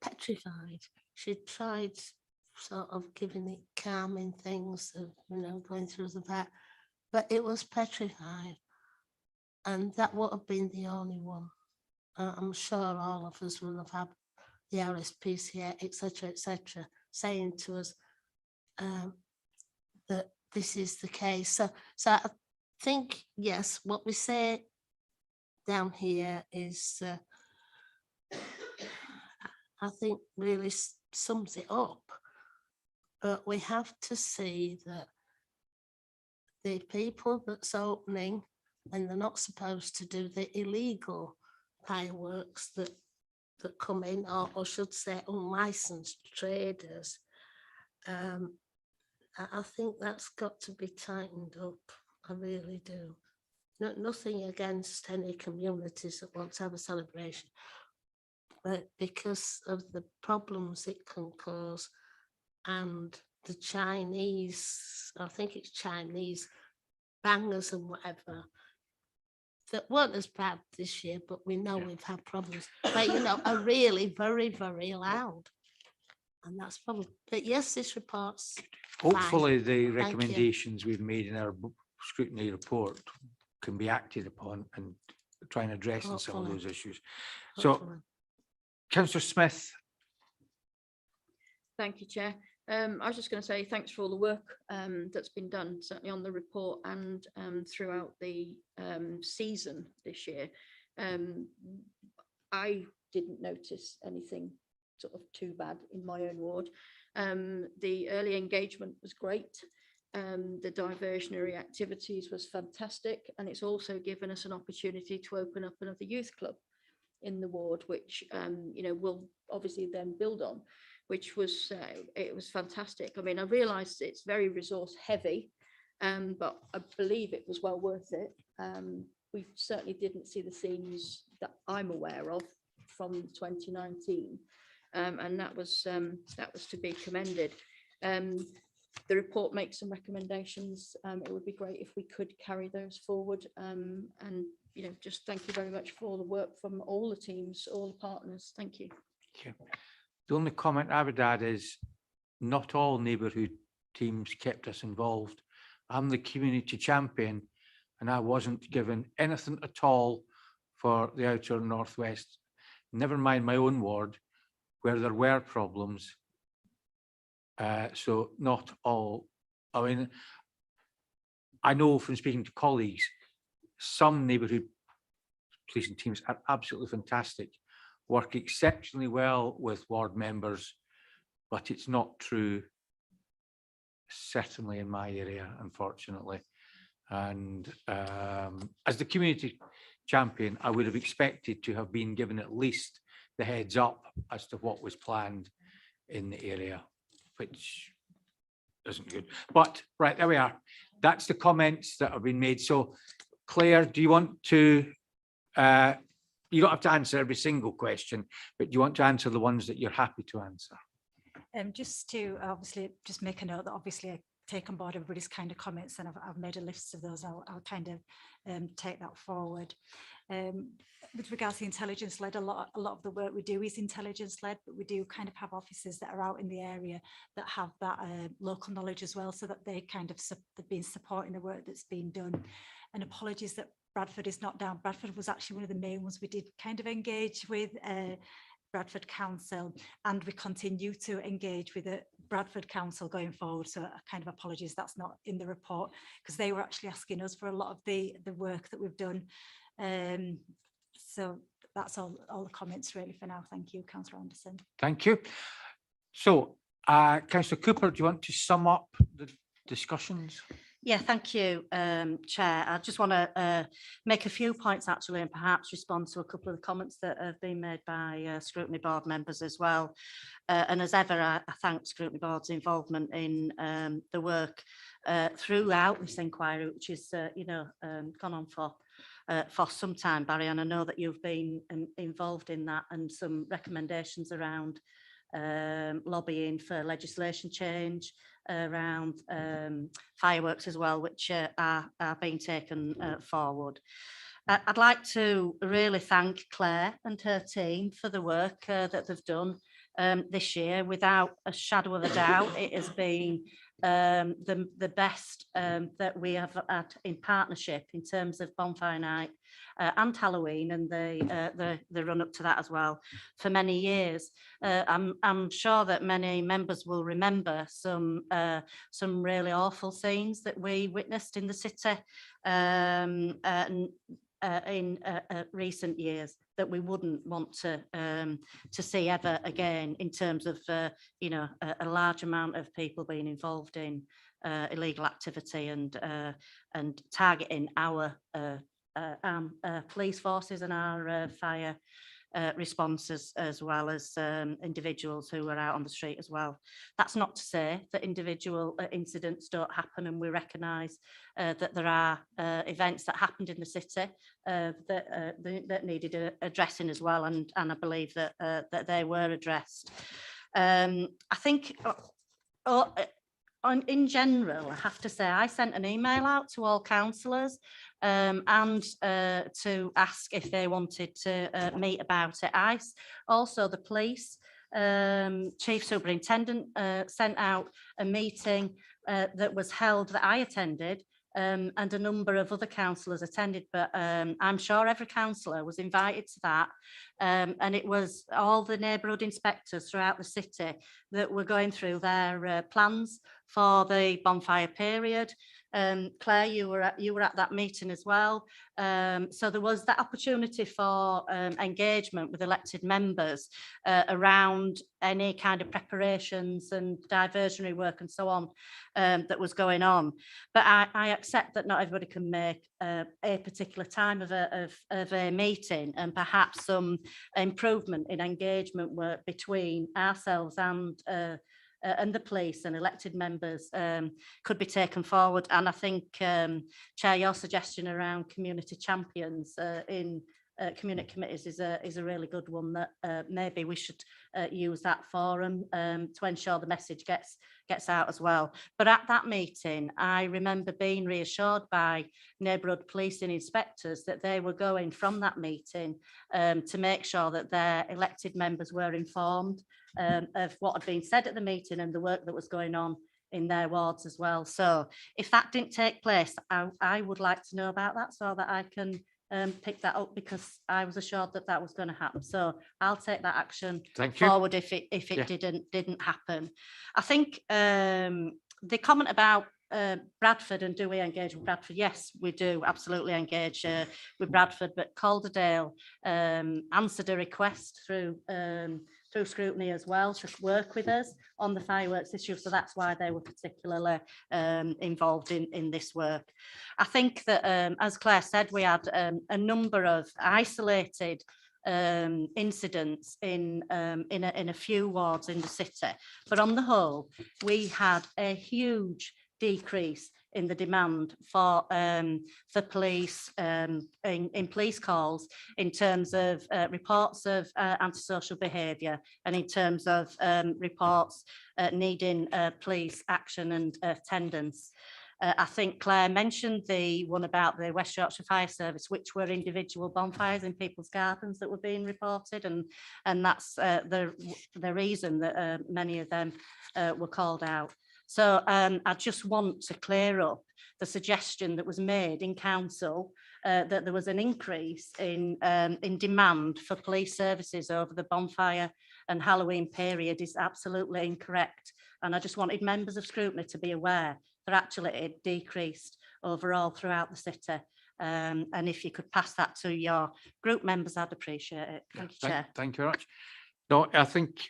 petrified. She tried sort of giving it calming things, you know, going through the vet, but it was petrified. And that would have been the only one. I'm sure all of us will have had the RSPCA, etc., saying to us that this is the case. So I think, yes, what we say down here is I think really sums it up. But we have to see that the people that's opening, and they're not supposed to do the illegal fireworks that come in, or should say unlicensed traders. I think that's got to be tightened up. I really do. Nothing against any communities that want to have a celebration, but because of the problems it can cause, and the Chinese, I think it's Chinese bangers and whatever, that weren't as bad this year, but we know we've had problems, but you know, are really very, very loud. And that's probably, but yes, this report's fine. Hopefully the Thank you. recommendations we've made in our scrutiny report can be acted upon and try and address some of Hopefully. those issues. So, Hopefully. Councillor Smith. Thank you, Chair. I was just going to say thanks for all the work that's been done, certainly on the report and throughout the season this year. I didn't notice anything sort of too bad in my own ward. The early engagement was great. The diversionary activities was fantastic, and it's also given us an opportunity to open up another youth club in the ward, which you know, we'll obviously then build on, which was it was fantastic. I mean, I realised it's very resource heavy, but I believe it was well worth it. We certainly didn't see the scenes that I'm aware of from 2019, and that was to be commended. The report makes some recommendations. It would be great if we could carry those forward, and you know, just thank you very much for all the work from all the teams, all the partners. Thank you. Okay. The only comment I would add is not all neighbourhood teams kept us involved. I'm the community champion, and I wasn't given anything at all for the outer northwest, never mind my own ward, where there were problems. So not all, I mean, I know from speaking to colleagues, some neighbourhood policing teams are absolutely fantastic, work exceptionally well with ward members, but it's not true, certainly in my area, unfortunately. And as the community champion, I would have expected to have been given at least the heads up as to what was planned in the area, which isn't good. But right, there we are. That's the comments that have been made. So Claire, do you want to, you don't have to answer every single question, but do you want to answer the ones that you're happy to answer? Just to obviously just make a note that obviously I take on board everybody's kind of comments, and I've made a list of those. I'll kind of take that forward. With regards to intelligence led, a lot of the work we do is intelligence led, but we do kind of have officers that are out in the area that have that local knowledge as well, so that they kind of they've been supporting the work that's been done. And apologies that Bradford is not down. Bradford was actually one of the main ones we did kind of engage with. Bradford Council, and we continue to engage with the Bradford Council going forward. So kind of apologies that's not in the report, because they were actually asking us for a lot of the work that we've done. So that's all the comments really for now. Thank you, Councillor Anderson. Thank you. So Councillor Cooper, do you want to sum up the discussions? Yeah, thank you, Chair. I just want to make a few points actually, and perhaps respond to a couple of the comments that have been made by Scrutiny Board members as well. And as ever, I thank Scrutiny Board's involvement in the work throughout this inquiry, which is, you know, gone on for some time, Barry, and I know that you've been involved in that, and some recommendations around lobbying for legislation change around fireworks as well, which are being taken forward. I'd like to really thank Claire and her team for the work that they've done this year. Without a shadow of a doubt, it has been the best that we have had in partnership in terms of Bonfire Night and Halloween, and the run up to that as well, for many years. I'm sure that many members will remember some really awful scenes that we witnessed in the city, and in recent years that we wouldn't want to see ever again in terms of you know, a large amount of people being involved in illegal activity and targeting our police forces and our fire responses, as well as individuals who are out on the street as well. That's not to say that individual incidents don't happen, and we recognise that there are events that happened in the city that needed addressing as well, and I believe that that they were addressed. I think in general, I have to say, I sent an email out to all councillors and to ask if they wanted to meet about it. Also, the police chief superintendent sent out a meeting that was held that I attended, and a number of other councillors attended, but I'm sure every councillor was invited to that, and it was all the neighbourhood inspectors throughout the city that were going through their plans for the bonfire period. Claire, you were at that meeting as well. So there was that opportunity for engagement with elected members around any kind of preparations and diversionary work and so on that was going on. But I accept that not everybody can make a particular time of a meeting, and perhaps some improvement in engagement work between ourselves and the police and elected members could be taken forward. And I think, Chair, your suggestion around community champions in community committees is a really good one that maybe we should use that forum to ensure the message gets out as well. But at that meeting, I remember being reassured by neighbourhood policing inspectors that they were going from that meeting to make sure that their elected members were informed of what had been said at the meeting and the work that was going on in their wards as well. So if that didn't take place, I would like to know about that so that I can pick that up, because I was assured that that was going to happen. So I'll take that action forward if it didn't happen. I think the comment about Bradford and do we engage with Bradford? Yes, we do absolutely engage with Bradford, but Calderdale answered a request through Scrutiny as well to work with us on the fireworks issue, so that's why they were particularly involved in this work. I think that, as Claire said, we had a number of isolated incidents in a few wards in the city, but on the whole, we had a huge decrease in the demand for police in police calls, in terms of reports of antisocial behaviour, and in terms of reports needing police action and attendance. I think Claire mentioned the one about the West Yorkshire Fire Service, which were individual bonfires in people's gardens that were being reported, and that's the reason that many of them were called out. So I just want to clear up the suggestion that was made in council that there was an increase in demand for police services over the bonfire and Halloween period is absolutely incorrect. And I just wanted members of Scrutiny to be aware that actually it decreased overall throughout the city. And if you could pass that to your group members, I'd appreciate it. Thank you, Chair. Thank you very much. No, I think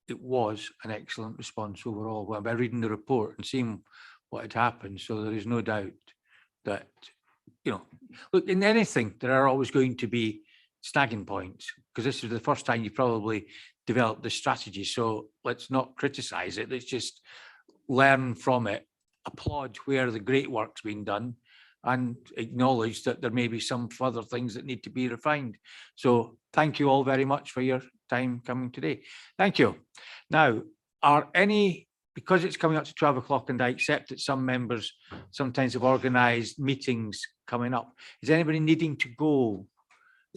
it was an excellent response overall. Well, by reading the report and seeing what had happened, so there is no doubt that, you know, look, in anything, there are always going to be snagging points, because this is the first time you probably developed this strategy. So let's not criticise it. Let's just learn from it, applaud where the great work's been done, and acknowledge that there may be some further things that need to be refined. So thank you all very much for your time coming today. Thank you. Now, are any, because it's coming up to 12 o'clock and I accept that some members sometimes have organised meetings coming up, is anybody needing to go?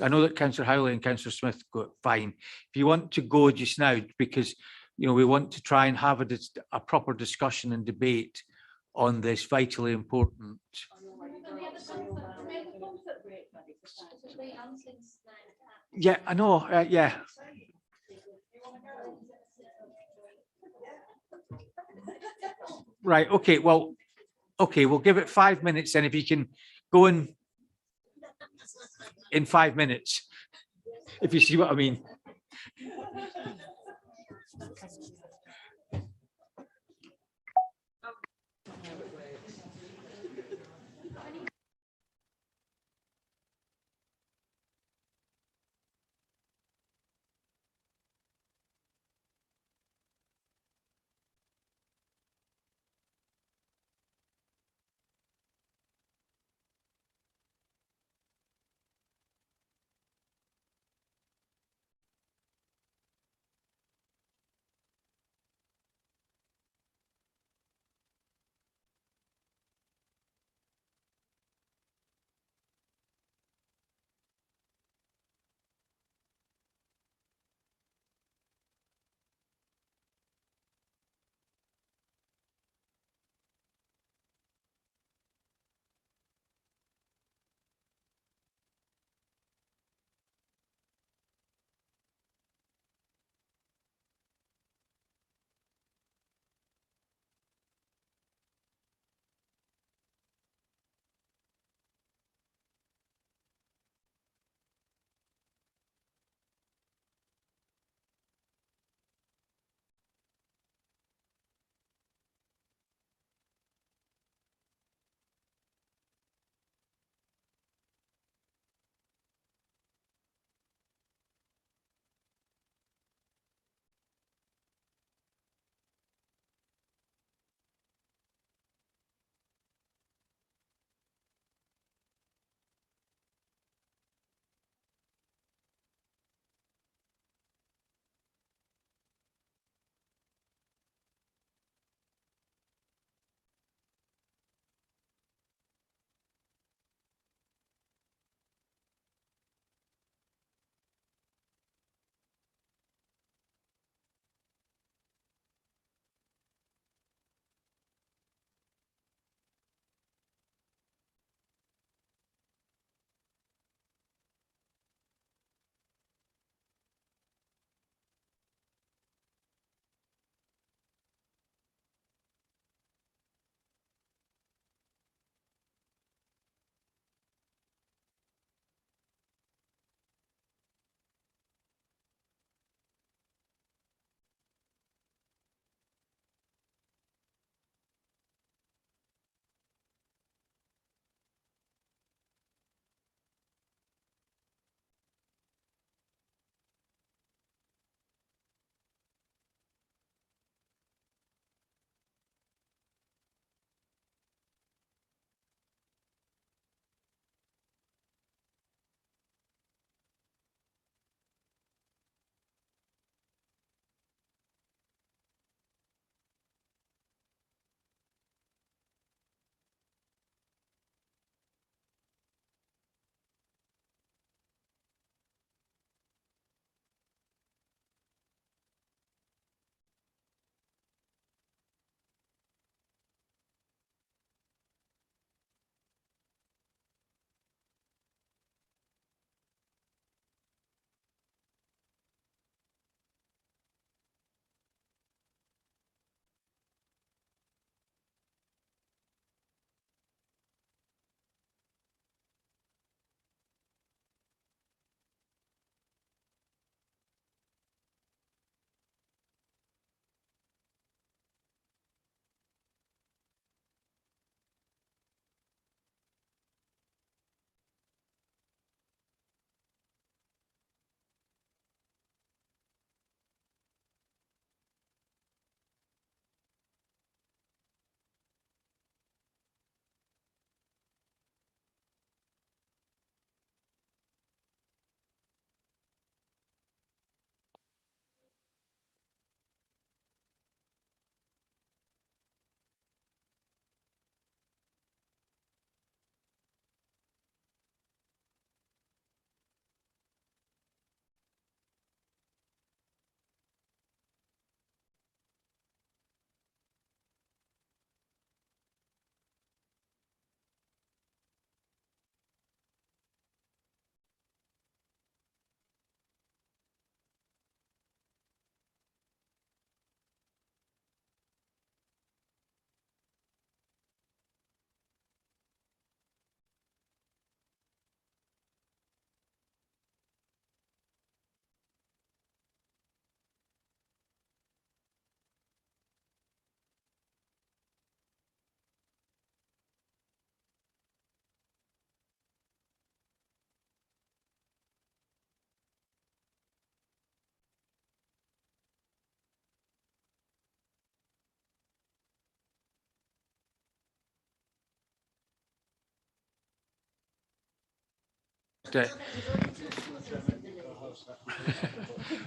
I know that Councillor Howley and Councillor Smith go fine. If you want to go just now, because, you know, we want to try and have a proper discussion and debate on this vitally important. Yeah, I know. Yeah. Right. Okay. Well, okay. We'll give it 5 minutes, and if you can go and in 5 minutes, if you see what I mean.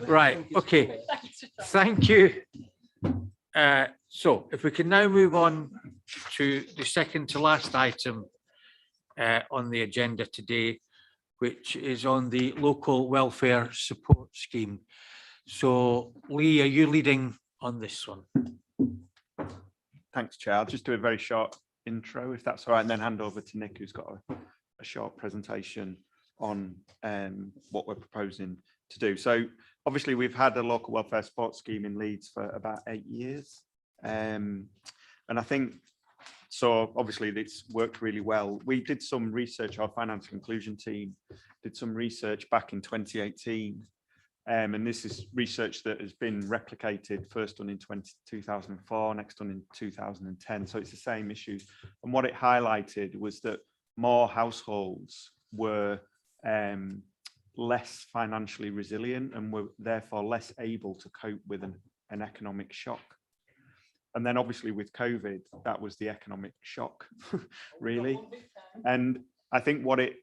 Right, okay, thank you. So if we can now move on to the second to last item on the agenda today, which is on the local welfare support scheme. So Lee, are you leading on this one? Thanks, Chair. I'll just do a very short intro, if that's all right, and then hand over to Nick, who's got a short presentation on what we're proposing to do. So obviously we've had a local welfare support scheme in Leeds for about 8 years. And I think, so obviously it's worked really well. We did some research, our financial inclusion team did some research back in 2018. And this is research that has been replicated, first done in 2004, next done in 2010. So it's the same issues. And what it highlighted was that more households were less financially resilient and were therefore less able to cope with an economic shock. And then obviously with COVID, that was the economic shock, really. And I think what it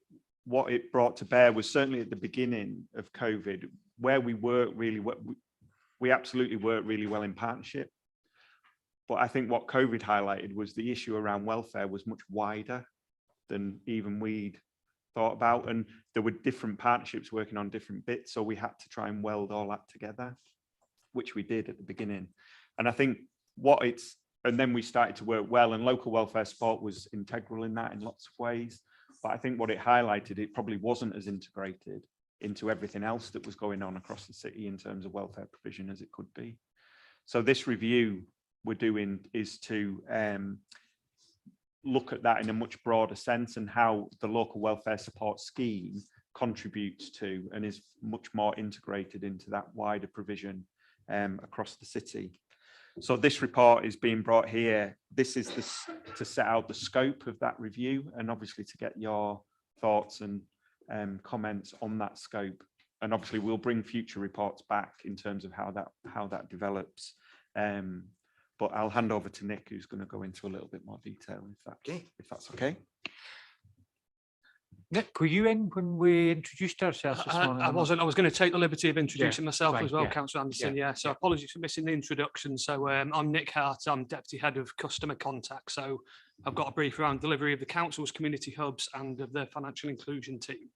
brought to bear was certainly at the beginning of COVID, where we worked really well, we absolutely worked really well in partnership. But I think what COVID highlighted was the issue around welfare was much wider than even we'd thought about. And there were different partnerships working on different bits. So we had to try and weld all that together, which we did at the beginning. And I think and then we started to work well, and local welfare support was integral in that in lots of ways. But I think what it highlighted, it probably wasn't as integrated into everything else that was going on across the city in terms of welfare provision as it could be. So this review we're doing is to look at that in a much broader sense and how the local welfare support scheme contributes to and is much more integrated into that wider provision across the city. So this report is being brought here. This is to set out the scope of that review and obviously to get your thoughts and comments on that scope. And obviously we'll bring future reports back in terms of how that develops. But I'll hand over to Nick, who's going to go into a little bit more detail if that's okay. Nick, were you in when we introduced ourselves this morning? I wasn't. I was going to take the liberty of introducing myself fine, as well, yeah. Councillor Anderson. Yeah, so apologies for missing the introduction. So I'm Nick Hart. I'm Deputy Head of Customer Contact. So I've got a brief around delivery of the Council's community hubs and of the financial inclusion team.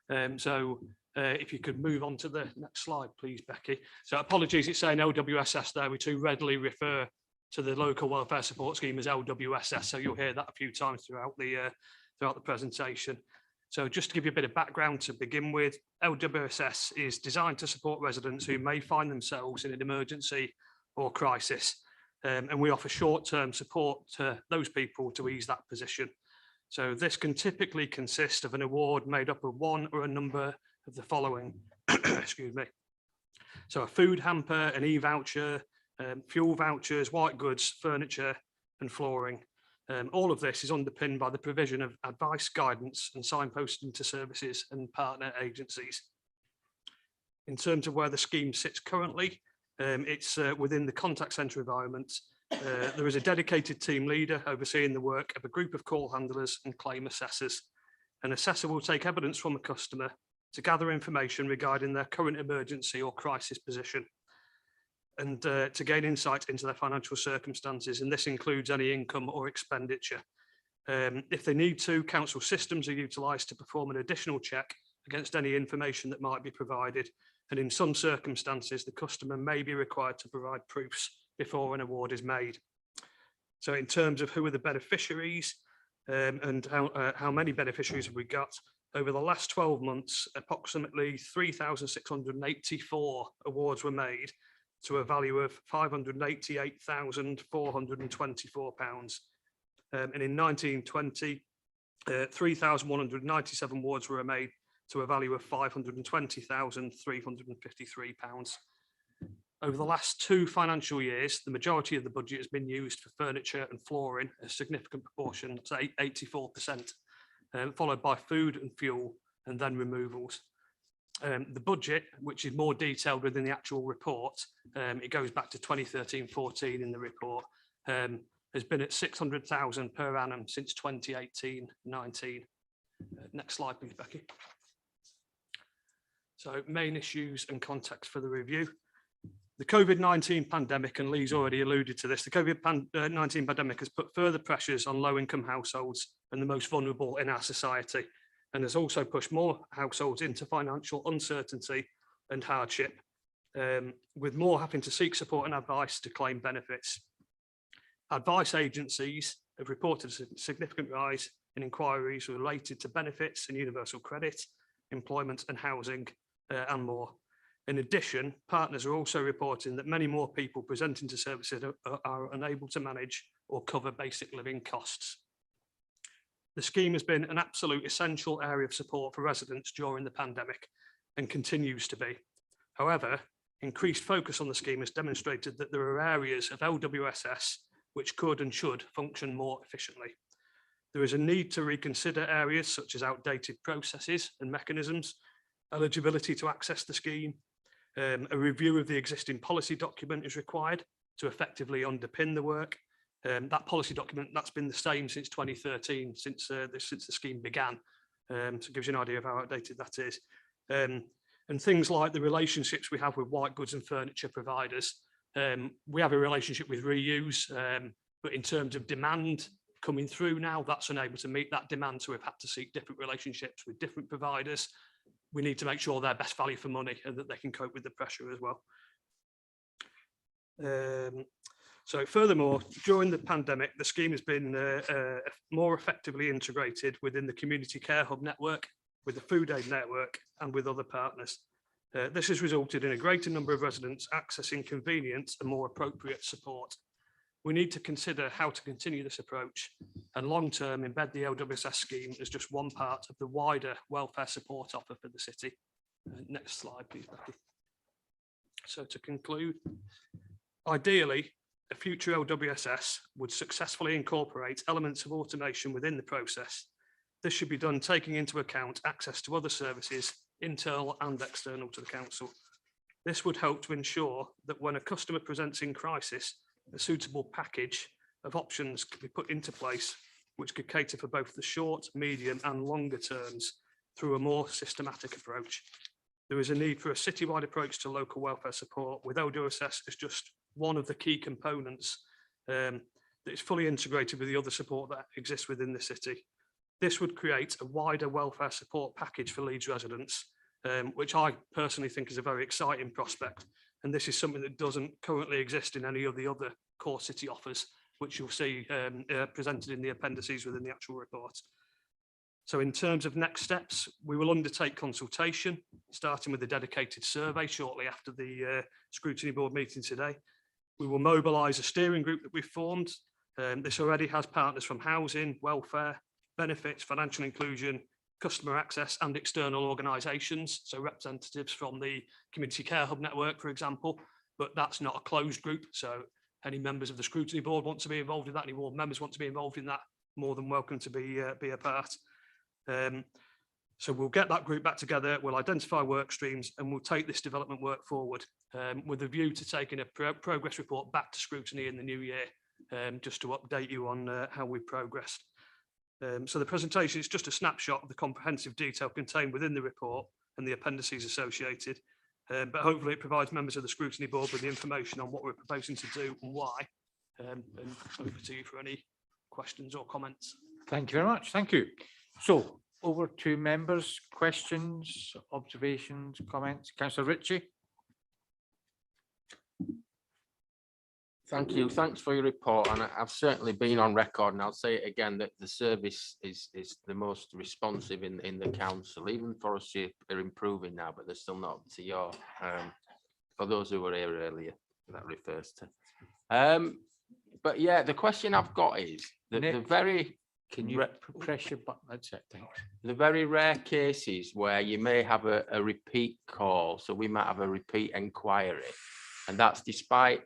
If you could move on to the next slide, please, Becky. So apologies, it's saying LWSS there. We too readily refer to the local welfare support scheme as LWSS. So you'll hear that a few times throughout the presentation. So just to give you a bit of background to begin with, LWSS is designed to support residents who may find themselves in an emergency or crisis. And we offer short-term support to those people to ease that position. So this can typically consist of an award made up of one or a number of the following, excuse me. So a food hamper, an e-voucher, fuel vouchers, white goods, furniture and flooring. All of this is underpinned by the provision of advice, guidance and signposting to services and partner agencies. In terms of where the scheme sits currently, it's within the contact centre environment. There is a dedicated team leader overseeing the work of a group of call handlers and claim assessors. An assessor will take evidence from a customer to gather information regarding their current emergency or crisis position and to gain insight into their financial circumstances, and this includes any income or expenditure. If they need to, council systems are utilised to perform an additional check against any information that might be provided, and in some circumstances, the customer may be required to provide proofs before an award is made. So in terms of who are the beneficiaries and how many beneficiaries have we got, over the last 12 months, approximately 3,684 awards were made to a value of £588,424. And in 1920, 3,197 awards were made to a value of £520,353. Over the last 2 financial years, the majority of the budget has been used for furniture and flooring, a significant proportion, say 84%, followed by food and fuel, and then removals. The budget, which is more detailed within the actual report, it goes back to 2013-14 in the report, has been at 600,000 per annum since 2018-19. Next slide, please, Becky. So main issues and context for the review. The COVID-19 pandemic, and Lee's already alluded to this, the COVID-19 pandemic has put further pressures on low-income households and the most vulnerable in our society, and has also pushed more households into financial uncertainty and hardship, with more having to seek support and advice to claim benefits. Advice agencies have reported a significant rise in inquiries related to benefits and universal credit, employment and housing, and more. In addition, partners are also reporting that many more people presenting to services are unable to manage or cover basic living costs. The scheme has been an absolute essential area of support for residents during the pandemic and continues to be. However, increased focus on the scheme has demonstrated that there are areas of LWSS which could and should function more efficiently. There is a need to reconsider areas such as outdated processes and mechanisms, eligibility to access the scheme. A review of the existing policy document is required to effectively underpin the work. That policy document, that's been the same since 2013, since the scheme began. So it gives you an idea of how outdated that is. And things like the relationships we have with white goods and furniture providers. We have a relationship with Reuse, but in terms of demand coming through now, that's unable to meet that demand. So we've had to seek different relationships with different providers. We need to make sure they're best value for money and that they can cope with the pressure as well. So furthermore, during the pandemic, the scheme has been more effectively integrated within the community care hub network, with the food aid network and with other partners. This has resulted in a greater number of residents accessing convenient and more appropriate support. We need to consider how to continue this approach and long-term embed the LWSS scheme as just one part of the wider welfare support offer for the city. Next slide, please, Becky. So to conclude, ideally, a future LWSS would successfully incorporate elements of automation within the process. This should be done taking into account access to other services, internal and external to the council. This would help to ensure that when a customer presents in crisis, a suitable package of options could be put into place, which could cater for both the short, medium and longer terms through a more systematic approach. There is a need for a citywide approach to local welfare support, with LWSS as just one of the key components that is fully integrated with the other support that exists within the city. This would create a wider welfare support package for Leeds residents, which I personally think is a very exciting prospect. And this is something that doesn't currently exist in any of the other core city offers, which you'll see presented in the appendices within the actual report. So in terms of next steps, we will undertake consultation, starting with a dedicated survey shortly after the Scrutiny Board meeting today. We will mobilise a steering group that we've formed. This already has partners from housing, welfare, benefits, financial inclusion, customer access and external organisations, so representatives from the Community Care Hub network, for example, but that's not a closed group, so any members of the Scrutiny Board want to be involved in that, any board members want to be involved in that, more than welcome to be a part. So we'll get that group back together, we'll identify work streams and we'll take this development work forward with a view to taking a progress report back to Scrutiny in the new year, just to update you on how we've progressed. So the presentation is just a snapshot of the comprehensive detail contained within the report and the appendices associated, but hopefully it provides members of the Scrutiny Board with the information on what we're proposing to do and why. And over to you for any questions or comments. Thank you very much. Thank you. So over to members, questions, observations, comments. Councillor Ritchie. Thank you. Thanks for your report. And I've certainly been on record, and I'll say it again, that the service is the most responsive in the council. Even Forestry are improving now, but they're still not up to your, for those who were here earlier, that refers to. But yeah, the question I've got is that the very... Can you press your button? That's it, thanks. The very rare cases where you may have a repeat call, so we might have a repeat inquiry, and that's despite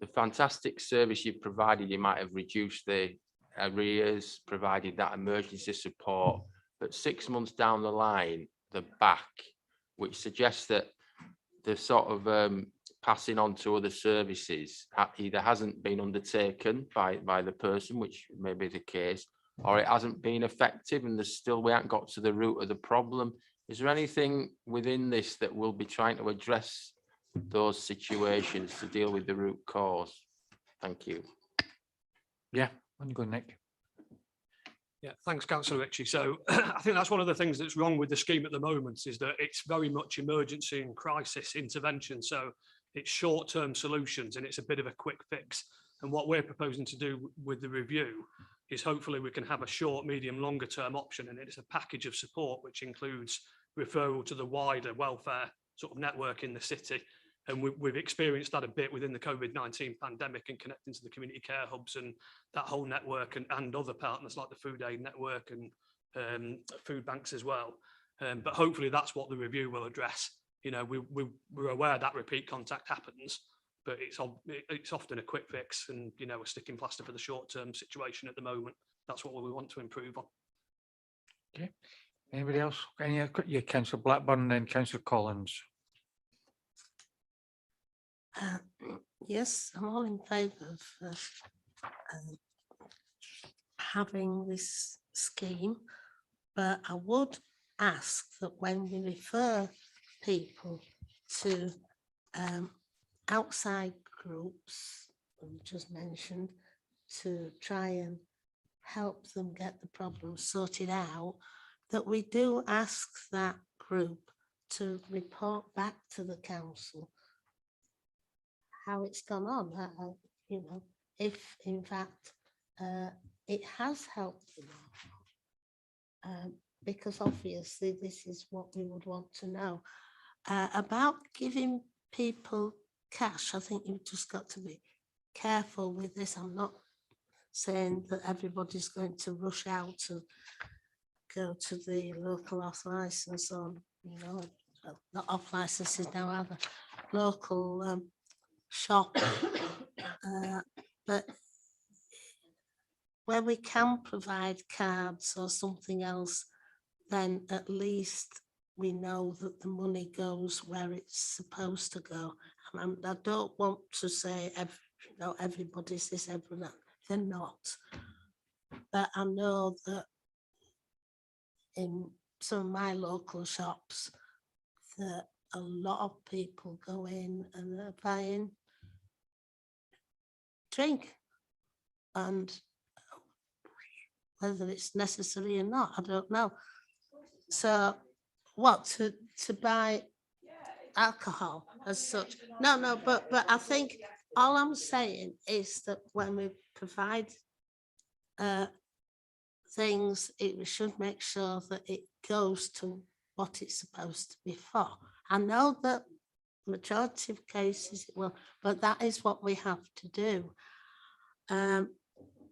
the fantastic service you've provided. You might have reduced the arrears, provided that emergency support, but 6 months down the line, they're back, which suggests that the sort of passing on to other services either hasn't been undertaken by the person, which may be the case, or it hasn't been effective, and there's still, we haven't got to the root of the problem. Is there anything within this that will be trying to address those situations to deal with the root cause? Thank you. Yeah, on you go, Nick. Yeah, thanks, Councillor Ritchie. So I think that's one of the things that's wrong with the scheme at the moment, is that it's very much emergency and crisis intervention. So it's short-term solutions and it's a bit of a quick fix. And what we're proposing to do with the review is hopefully we can have a short, medium, longer term option, and it's a package of support which includes referral to the wider welfare sort of network in the city. And we've experienced that a bit within the COVID-19 pandemic and connecting to the community care hubs and that whole network, and other partners like the Food Aid Network and food banks as well. But hopefully that's what the review will address. You know, we're aware that repeat contact happens, but it's often a quick fix and, you know, a sticking plaster for the short-term situation at the moment. That's what we want to improve on. Okay. Anybody else? Yeah, Councillor Blackburn and then Councillor Collins. Yes, I'm all in favour of having this scheme, but I would ask that when we refer people to outside groups, just mentioned, to try and help them get the problem sorted out, that we do ask that group to report back to the council how it's gone on, you know, if in fact it has helped them, because obviously this is what we would want to know. About giving people cash, I think you've just got to be careful with this. I'm not saying that everybody's going to rush out and go to the local off licence, or, you know, not off licenses now, either local shop, but where we can provide cards or something else, then at least we know that the money goes where it's supposed to go. And I don't want to say everybody's this, everyone that. They're not. But I know that in some of my local shops that a lot of people go in and they're buying drink, and whether it's necessary or not, I don't know. So what, to buy alcohol as such? No, but I think all I'm saying is that when we provide things, we should make sure that it goes to what it's supposed to be for. I know that majority of cases it will, but that is what we have to do.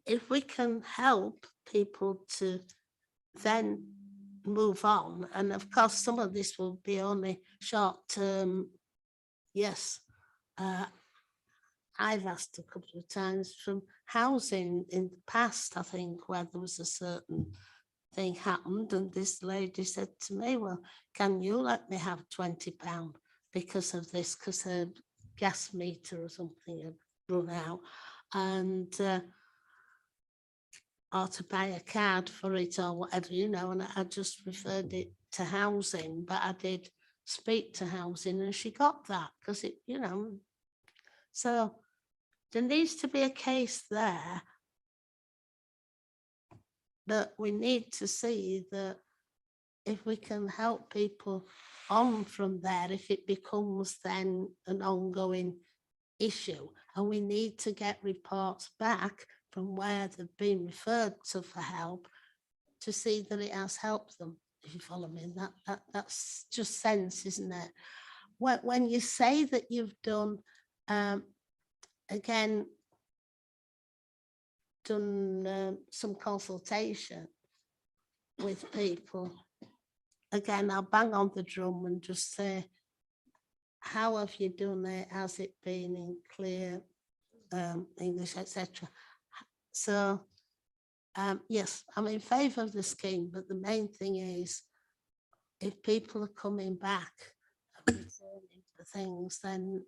If we can help people to then move on, and of course some of this will be only short term. Yes, I've asked a couple of times from housing in the past, I think, where there was a certain thing happened, and this lady said to me, well, can you let me have £20 because of this, because her gas meter or something had run out, and or to buy a card for it or whatever, you know, and I just referred it to housing, but I did speak to housing and she got that, because it, you know, so there needs to be a case there that we need to see that if we can help people on from there, if it becomes then an ongoing issue, and we need to get reports back from where they've been referred to for help to see that it has helped them, if you follow me. That's just sense, isn't it? When you say that you've done, again, done some consultation with people, again, I'll bang on the drum and just say, how have you done it? Has it been in clear English, etc.? So, yes, I'm in favour of the scheme, but the main thing is if people are coming back and returning to things, then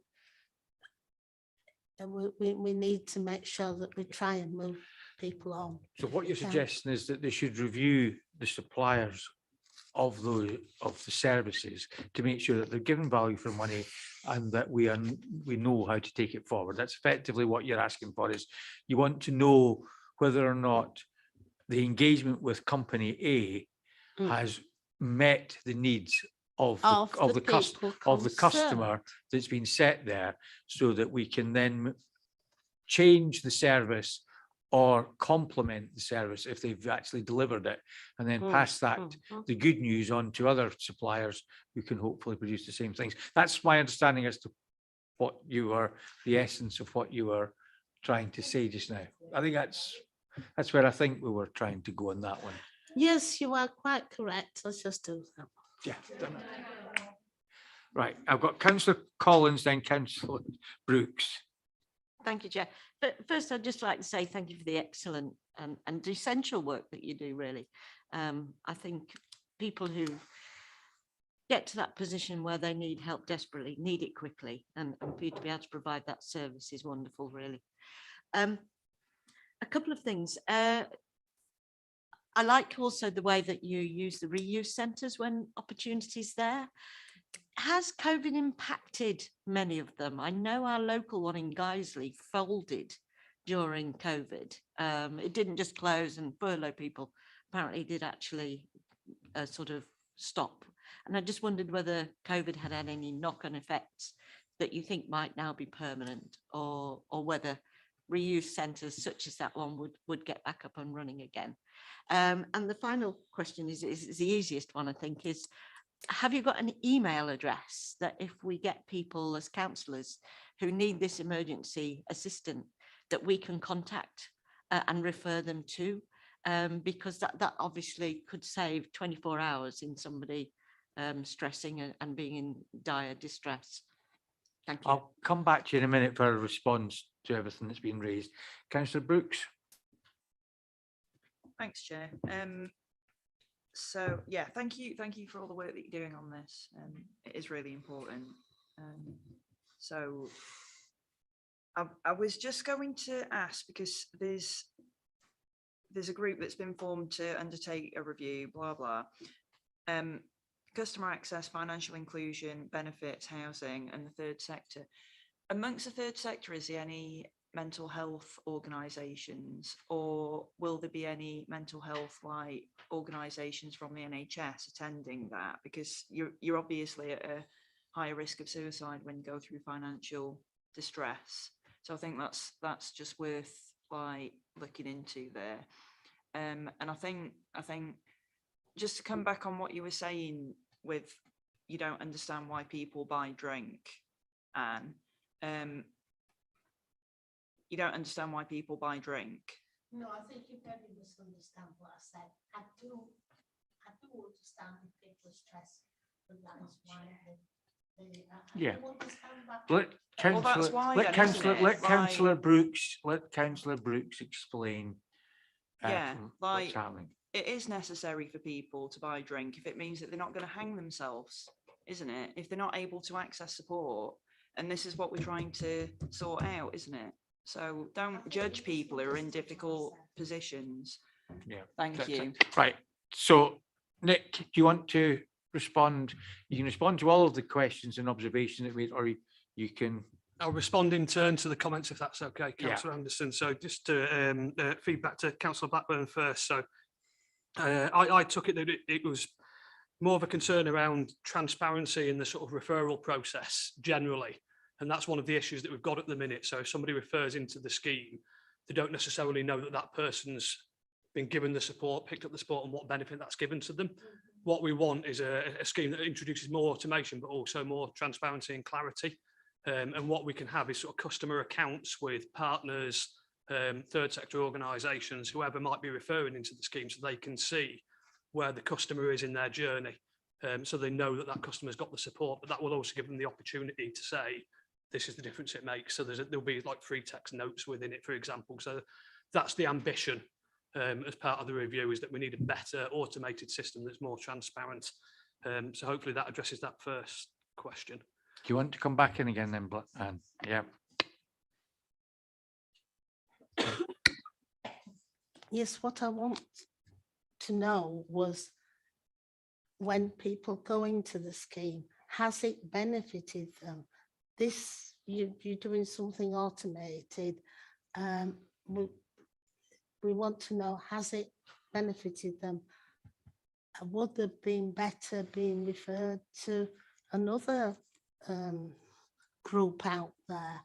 we need to make sure that we try and move people on. So what you're suggesting is that they should review the suppliers of the services to make sure that they're given value for money and that we know how to take it forward. That's effectively what you're asking for, is you want to know whether or not the engagement with company A has met the needs of the customer that's been set there, so that we can then change the service or complement the service if they've actually delivered it, and then pass that, the good news, on to other suppliers who can hopefully produce the same things. That's my understanding as to what you were, the essence of what you were trying to say just now. I think that's where I think we were trying to go on that one. Yes, you are quite correct. Let's just do that. Yeah. Done it. Right, I've got Councillor Collins, then Councillor Brooks. Thank you, Chair. But first, I'd just like to say thank you for the excellent and essential work that you do, really. I think people who get to that position where they need help desperately, need it quickly, and for you to be able to provide that service is wonderful, really. A couple of things. I like also the way that you use the reuse centres when opportunities there. Has COVID impacted many of them? I know our local one in Guiseley folded during COVID. It didn't just close and furlough people. Apparently it did actually sort of stop. And I just wondered whether COVID had any knock-on effects that you think might now be permanent, or whether reuse centres such as that one would get back up and running again. And the final question is the easiest one, I think, is have you got an email address that if we get people as councillors who need this emergency assistance, that we can contact and refer them to? Because that obviously could save 24 hours in somebody stressing and being in dire distress. Thank you. I'll come back to you in a minute for a response to everything that's been raised. Councillor Brooks. Thanks, Chair. So yeah, thank you for all the work that you're doing on this. It is really important. So I was just going to ask, because there's a group that's been formed to undertake a review, blah blah. Customer access, financial inclusion, benefits, housing, and the third sector. Amongst the third sector, is there any mental health organisations, or will there be any mental health like organisations from the NHS attending that? Because you're obviously at a higher risk of suicide when you go through financial distress. So I think that's just worth like looking into there. And I think just to come back on what you were saying with you don't understand why people buy drink, and you don't understand why people buy drink. No, I think you maybe misunderstand what I said. I do understand people's stress, but that is why Yeah. Let Councillor Brooks explain what's happening. It is necessary for people to buy drink if it means that they're not going to hang themselves, isn't it? If they're not able to access support, and this is what we're trying to sort out, isn't it? So don't judge people who are in difficult positions. Yeah. Thank you. Right. So Nick, do you want to respond? You can respond to all of the questions and observations that we made, or you can. I'll respond in turn to the comments if that's okay, Councillor Anderson. So just to feedback to Councillor Blackburn first. So I took it that it was more of a concern around transparency in the sort of referral process generally. And that's one of the issues that we've got at the minute. So if somebody refers into the scheme, they don't necessarily know that that person's been given the support, picked up the support, and what benefit that's given to them. What we want is a scheme that introduces more automation, but also more transparency and clarity. And what we can have is sort of customer accounts with partners, third sector organisations, whoever might be referring into the scheme, so they can see where the customer is in their journey. So they know that that customer's got the support, but that will also give them the opportunity to say, this is the difference it makes. So there'll be like free text notes within it, for example. So that's the ambition as part of the review, is that we need a better automated system that's more transparent. So hopefully that addresses that first question. Do you want to come back in again then, Anne? Yeah. Yes, what I want to know was when people go into the scheme, has it benefited them? This, you're doing something automated. We want to know, has it benefited them? Would have been better being referred to another group out there?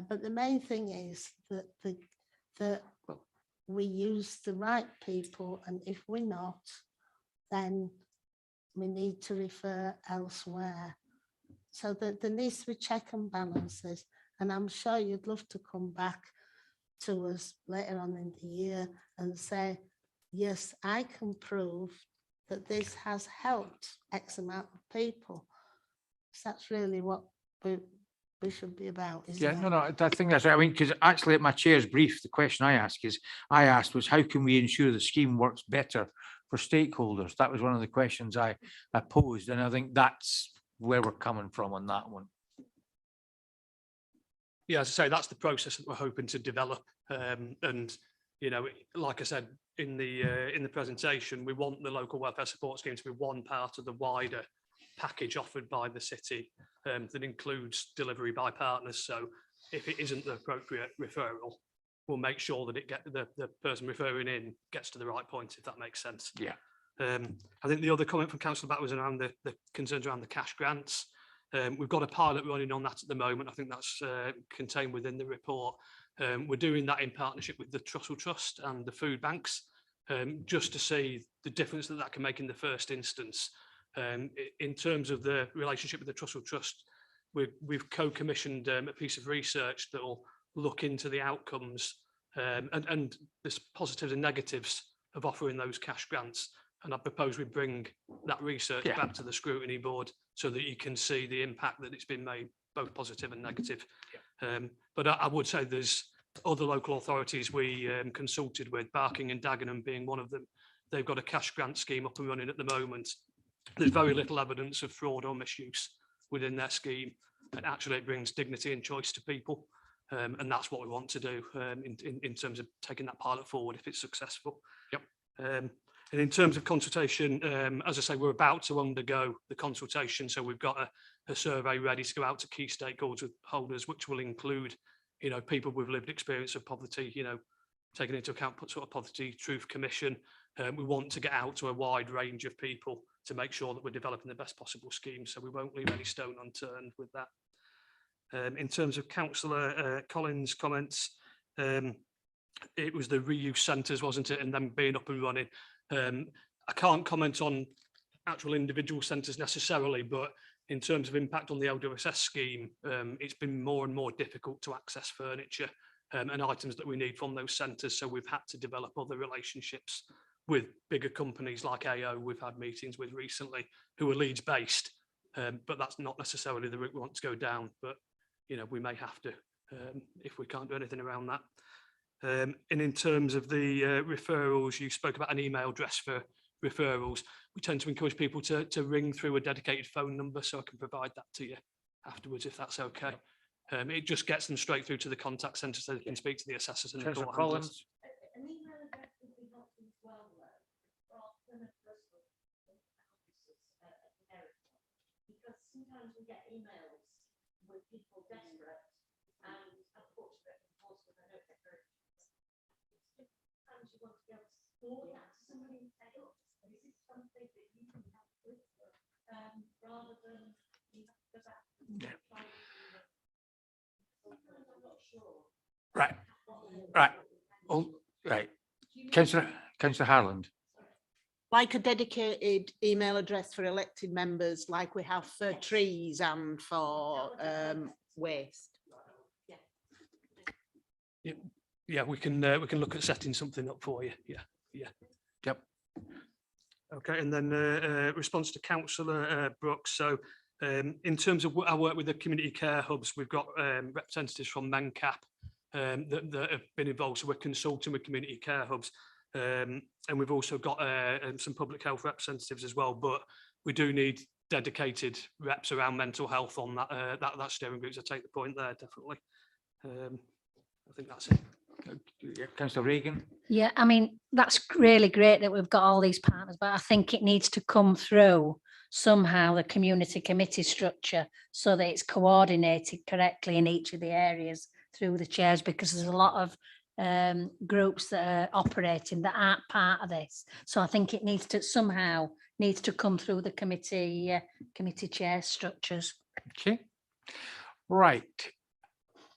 But the main thing is that that we use the right people, and if we're not, then we need to refer elsewhere. So that there needs to be check and balances, and I'm sure you'd love to come back to us later on in the year and say, yes, I can prove that this has helped X amount of people. So that's really what we should be about, isn't Yeah, it? no, I think that's right. I mean, because actually at my chair's brief, the question I asked was, how can we ensure the scheme works better for stakeholders? That was one of the questions I posed, and I think that's where we're coming from on that one. Yeah, as I say, that's the process that we're hoping to develop. And, you know, like I said in the presentation, we want the local welfare support scheme to be one part of the wider package offered by the city that includes delivery by partners. So if it isn't the appropriate referral, we'll make sure that the person referring in gets to the right point, if that makes sense. Yeah. I think the other comment from Councillor Batt was around the concerns around the cash grants. We've got a pilot running on that at the moment. I think that's contained within the report. We're doing that in partnership with the Trussell Trust and the food banks, just to see the difference that can make in the first instance. In terms of the relationship with the Trussell Trust, we've co-commissioned a piece of research that will look into the outcomes and the positives and negatives of offering those cash grants. And I propose we bring that research back to the scrutiny board so that you can see the impact that it's been made, both positive and negative. But I would say there's other local authorities we consulted with, Barking and Dagenham being one of them. They've got a cash grant scheme up and running at the moment. There's very little evidence of fraud or misuse within their scheme. And actually it brings dignity and choice to people. And that's what we want to do in terms of taking that pilot forward if it's successful. Yep. And in terms of consultation, as I say, we're about to undergo the consultation. So we've got a survey ready to go out to key stakeholders, which will include, you know, people with lived experience of poverty, you know, taking into account sort of Poverty Truth Commission. We want to get out to a wide range of people to make sure that we're developing the best possible scheme. So we won't leave any stone unturned with that. In terms of Councillor Collins' comments, it was the reuse centres, wasn't it? And them being up and running. I can't comment on actual individual centres necessarily, but in terms of impact on the LWSS scheme, it's been more and more difficult to access furniture and items that we need from those centres. So we've had to develop other relationships with bigger companies like AO we've had meetings with recently who are Leeds based, but that's not necessarily the route we want to go down. But, you know, we may have to if we can't do anything around that. And in terms of the referrals, you spoke about an email address for referrals. We tend to encourage people to ring through a dedicated phone number, so I can provide that to you afterwards if that's okay. It just gets them straight through to the contact centre so they can speak to the assessors and the court handlers. An email address would be helpful as well, because sometimes we get emails with people desperate and unfortunate, enforcement, I don't get very. Sometimes you want to be able to forward that to somebody and say, oh, this is something that you can help with, rather than you have to go back. Sometimes I'm not sure. Right. Oh, right. Councillor Harland. Like a dedicated email address for elected members, like we have for trees and for waste. Yeah, we can look at setting something up for you. Yeah. Yep. Okay, and then response to Councillor Brooks. So in terms of our work with the community care hubs, we've got representatives from MENCAP that have been involved. So we're consulting with community care hubs. And we've also got some public health representatives as well, but we do need dedicated reps around mental health on that steering group. So I take the point there, definitely. I think that's it. Councillor Reagan. Yeah, I mean, that's really great that we've got all these partners, but I think it needs to come through somehow the community committee structure so that it's coordinated correctly in each of the areas through the chairs, because there's a lot of groups that are operating that aren't part of this. So I think it needs to somehow come through the committee chair structures. Okay, right.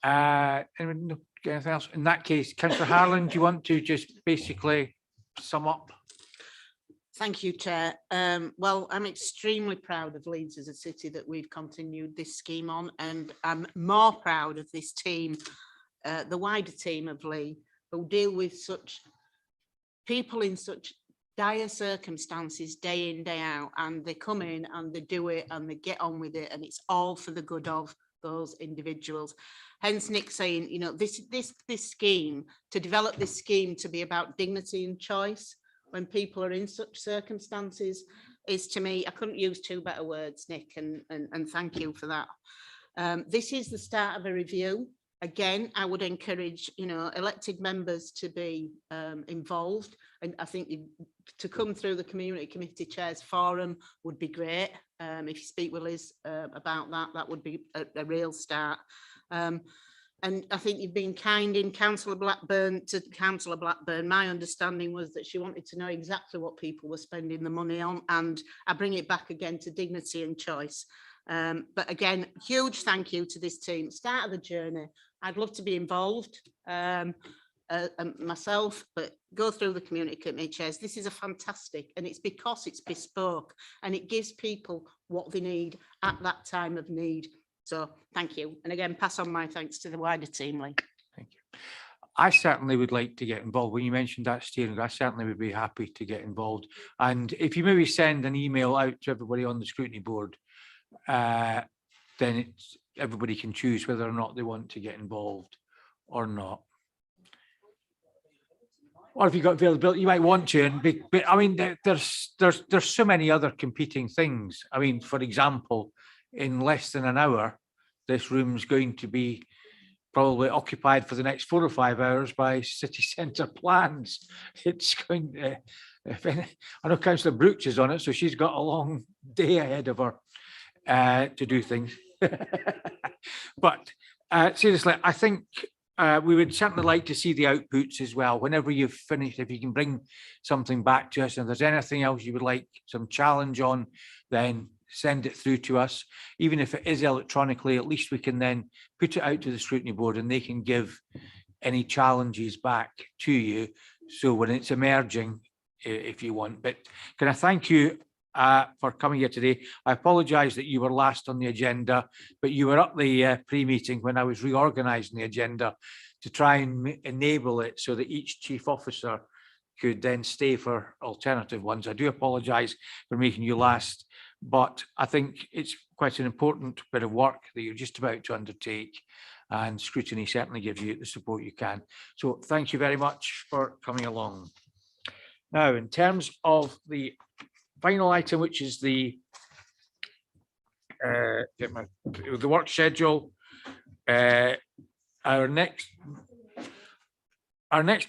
Anything else? In that case, Councillor Harlan, do you want to just basically sum up? Thank you, Chair. Well, I'm extremely proud of Leeds as a city that we've continued this scheme on, and I'm more proud of this team, the wider team of Lee, who deal with such people in such dire circumstances day in, day out, and they come in and they do it and they get on with it, and it's all for the good of those individuals. Hence Nick saying, you know, this scheme, to develop this scheme to be about dignity and choice when people are in such circumstances is, to me, I couldn't use two better words, Nick, and thank you for that. This is the start of a review. Again, I would encourage, you know, elected members to be involved, and I think to come through the community committee chairs forum would be great. If you speak with Liz about that, that would be a real start. And I think you've been kind in Councillor Blackburn to Councillor Blackburn. My understanding was that she wanted to know exactly what people were spending the money on, and I bring it back again to dignity and choice. But again, huge thank you to this team. Start of the journey. I'd love to be involved myself, but go through the community committee chairs. This is a fantastic, and it's because it's bespoke and it gives people what they need at that time of need. So thank you. And again, pass on my thanks to the wider team, Lee. Thank you. I certainly would like to get involved. When you mentioned that steering, I certainly would be happy to get involved. And if you maybe send an email out to everybody on the scrutiny board, then everybody can choose whether or not they want to get involved or not. Or if you've got availability, you might want to. But I mean, there's so many other competing things. I mean, for example, in less than an hour, this room's going to be probably occupied for the next 4 or 5 hours by city centre plans. It's going to, I know Councillor Brooks is on it, so she's got a long day ahead of her to do things. But seriously, I think we would certainly like to see the outputs as well. Whenever you've finished, if you can bring something back to us, and if there's anything else you would like some challenge on, then send it through to us. Even if it is electronically, at least we can then put it out to the scrutiny board and they can give any challenges back to you. So when it's emerging, if you want. But can I thank you for coming here today? I apologise that you were last on the agenda, but you were at the pre-meeting when I was reorganising the agenda to try and enable it so that each chief officer could then stay for alternative ones. I do apologise for making you last, but I think it's quite an important bit of work that you're just about to undertake, and Scrutiny certainly gives you the support you can. So thank you very much for coming along. Now, in terms of the final item, which is the work schedule, our next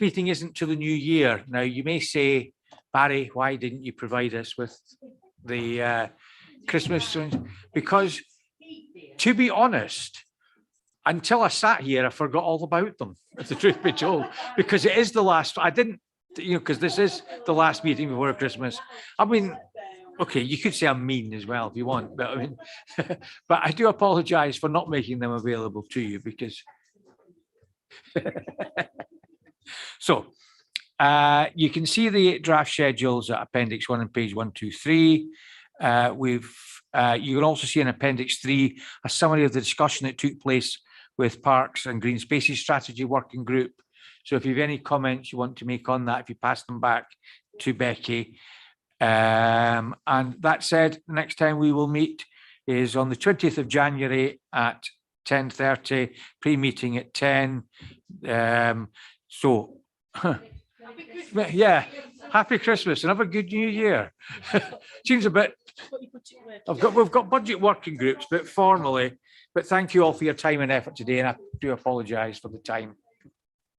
meeting isn't till the new year. Now, you may say, Barry, why didn't you provide us with the Christmas? Because, to be honest, until I sat here, I forgot all about them, if the truth be told, because it is the last. I didn't, because this is the last meeting before Christmas. I mean, okay, you could say I'm mean as well if you want, but I mean, but I do apologise for not making them available to you, because so you can see the draft schedules at Appendix 1 and page 123. You can also see in Appendix 3 a summary of the discussion that took place with Parks and Green Spaces Strategy Working Group. So if you have any comments you want to make on that, if you pass them back to Becky. And that said, the next time we will meet is on the 20th of January at 10:30, pre-meeting at 10. So, yeah, happy Christmas and have a good New Year. Seems a bit, we've got budget working groups, but formally, but thank you all for your time and effort today, and I do apologise for the time.